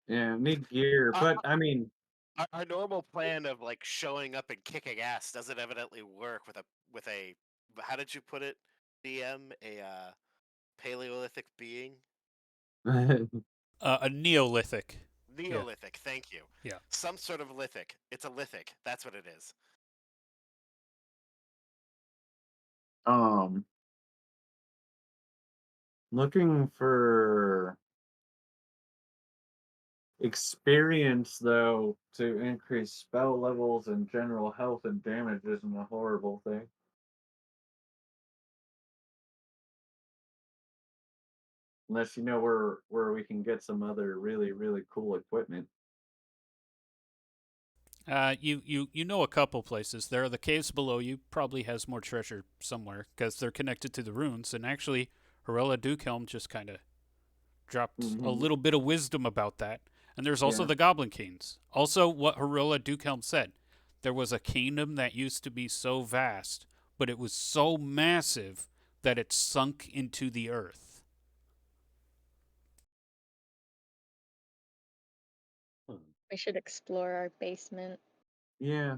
yeah. Need gear, Our, but I mean, our normal plan of like showing up and kicking ass doesn't evidently work with a how did you put it? DM a Paleolithic being. A Neolithic. Neolithic, thank you. Yeah. Some sort of lithic. It's a lithic. That's what it is. um, looking for experience though to increase spell levels and general health and damage isn't a horrible thing. Unless you know where we can get some other really cool equipment. You know a couple places. There are the caves below you. Probably has more treasure somewhere because they're connected to the runes. And actually, Horella Dukehelm just kind of dropped a Hmm. little bit of wisdom about that. And there's also Yeah. the Goblin Kings. Also, what Horella Dukehelm said, there was a kingdom that used to be so vast, but it was so massive that it sunk into the earth. We should explore our basement. Yeah.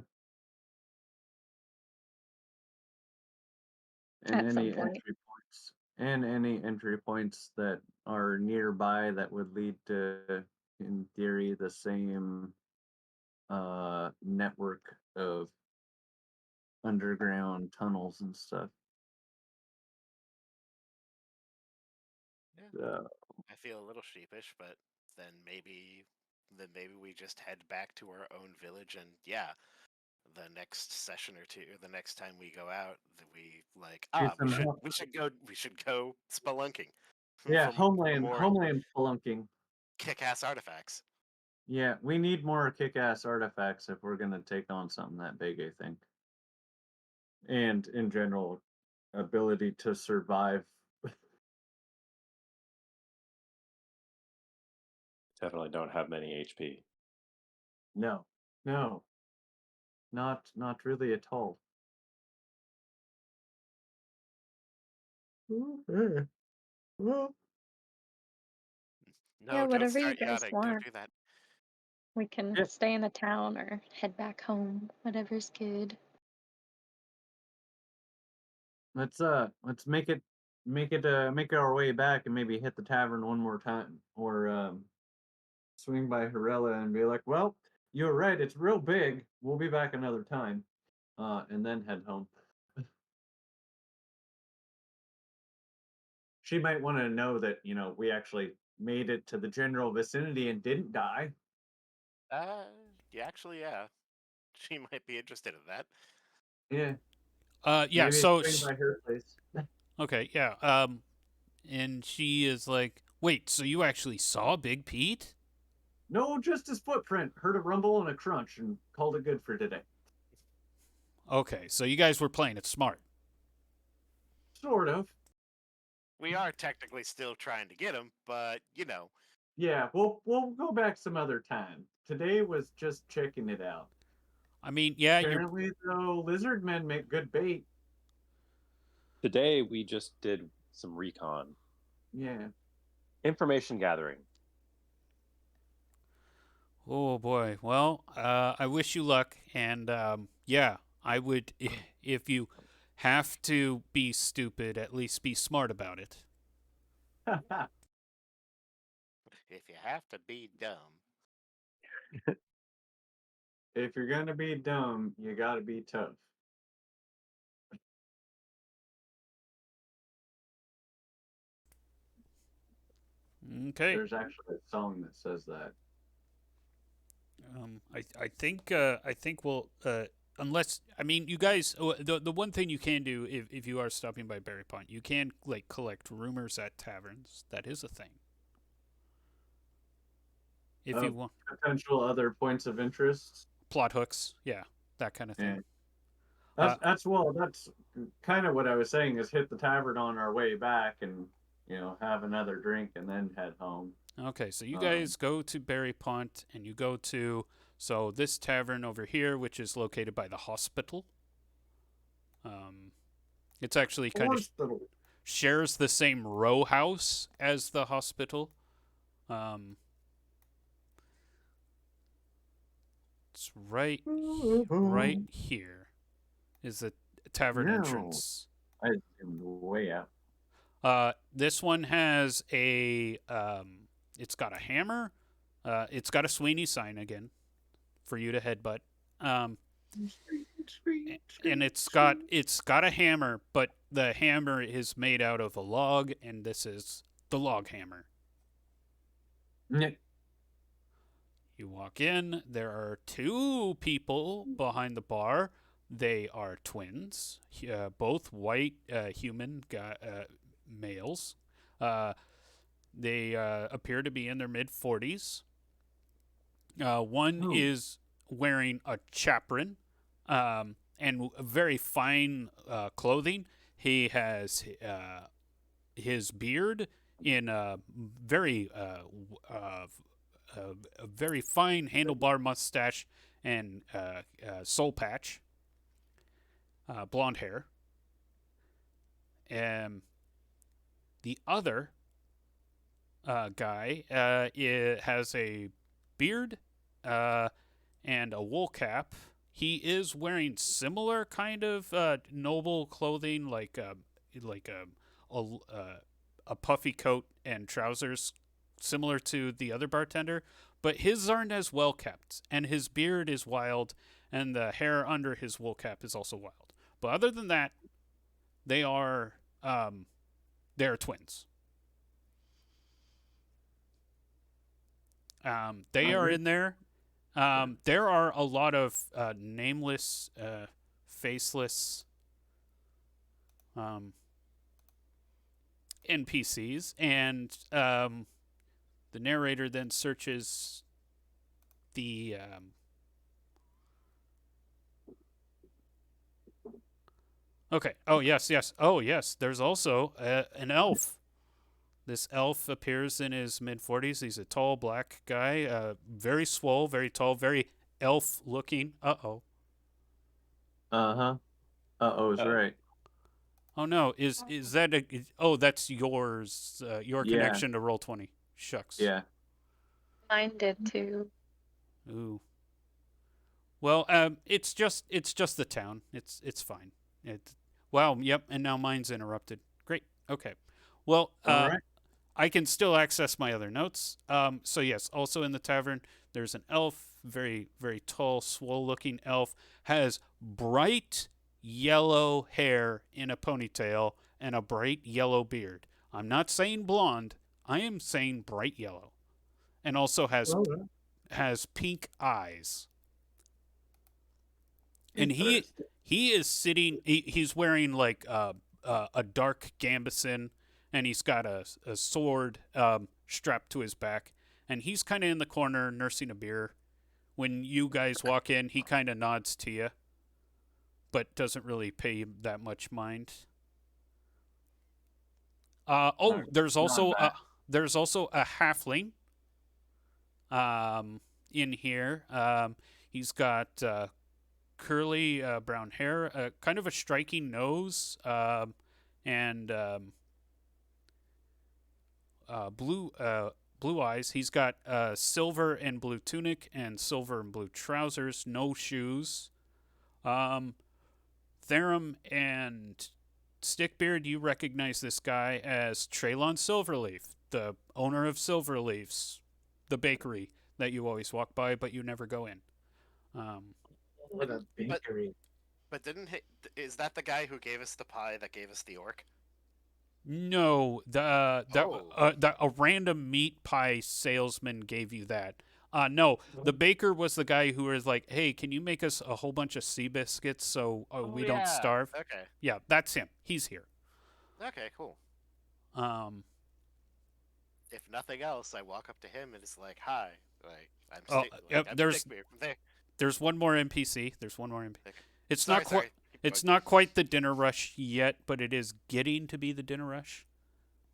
And At some any point. entry points. And any entry points that are nearby that would lead to, in theory, the same network of underground tunnels and stuff. Yeah. So, I feel a little sheepish, but then maybe we just head back to our own village and yeah, the next session or two, or the next time we go out, that we like do we some should go spelunking yeah, for homeland more homeland spelunking. kick-ass artifacts. Yeah, we need more kick-ass artifacts if we're gonna take on something that big, I think. And in general, ability to survive. Definitely don't have many HP. No, no, not really at all. Well, Yeah, No, don't whatever you start guys yawning. Don't want. do that. We can yeah, stay in the town or head back home. Whatever's good. let's make our way back and maybe hit the tavern one more time, or swing by Horella and be like, well, you're right, it's real big. We'll be back another time, and then head home. She might want to know that we actually made it to the general vicinity and didn't die. Uh, yeah, actually, yeah, she might be interested in that. Yeah, Yeah. maybe So, swing by her place. okay, yeah. And she is like, wait, so you actually saw Big Pete? No, just his footprint. Heard a rumble and a crunch and called it good for today. Okay, so you guys were playing it smart. Sort of. We are technically still trying to get him, but Yeah, we'll go back some other time. Today was just checking it out. I mean, yeah, you're. Apparently, though, lizard men make good bait. Today we just did some recon, Yeah. information gathering. Oh boy. Well, I wish you luck, and yeah, I would. If you have to be stupid, at least be smart about it. if you have to be dumb, If you're gonna be dumb, you gotta be tough. Okay. There's actually a song that says that. I think we'll unless I mean you guys the one thing you can do if you are stopping by Berry Pond, you can like collect rumors at taverns. That is a thing. If you Of want potential other points of interest. plot hooks, yeah, that kind of thing. And Uh, that's kind of what I was saying is hit the tavern on our way back and have another drink and then head home. okay, so you Um, guys go to Berry Pond and you go to this tavern over here, which is located by the hospital. It's actually kind of Hospital. shares the same row house as the hospital. It's right here is the tavern No. entrance. I zoomed way out. This one has a it's got a hammer. It's got a Sweeney sign again for you to headbutt. And it's got a hammer, but the hammer is made out of a log, and this is the log hammer. Nick. You walk in. There are two people behind the bar. They are twins, both white human males. They appear to be in their mid-40s. One is wearing a chaperon and very fine clothing. He has his beard in a very fine handlebar mustache and soul patch, blonde hair. The other guy has a beard and a wool cap. He is wearing similar kind of noble clothing, like a puffy coat and trousers, similar to the other bartender, but his aren't as well kept, and his beard is wild, and the hair under his wool cap is also wild. But other than that, they are twins. They are in there. There are a lot of nameless, faceless NPCs, and the narrator then searches the okay. Oh yes. Oh yes. There's also an elf. This elf appears in his mid-40s. He's a tall black guy, very swole, very tall, very elf-looking. Uh-oh. Uh-huh. Uh-oh is right. Oh no, is that a? Oh, that's yours. Your Yeah. connection to Roll20. Shucks. Yeah. Mine did too. Ooh. Well, it's just the town. It's fine. Wow. Yep. And now mine's interrupted. Great. Okay. Well, All right. I can still access my other notes. So yes, also in the tavern, there's an elf, very very tall, swole-looking elf, has bright yellow hair in a ponytail and a bright yellow beard. I'm not saying blonde. I am saying bright yellow, and also has pink eyes. And he is sitting. He's wearing like a dark gambeson, and he's got a sword strapped to his back, and he's kind of in the corner nursing a beer. When you guys walk in, he kind of nods to you, but doesn't really pay you that much mind. There's also a halfling in here. He's got curly brown hair, kind of a striking nose, and blue eyes. He's got silver and blue tunic and silver and blue trousers, no shoes. Therum and Stickbeard, you recognize this guy as Traylon Silverleaf, the owner of Silverleaf's, the bakery that you always walk by, but you never go in. What a bakery. But is that the guy who gave us the pie that gave us the orc? No, Oh. a random meat pie salesman gave you that. No, the baker was the guy who was like, "Hey, can you make us a whole bunch of sea biscuits so Oh we don't yeah. starve?" Okay. Yeah, that's him. He's here. Okay. Cool. Um, If nothing else, I walk up to him and it's like, "Hi, oh, yep, I'm there's Stickbeard from there." one more NPC. There's one more NPC. Okay. It's Sorry, not quite. sorry. Keep It's going. not quite the dinner rush yet, but it is getting to be the dinner rush.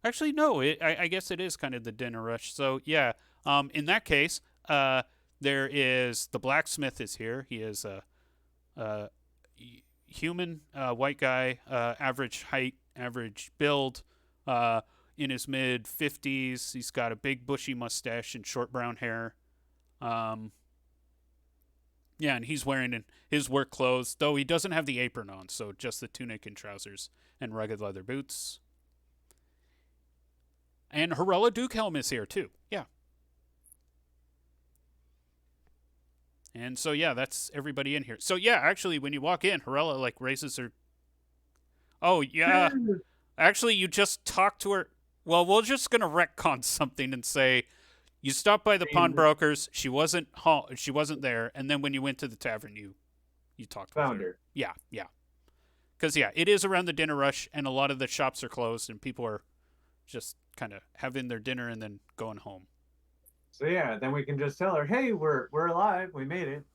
Actually, no. I guess it is kind of the dinner rush. So yeah. In that case, there is the blacksmith is here. He is a human white guy, average height, average build, uh, in his mid 50s. He's got a big bushy mustache and short brown hair. Um, yeah, and he's wearing his work clothes, though he doesn't have the apron on, so just the tunic and trousers and rugged leather boots. And Horella Dukehelm is here too. Yeah. And so yeah, that's everybody in here. So yeah, actually, when you walk in, Horella like raises her. Oh yeah, actually, you just talked to her. Well, we're just gonna retcon something and say you stopped by the pawnbrokers. She wasn't she wasn't there, and then when you went to the tavern, you talked with Found her. her. Yeah, yeah. Because yeah, it is around the dinner rush, and a lot of the shops are closed, and people are just kind of having their dinner and then going home. So yeah, then we can just tell her, "Hey, we're alive. We made it."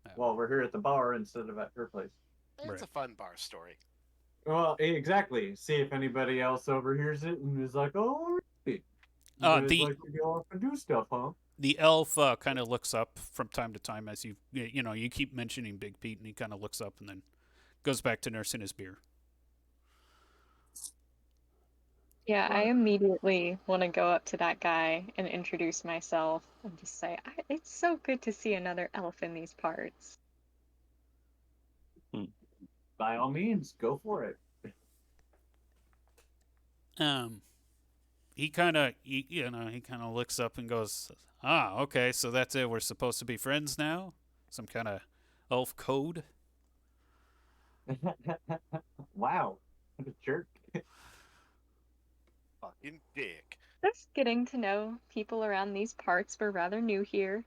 Yeah. Well, we're here at the bar instead of at her place. It's Right. a fun bar story. Well, exactly. See if anybody else overhears it and is like, "Oh, really? You guys The like to go off and do stuff, huh?" the elf kind of looks up from time to time as you keep mentioning Big Pete, and he kind of looks up and then goes back to nursing his beer. Yeah, I immediately want to go up to that guy and introduce myself and just say, it's so good to see another elf in these parts. By all means, go for it. He kind of he kind of looks up and goes, "Ah, okay, so that's it. We're supposed to be friends now. Some kind of elf code." Wow, what a jerk. Fucking dick. Just getting to know people around these parts. We're rather new here.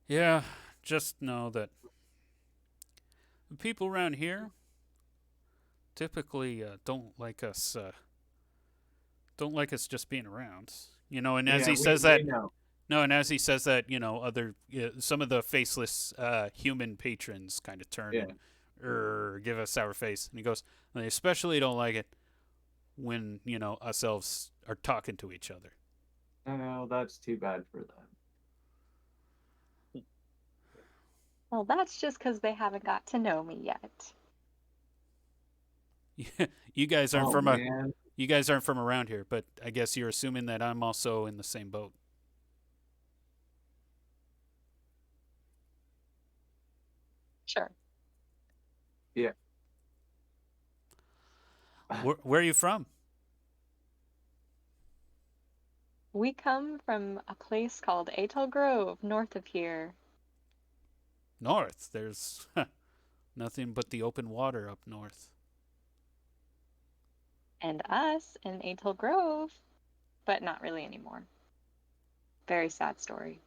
Yeah, just know that the people around here typically don't like us just being around. And as he says that, we know. no, and as he says that, other some of the faceless human patrons kind of turn Yeah. and give a sour face, and he goes, "They especially don't like it when us elves are talking to each other." Oh, that's too bad for them. Well, that's just because they haven't got to know me yet. You guys aren't Oh man, you guys aren't from around here, but I guess you're assuming that I'm also in the same boat. Sure. yeah. Where are you from? We come from a place called Atoll Grove, north of here. North. There's nothing but the open water up north. And us in Atoll Grove, but not really anymore. Very sad story.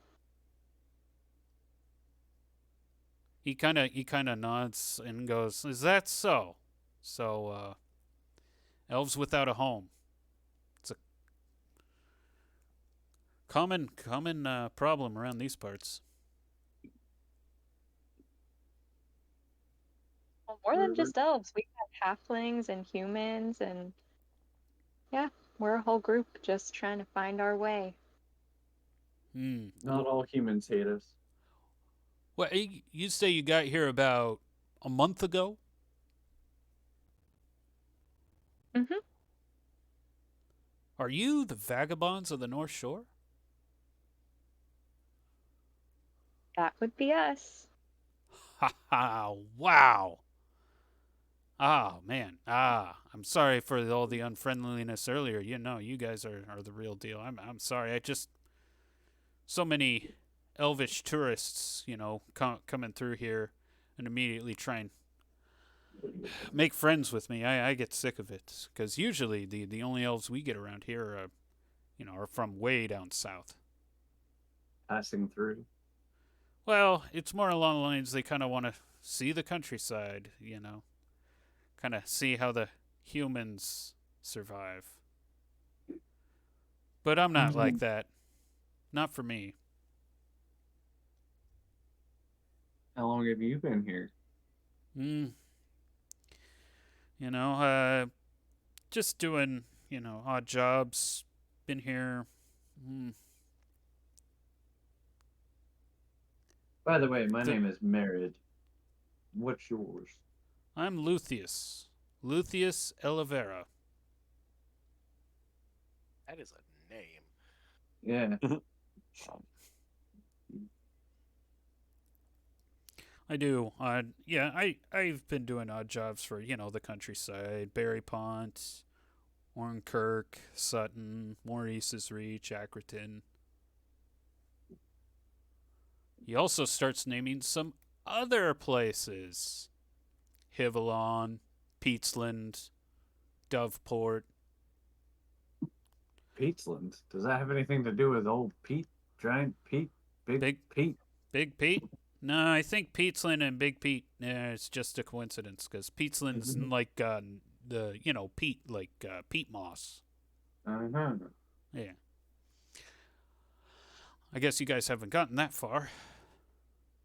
He kind of nods and goes, "Is that so? So elves without a home. It's a common problem around these parts." Well, more than just elves, we have halflings and humans, and yeah, we're a whole group just trying to find our way. Not all humans hate us. Well, you say you got here about a month ago? Mm-hmm. Are you the vagabonds of the North Shore? That would be us. Ha ha! Wow. Oh man. I'm sorry for all the unfriendliness earlier. You guys are the real deal. I'm sorry. I just so many elvish tourists, coming through here and immediately trying make friends with me. I get sick of it because usually the only elves we get around here are, are from way down south. Passing through. Well, it's more along the lines they kind of want to see the countryside, kind of see how the humans survive. But I'm not like that. Not for me. How long have you been here? Mm, just doing, odd jobs. Been here. By the way, my name is Merid. What's yours? I'm Luthieus. Luthieus Elivera. That is a name. Yeah. I do. I've been doing odd jobs for, the countryside. Berry Pont, Ornkirk, Sutton, Maurice's Reach, Ackerton. He also starts naming some other places. Hivalon, Peatsland, Doveport. Peatsland. Does that have anything to do with old Pete? Giant Pete? Big Pete? Big Pete? No, I think Peatsland and Big Pete, it's just a coincidence because Peatsland's like the, peat, like peat moss. Uh-huh. Yeah. I guess you guys haven't gotten that far.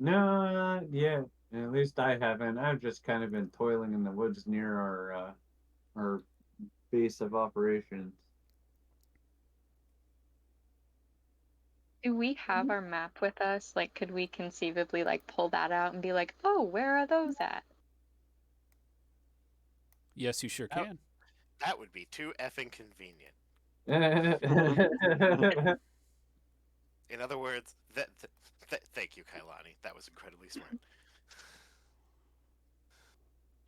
No, yeah. At least I haven't. I've just kind of been toiling in the woods near our base of operations. Do we have our map with us? Like, could we conceivably like pull that out and be like, oh, where are those at? Yes, you sure can. That would be too effing convenient. In other words, thank you, Kailani. That was incredibly smart.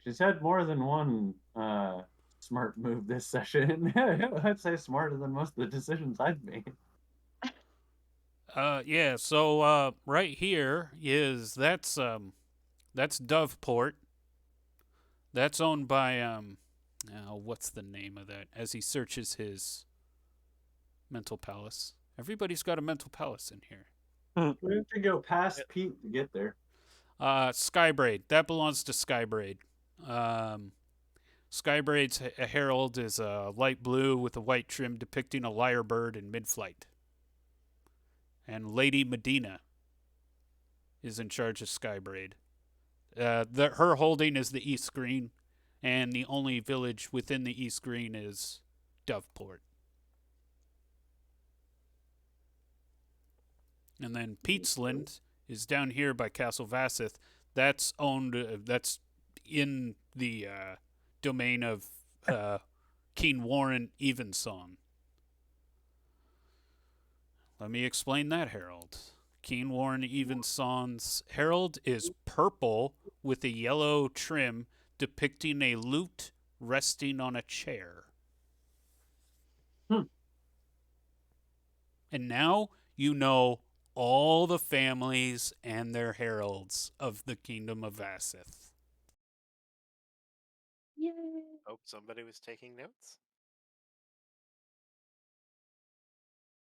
She's had more than one smart move this session. I'd say smarter than most of the decisions I've made. Yeah, so right here that's Doveport. That's owned by what's the name of that? As he searches his mental palace. Everybody's got a mental palace in here. We have to go past Pete to get there. Skybraid. That belongs to Skybraid. Skybraid's herald is light blue with a white trim depicting a lyre bird in mid-flight. And Lady Medina is in charge of Skybraid. Her holding is the East Green, and the only village within the East Green is Doveport. And then Peatsland is down here by Castle Vassith. That's owned. That's in the domain of King Warren Evensong. Let me explain that herald. King Warren Evensong's herald is purple with a yellow trim depicting a lute resting on a chair. And now you know all the families and their heralds of the Kingdom of Vassith. Yay! Hope somebody was taking notes.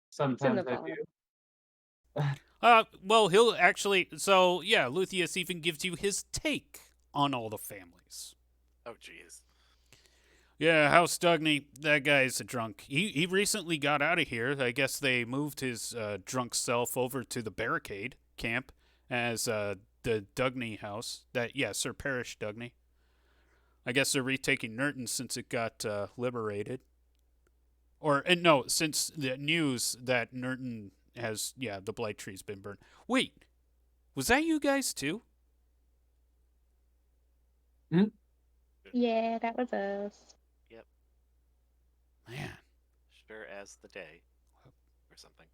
Sometimes the I bottom. do. Well, he'll actually. So, yeah, Luthieus even gives you his take on all the families. Oh, jeez. Yeah, House Dugney, that guy's a drunk. He recently got out of here. I guess they moved his drunk self over to the barricade camp as the Dugney house. Sir Parish Dugney. I guess they're retaking Nurton since it got liberated. No, since the news that Nurton has, the Blight Tree's been burned. Wait, was that you guys too? Yeah, that was us. Yep. Man. Sure as the day. Or something.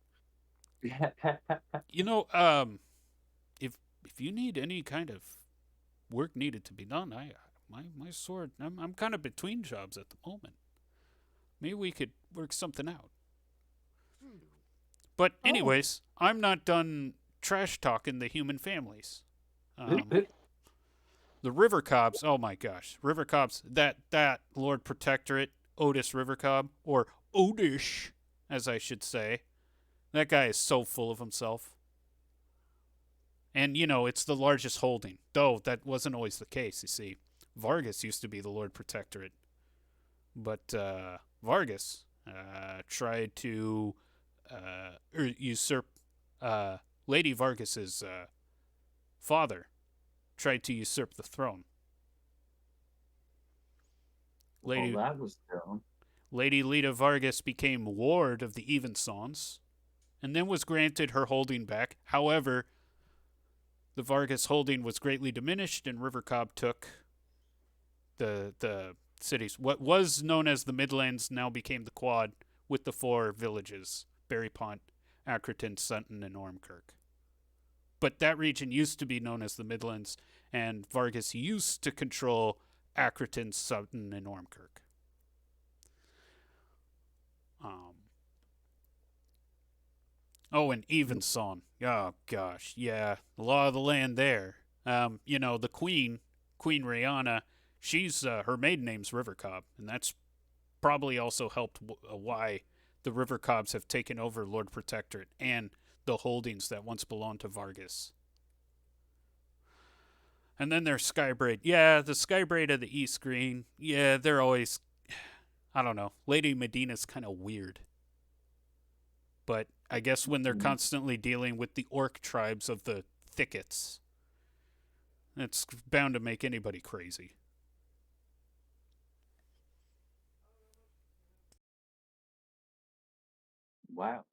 If you need any kind of work needed to be done, my sword, I'm kind of between jobs at the moment. Maybe we could work something out. But anyways, I'm not done trash talking the human families. The River Cobs, oh my gosh. River Cobs, that Lord Protectorate, Otis River Cobb, or Odish, as I should say. That guy is so full of himself. And, it's the largest holding. Though that wasn't always the case, you see. Vargas used to be the Lord Protectorate. But Vargas tried to usurp Lady Vargas's father, tried to usurp the throne. Well, that was thrown. Lady Lita Vargas became ward of the Evensons, and then was granted her holding back. However, the Vargas holding was greatly diminished, and River Cobb took the cities. What was known as the Midlands now became the Quad, with the 4 villages: Berrypont, Ackerton, Sutton, and Ormkirk. But that region used to be known as the Midlands, and Vargas used to control Ackerton, Sutton, and Ormkirk. Oh, and Evenson. Oh, gosh. Yeah. The law of the land there. The Queen Rihanna, she's, her maiden name's River Cobb, and that's probably also helped why the River Cobbs have taken over Lord Protectorate and the holdings that once belonged to Vargas. And then there's Skybraid. Yeah, the Skybraid of the East Green. Yeah, they're always, I don't know. Lady Medina's kind of weird. But I guess when they're constantly dealing with the orc tribes of the thickets, it's bound to make anybody crazy. Wow.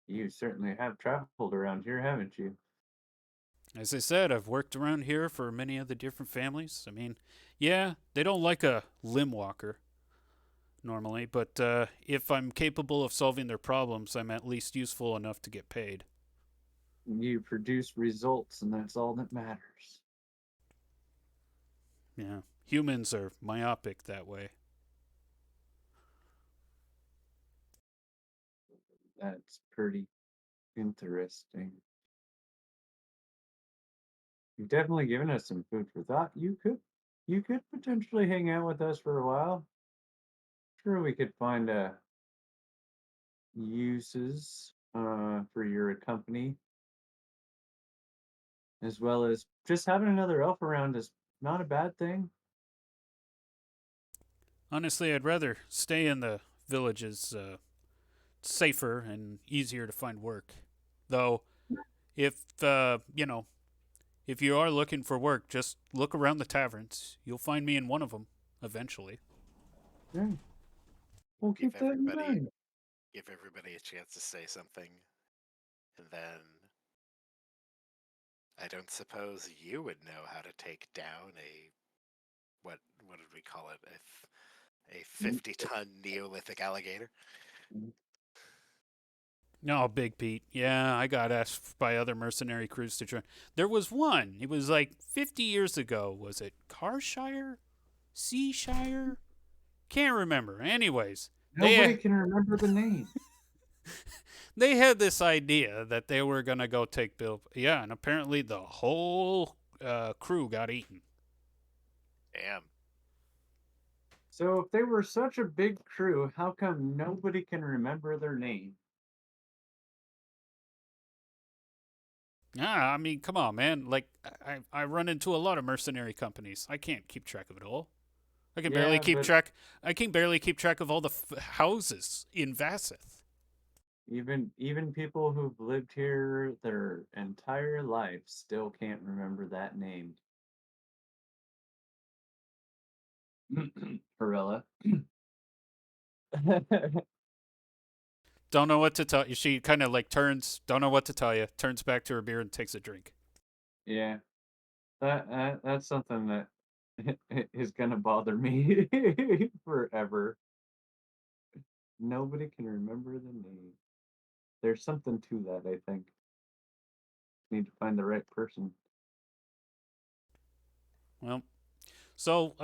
You certainly have traveled around here, haven't you? As I said, I've worked around here for many of the different families. I mean, yeah, they don't like a limb walker normally, but if I'm capable of solving their problems, I'm at least useful enough to get paid. You produce results, and that's all that matters. Yeah, humans are myopic that way. That's pretty interesting. You've definitely given us some food for thought. You could potentially hang out with us for a while. Sure, we could find uses for your company, as well as just having another elf around is not a bad thing. Honestly, I'd rather stay in the villages. Safer and easier to find work. Though, if if you are looking for work, just look around the taverns. You'll find me in one of them eventually. Yeah. We'll keep that in mind. Give everybody a chance to say something, and then I don't suppose you would know how to take down what did we call it? A 50-ton Neolithic alligator. No, Big Pete. Yeah, I got asked by other mercenary crews to join. There was one. It was like 50 years ago. Was it Carshire? Seashire? Can't remember. Anyways. Nobody can remember the name. They had this idea that they were going to go take Bill. Yeah, and apparently the whole crew got eaten. Damn. So if they were such a big crew, how come nobody can remember their name? Yeah, I mean, come on, man. Like, I run into a lot of mercenary companies. I can't keep track of it all. I can barely keep track. I can barely keep track of all the houses in Vassith. Even people who've lived here their entire life still can't remember that name. Perella. Don't know what to tell you. She kind of like turns, don't know what to tell you, turns back to her beer and takes a drink. Yeah. That's something that is gonna bother me forever. Nobody can remember the name. There's something to that, I think. Need to find the right person. Well, so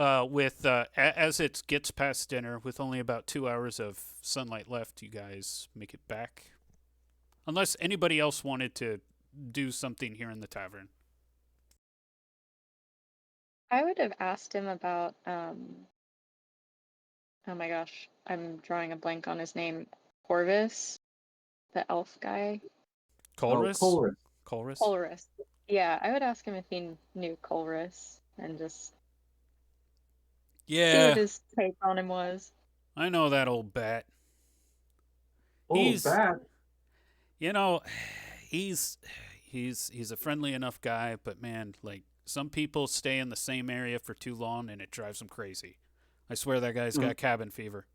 as it gets past dinner, with only about 2 hours of sunlight left, you guys make it back. Unless anybody else wanted to do something here in the tavern. I would have asked him about oh my gosh, I'm drawing a blank on his name. Corvus, the elf guy. Oh, Colrus? Colress. Colrus? Colrus. Yeah, I would ask him if he knew Colrus and just see what Yeah, his take on him was. I know that old bat. Oh, He's, bat. you know, he's he's a friendly enough guy, but man, like some people stay in the same area for too long and it drives them crazy. I swear that guy's got cabin fever.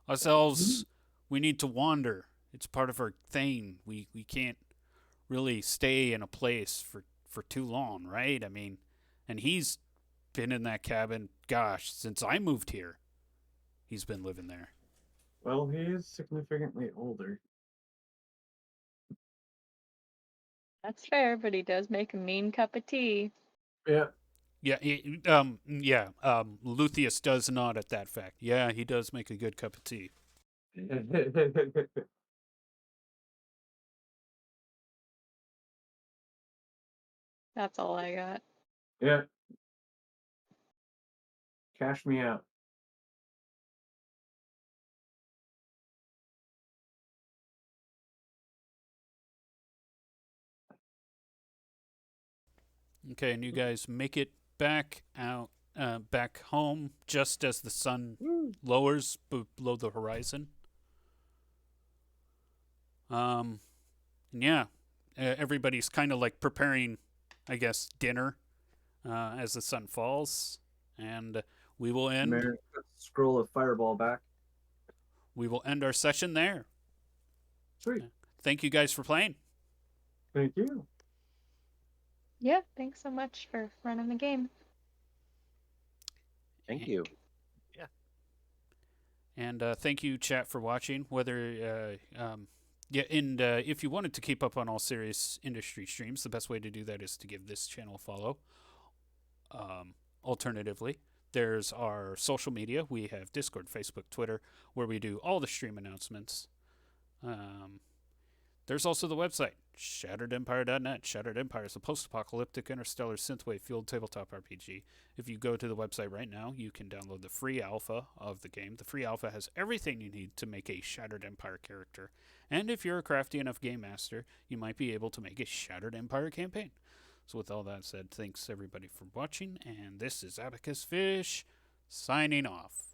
Us elves, we need to wander. It's part of our thing. We can't really stay in a place for too long, right? I mean, and he's been in that cabin, gosh, since I moved here. He's been living there. Well, he is significantly older. That's fair, but he does make a mean cup of tea. Yeah. Yeah, Luthien does nod at that fact. Yeah, he does make a good cup of tea. That's all I got. Yeah. Cash me out. Okay, and you guys make it back out, back home just as the sun lowers below the horizon. And yeah, everybody's kind of like preparing, I guess, dinner as the sun falls, and we will end. Mayor, scroll of fireball back. We will end our session there. Sweet. Thank you guys for playing. Thank you. Yeah, thanks so much for running the game. Thank you. And thank you, chat, for watching. Whether and if you wanted to keep up on all serious industry streams, the best way to do that is to give this channel a follow. Alternatively, there's our social media. We have Discord, Facebook, Twitter, where we do all the stream announcements. There's also the website, shatteredempire.net. Shattered Empire is a post-apocalyptic interstellar synthwave-fueled tabletop RPG. If you go to the website right now, you can download the free alpha of the game. The free alpha has everything you need to make a Shattered Empire character. And if you're a crafty enough game master, you might be able to make a Shattered Empire campaign. So with all that said, thanks everybody for watching, and this is Abacus Fish, signing off.